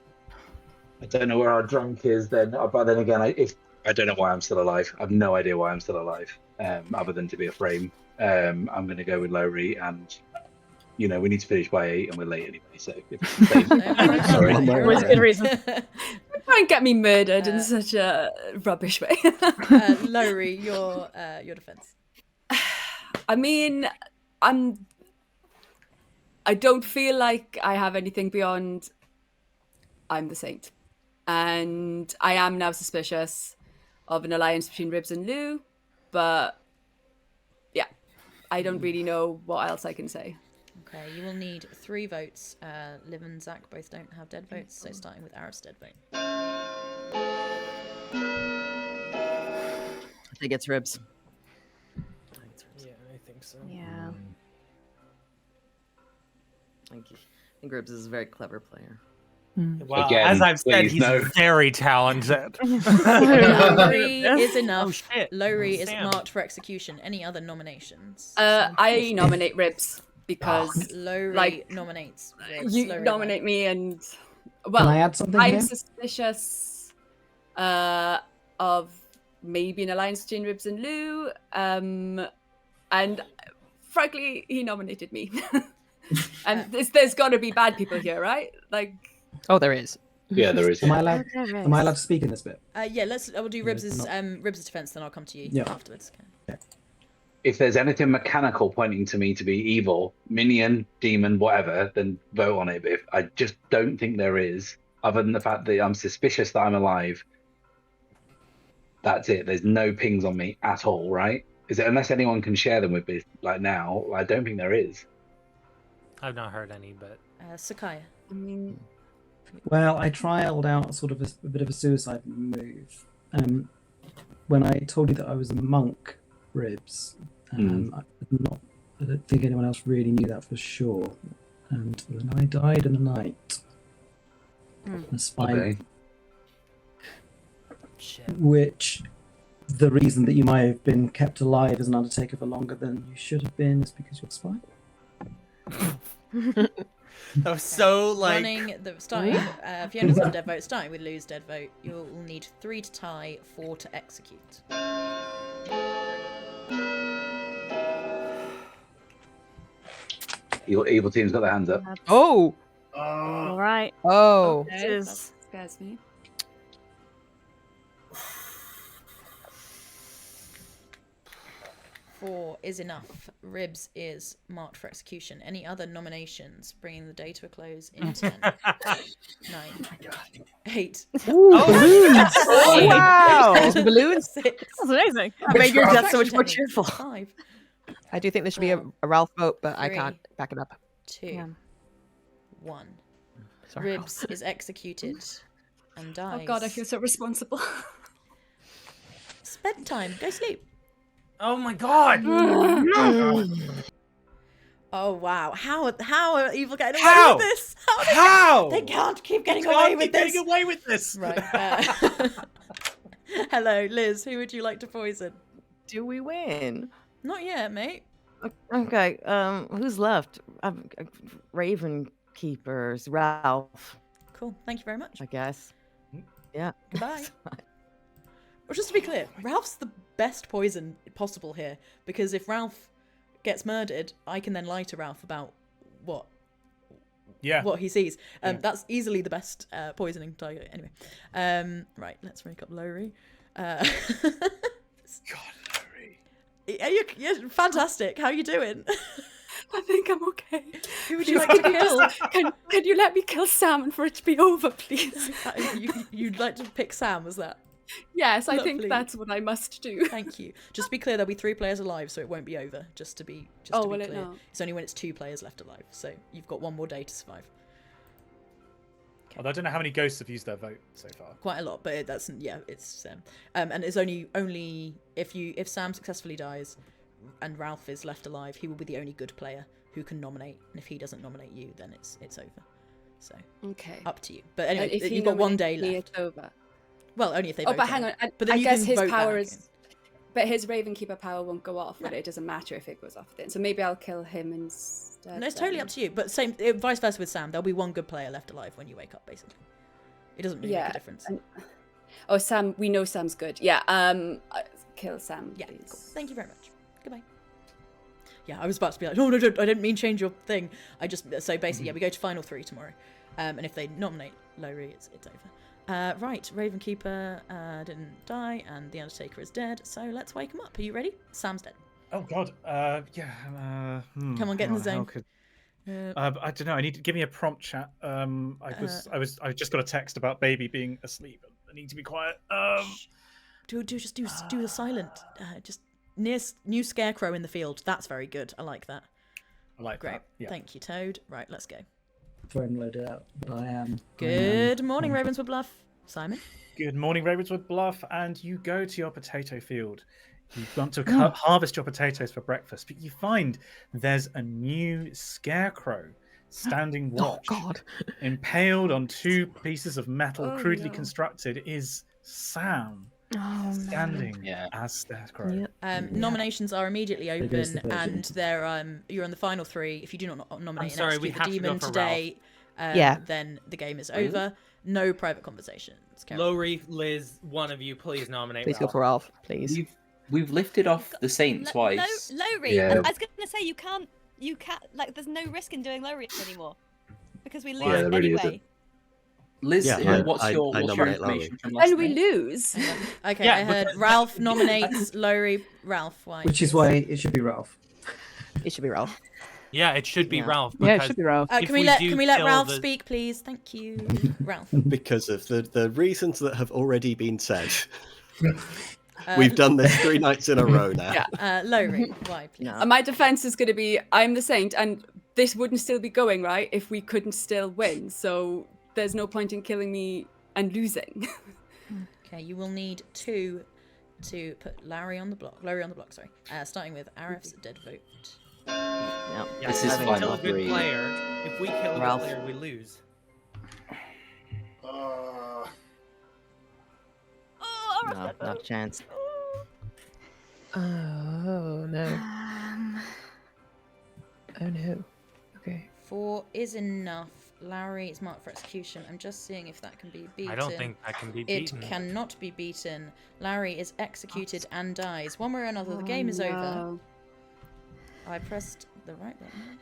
I don't know where our drunk is. But then again, I don't know why I'm still alive. I have no idea why I'm still alive, other than to be a frame. I'm going to go with Lowry, and we need to finish by 8, and we're late anyway. So sorry, was a good reason. Don't get me murdered in such a rubbish way. Lowry, your defense. I mean, I don't feel like I have anything beyond I'm the saint. And I am now suspicious of an alliance between Ribs and Lou, but yeah, I don't really know what else I can say. Okay, you will need 3 votes. Liv and Zach both don't have dead votes, so starting with Arif's dead vote. I think it's Ribs. Yeah, I think so. Yeah. I think Ribs is a very clever player. Well, Again, as I've said, please, he's no. very talented. Lowry is enough. Oh, shit. Lowry is Sam. marked for execution. Any other nominations? I nominate Ribs because Lowry nominates Ribs. you Lowry nominate me, and well, Can I add something I'm here? suspicious of maybe an alliance between Ribs and Lou, and frankly, he nominated me. And there's got to be bad people here, right? Like, oh, there is. Yeah, there is. Am I allowed to speak in this bit? Yeah, we'll do Ribs's defense, then I'll come to you afterwards. Okay. if there's anything mechanical pointing to me to be evil, minion, demon, whatever, then vote on it. But if I just don't think there is, other than the fact that I'm suspicious that I'm alive, that's it. There's no pings on me at all, right? Is it, unless anyone can share them with me like now? I don't think there is. I've not heard any, but Sakaya. I mean, well, I trialed out sort of a bit of a suicide move. When I told you that I was a monk, Ribs, I don't think anyone else really knew that for sure. And then I died in the night. Despite which, the reason that you might have been kept alive as an Undertaker for longer than you should have been is because you're a spy. That was so like running the starting. Fiona's on dead vote. Starting with lose dead vote. You'll need 3 to tie, 4 to execute. Evil team's got their hands up. Oh. All right. Oh. okay, This that is scares me. 4 is enough. Ribs is marked for execution. Any other nominations? Bringing the day to a close in 10, 9, 8. Oh, wow. Balloons. 6. That's amazing. That made your death so much more cheerful. 5. I do think there should be a Ralph vote, but I 3, can't back it up. 2. 1. Sorry, Ribs is executed and dies. Oh god, I feel so responsible. It's bedtime. Go sleep. Oh my god! Oh wow! How are evil getting away How? with this? How? They can't keep getting Can't away keep with this. getting away with this. Right. Hello, Liz. Who would you like to poison? Do we win? Not yet, mate. Okay. Who's left? Raven Keepers. Ralph. Cool. Thank you very much. I guess. Yeah. Goodbye. Well, just to be clear, Ralph's the best poison possible here, because if Ralph gets murdered, I can then lie to Ralph about what he sees. That's easily the best poisoning target. Anyway, right, let's wake up Lowry. God, Lowry. You're fantastic. How are you doing? I think I'm okay. Who would you like to kill? Can you let me kill Sam and for it to be over, please? You'd like to pick Sam, was that? Yes, I Lovely. think that's what I must do. Thank you. Just to be clear, there'll be 3 players alive, so it won't be over. Just to be will clear. it not? It's only when it's 2 players left alive, so you've got 1 more day to survive. Although I don't know how many ghosts have used their vote so far. Quite a lot, but it's and it's only if Sam successfully dies and Ralph is left alive, he will be the only good player who can nominate, and if he doesn't nominate you, then it's over. So okay, up to you. But anyway, if you've got 1 day me, left. It's over. Well, only if they. Oh, vote but hang on. But then I you guess can his vote power back. is. But his Ravenkeeper power won't go off, but it doesn't matter if it goes off then. So maybe I'll kill him instead. No, it's totally up to you. But vice versa with Sam. There'll be 1 good player left alive when you wake up, basically. It doesn't really make a difference. Oh, Sam, we know Sam's good. Yeah, kill Sam, yeah, please. Cool. Thank you very much. Goodbye. Yeah, I was about to be like, no, I didn't mean change your thing. So basically, we go to final 3 tomorrow. And if they nominate Lowry, it's over. Right, Ravenkeeper didn't die, and the Undertaker is dead. So let's wake him up. Are you ready? Sam's dead. Oh God. Yeah. Come on, get in the zone. I don't know. I need to give me a prompt, chat. I just got a text about baby being asleep. I need to be quiet. Do the silent. Just new scarecrow in the field. That's very good. I like that. I like Great. that. Yeah. Thank you, Toad. Right, let's go. Before I'm loaded out, but I am. Good morning, Ravenswood Bluff. Simon. Good morning, Ravenswood Bluff, and you go to your potato field. You want to harvest your potatoes for breakfast, but you find there's a new scarecrow standing watch. Oh God! Impaled on 2 pieces of metal, crudely constructed, is Sam. Standing as Scarecrow. Nominations are immediately open, and they're you're on the final 3. If you do not nominate I'm sorry, and we execute the have to go demon for today, Ralph. then the game is over. No private conversations. Lowry, Liz, one of you, please nominate. Please go for Ralph, please. We've lifted off the Saint twice. Lowry, I was going to say you can't. Like, there's no risk in doing Lowry anymore because we lose there really anyway. Liz, what's your nominate information from last And we night? lose. Okay, Yeah, I heard because- Ralph nominates Lowry. Ralph, why? Which is why it should be Ralph. It should be Ralph. Yeah, it should be Yeah. Ralph. Yeah, it because should be Ralph. if Can we let do kill Ralph the- speak, please? Thank you, Ralph. Because of the reasons that have already been said. We've done this 3 nights in a row now. Yeah. Lowry, why, please? And my defense is going to be I'm the saint, and this wouldn't still be going, right, if we couldn't still win. So there's no point in killing me and losing. Okay, you will need 2 to put Lowry on the block, sorry. Starting with Arif's dead vote. Yeah, Yeah, this is if we fine. kill a good player. If we kill a Ralph. good player, we lose. No, not a chance. Oh no. Oh no. Okay. 4 is enough. Lowry is marked for execution. I'm just seeing if that can be beaten. I don't think that can be It beaten. cannot be beaten. Lowry is executed and dies. One way or another, the game is over. I pressed the right button.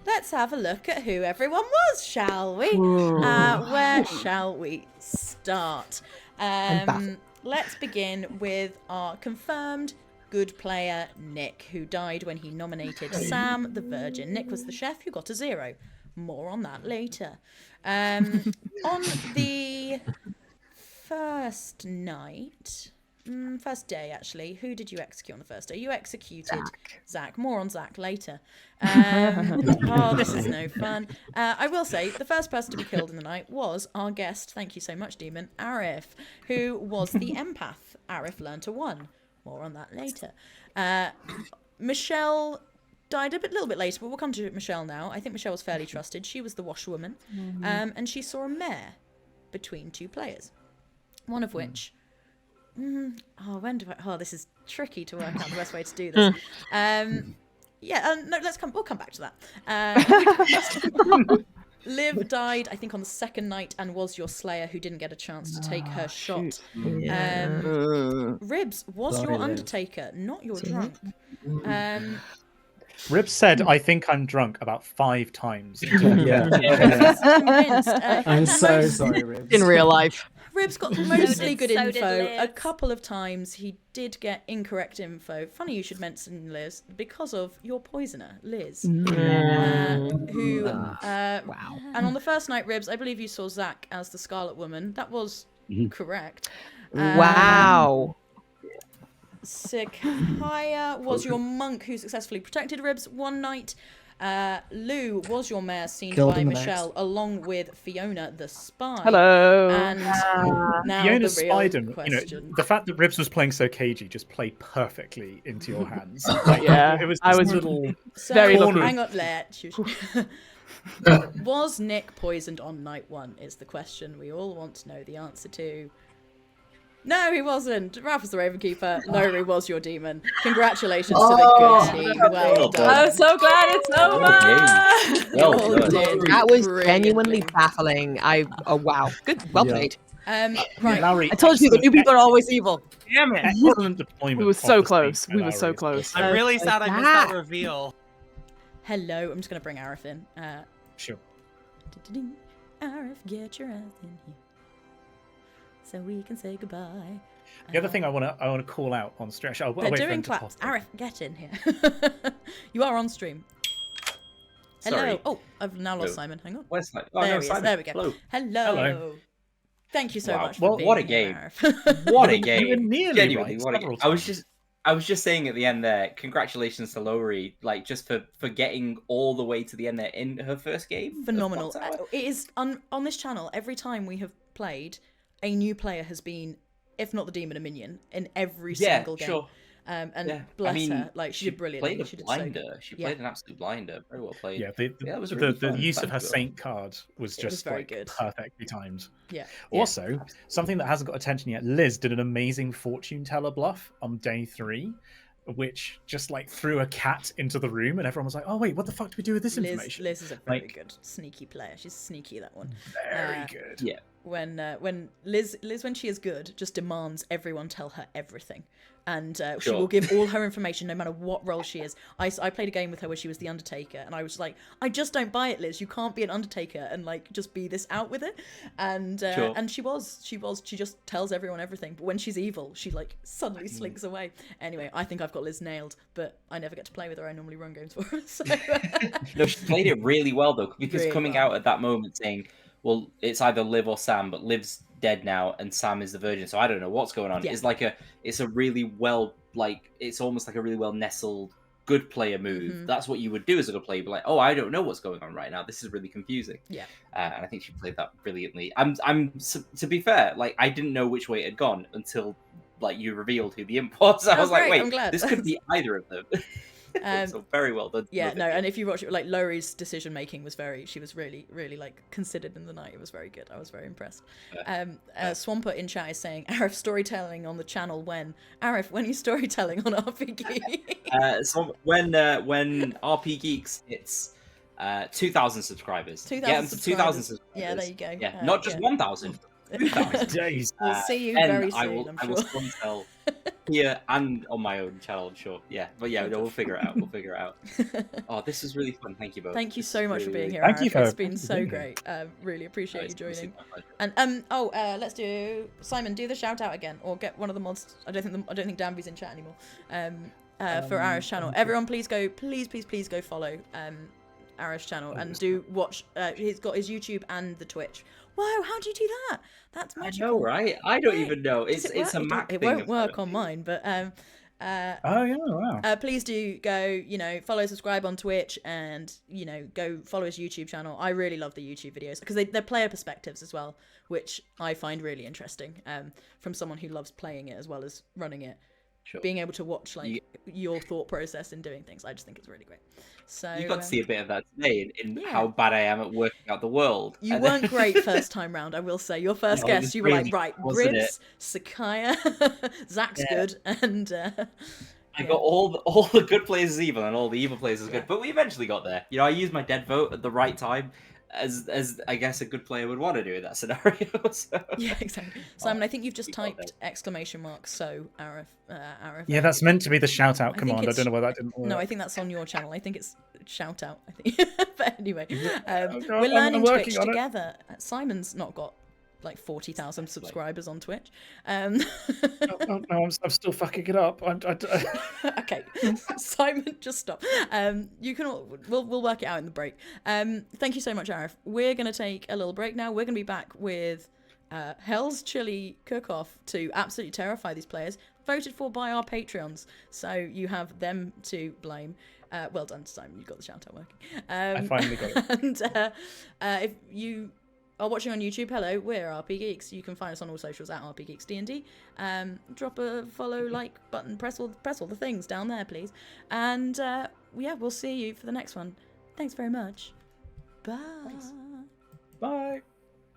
Let's have a look at who everyone was, shall we? Where shall we start? Let's begin with our confirmed good player, Nick, who died when he nominated Sam the Virgin. Nick was the chef who got a 0. More on that later. On the first night... first day, actually. Who did you execute on the first day? You executed Zach. More on Zach later. Oh, this is no fun. I will say, the first person to be killed in the night was our guest, thank you so much, Demon, Arif, who was the empath. Arif learned to 1. More on that later. Michelle died a little bit later, but we'll come to Michelle now. I think Michelle was fairly trusted. She was the washwoman. And she saw a mare between 2 players. One of which... this is tricky to work out the best way to do this. We'll come back to that. Liv died, I think, on the second night and was your slayer who didn't get a chance to take her shot. Ribs was Sorry, your Liv. undertaker, not your drunk. Rib said, "I think I'm drunk" about 5 times. Yeah. Convinced, I'm so most- sorry, Ribs. In real life. Ribs got mostly good so did info. Liz. A couple of times he did get incorrect info. Funny you should mention Liz because of your poisoner, Liz. Who wow. And on the first night, Ribs, I believe you saw Zach as the Scarlet Woman. That was correct. Wow. Sikaya was your monk who successfully protected Ribs one night. Lou was your mayor seen Killed by him the Michelle next. along with Fiona the spy. Hello. And now Fiona the real spied him. question. The fact that Ribs was playing so cagey just played perfectly into your hands. Yeah, it was I this was little So, very lucky. hang on, was Nick poisoned on night 1 is the question we all want to know the answer to. No, he wasn't. Ralph was the Ravenkeeper. Lowry was your demon. Congratulations to the good team. Well done. I'm so glad it's over. Well All done. did That was brilliantly. genuinely baffling. Oh wow. Good. Well Yeah. played. Right. Lowry, I told you the new people are always evil. Damn it! excellent deployment. We were of so the close. speech by We were so Lowry. close. I'm really sad I missed that reveal. Hello. I'm just going to bring Arif in. Sure. Arif, get your ass in here so we can say goodbye. The other thing I want to call out on stretch. I'll They're wait for doing them to claps. pop. Arif, get in here. You are on stream. Hello. Sorry. Oh, I've now lost Hello. Simon. Hang on. Where's that? Oh, There no, he is. Simon. There we go. Hello. Hello. Thank you so Wow. much Well, for being what a here, game. Arif. What a You were game! nearly Genuinely, right what a several game. times. I was just saying at the end there, congratulations to Lowry, like just for getting all the way to the end there in her first game. of Phenomenal. Clocktower. It is on this channel. Every time we have played, a new player has been, if not the demon, a minion in every single game. Sure. And Yeah. bless her, like she did brilliantly. Played a She did so blinder. good. She Yeah. played an absolute blinder. Very well played. Yeah, it was really the fun. use of Thank her you. saint card was It was just very like good. perfectly timed. Yeah. Also, something that hasn't got attention yet, Liz did an amazing fortune teller bluff on day 3, which just like threw a cat into the room, and everyone was like, "Oh wait, what the fuck do we do with this information?" Liz is a very Like, good sneaky player. She's sneaky, that one. very good. Yeah. when Liz when she is good just demands everyone tell her everything, and she Sure. will give all her information no matter what role she is. I played a game with her where she was the Undertaker, and I was like, I just don't buy it, Liz. You can't be an Undertaker and like just be this out with it. And Sure. and she just tells everyone everything. But when she's evil, she like suddenly slinks away. Anyway, I think I've got Liz nailed, but I never get to play with her. I normally run games for her. So. No, she played it really well though, because Really coming well. out at that moment saying, well, it's either Liv or Sam, but Liv's dead now and Sam is the virgin, so I don't know what's going on. Yeah. It's a really well, like, it's almost like a really well nestled good player move. Mhm. That's what you would do as a good player. You'd be like, oh, I don't know what's going on right now. This is really confusing. Yeah. And I think she played that brilliantly. To be fair, like, I didn't know which way it had gone until like you revealed who the imp was. I was like, great, I'm wait, glad. this could be either of them. So very well done. Yeah, Love it. no, and if you watch it, like Lori's decision making was she was really, really like considered in the night. It was very good. I was very impressed. Swampert in chat is saying, Arif storytelling on the channel when? Arif, when are you storytelling on RPG? So when RPGeeks hits 2,000 subscribers. 2,000 2,000 subscribers. Yeah, there you go. Yeah, not just 1,000. 2,000. Days. We'll see you then very soon, I will I'm sure. tell here and on my own channel, I'm sure. Yeah, but yeah, no, we'll figure it out. We'll figure it out. Oh, this was really fun. Thank you both. Thank you This so is much for really, being here, Thank you Arif. for- It's been thank you for so being great. Really appreciate you It's joining. my pleasure. And let's do Simon. Do the shout out again, or get one of the mods. I don't think Danby's in chat anymore. For Arif's channel, everyone, please go follow Arif's channel and do watch. He's got his YouTube and the Twitch. Wow, how do you do that? That's magical. I know, right? I don't even know. Does It's it a work? Mac It thing. won't work on mine, but Oh yeah, wow. please do go, follow, subscribe on Twitch, and go follow his YouTube channel. I really love the YouTube videos because they're player perspectives as well, which I find really interesting. From someone who loves playing it as well as running it, Sure. being able to watch your thought process in doing things, I just think it's really great. So You got to see a bit of that today in yeah. how bad I am at working out the world. You And weren't great first time round, I will say. Your first No, it guest, was you were like, brilliant, right, wasn't Bribs, Sakaya, Zach's Yeah. good, and I got all the good players as evil and all the evil players as good, but we eventually got there. I used my dead vote at the right time, as I guess a good player would want to do in that scenario. So. Yeah, exactly. Simon, I think you've just typed ! So Arif. Yeah, that's meant to be the shout out I think command. I it's- don't know why that didn't work. No, I think that's on your channel. I think it's shout out. I think. But anyway, God, we're I'm learning working Twitch on it. together. Simon's not got like 40,000 subscribers on Twitch. No, I'm still fucking it up. Okay, Simon, just stop. You can. We'll work it out in the break. Thank you so much, Arif. We're gonna take a little break now. We're gonna be back with Hell's Chili Cook-Off to absolutely terrify these players, voted for by our Patreons. So you have them to blame. Well done, Simon. You got the shout out working. I finally got it. And if you are watching on YouTube, hello, we're RPGeeks. You can find us on all socials at RPGeeksDND. Drop a follow, like button, press all the things down there, please. And yeah, we'll see you for the next one. Thanks very much. Bye. Bye.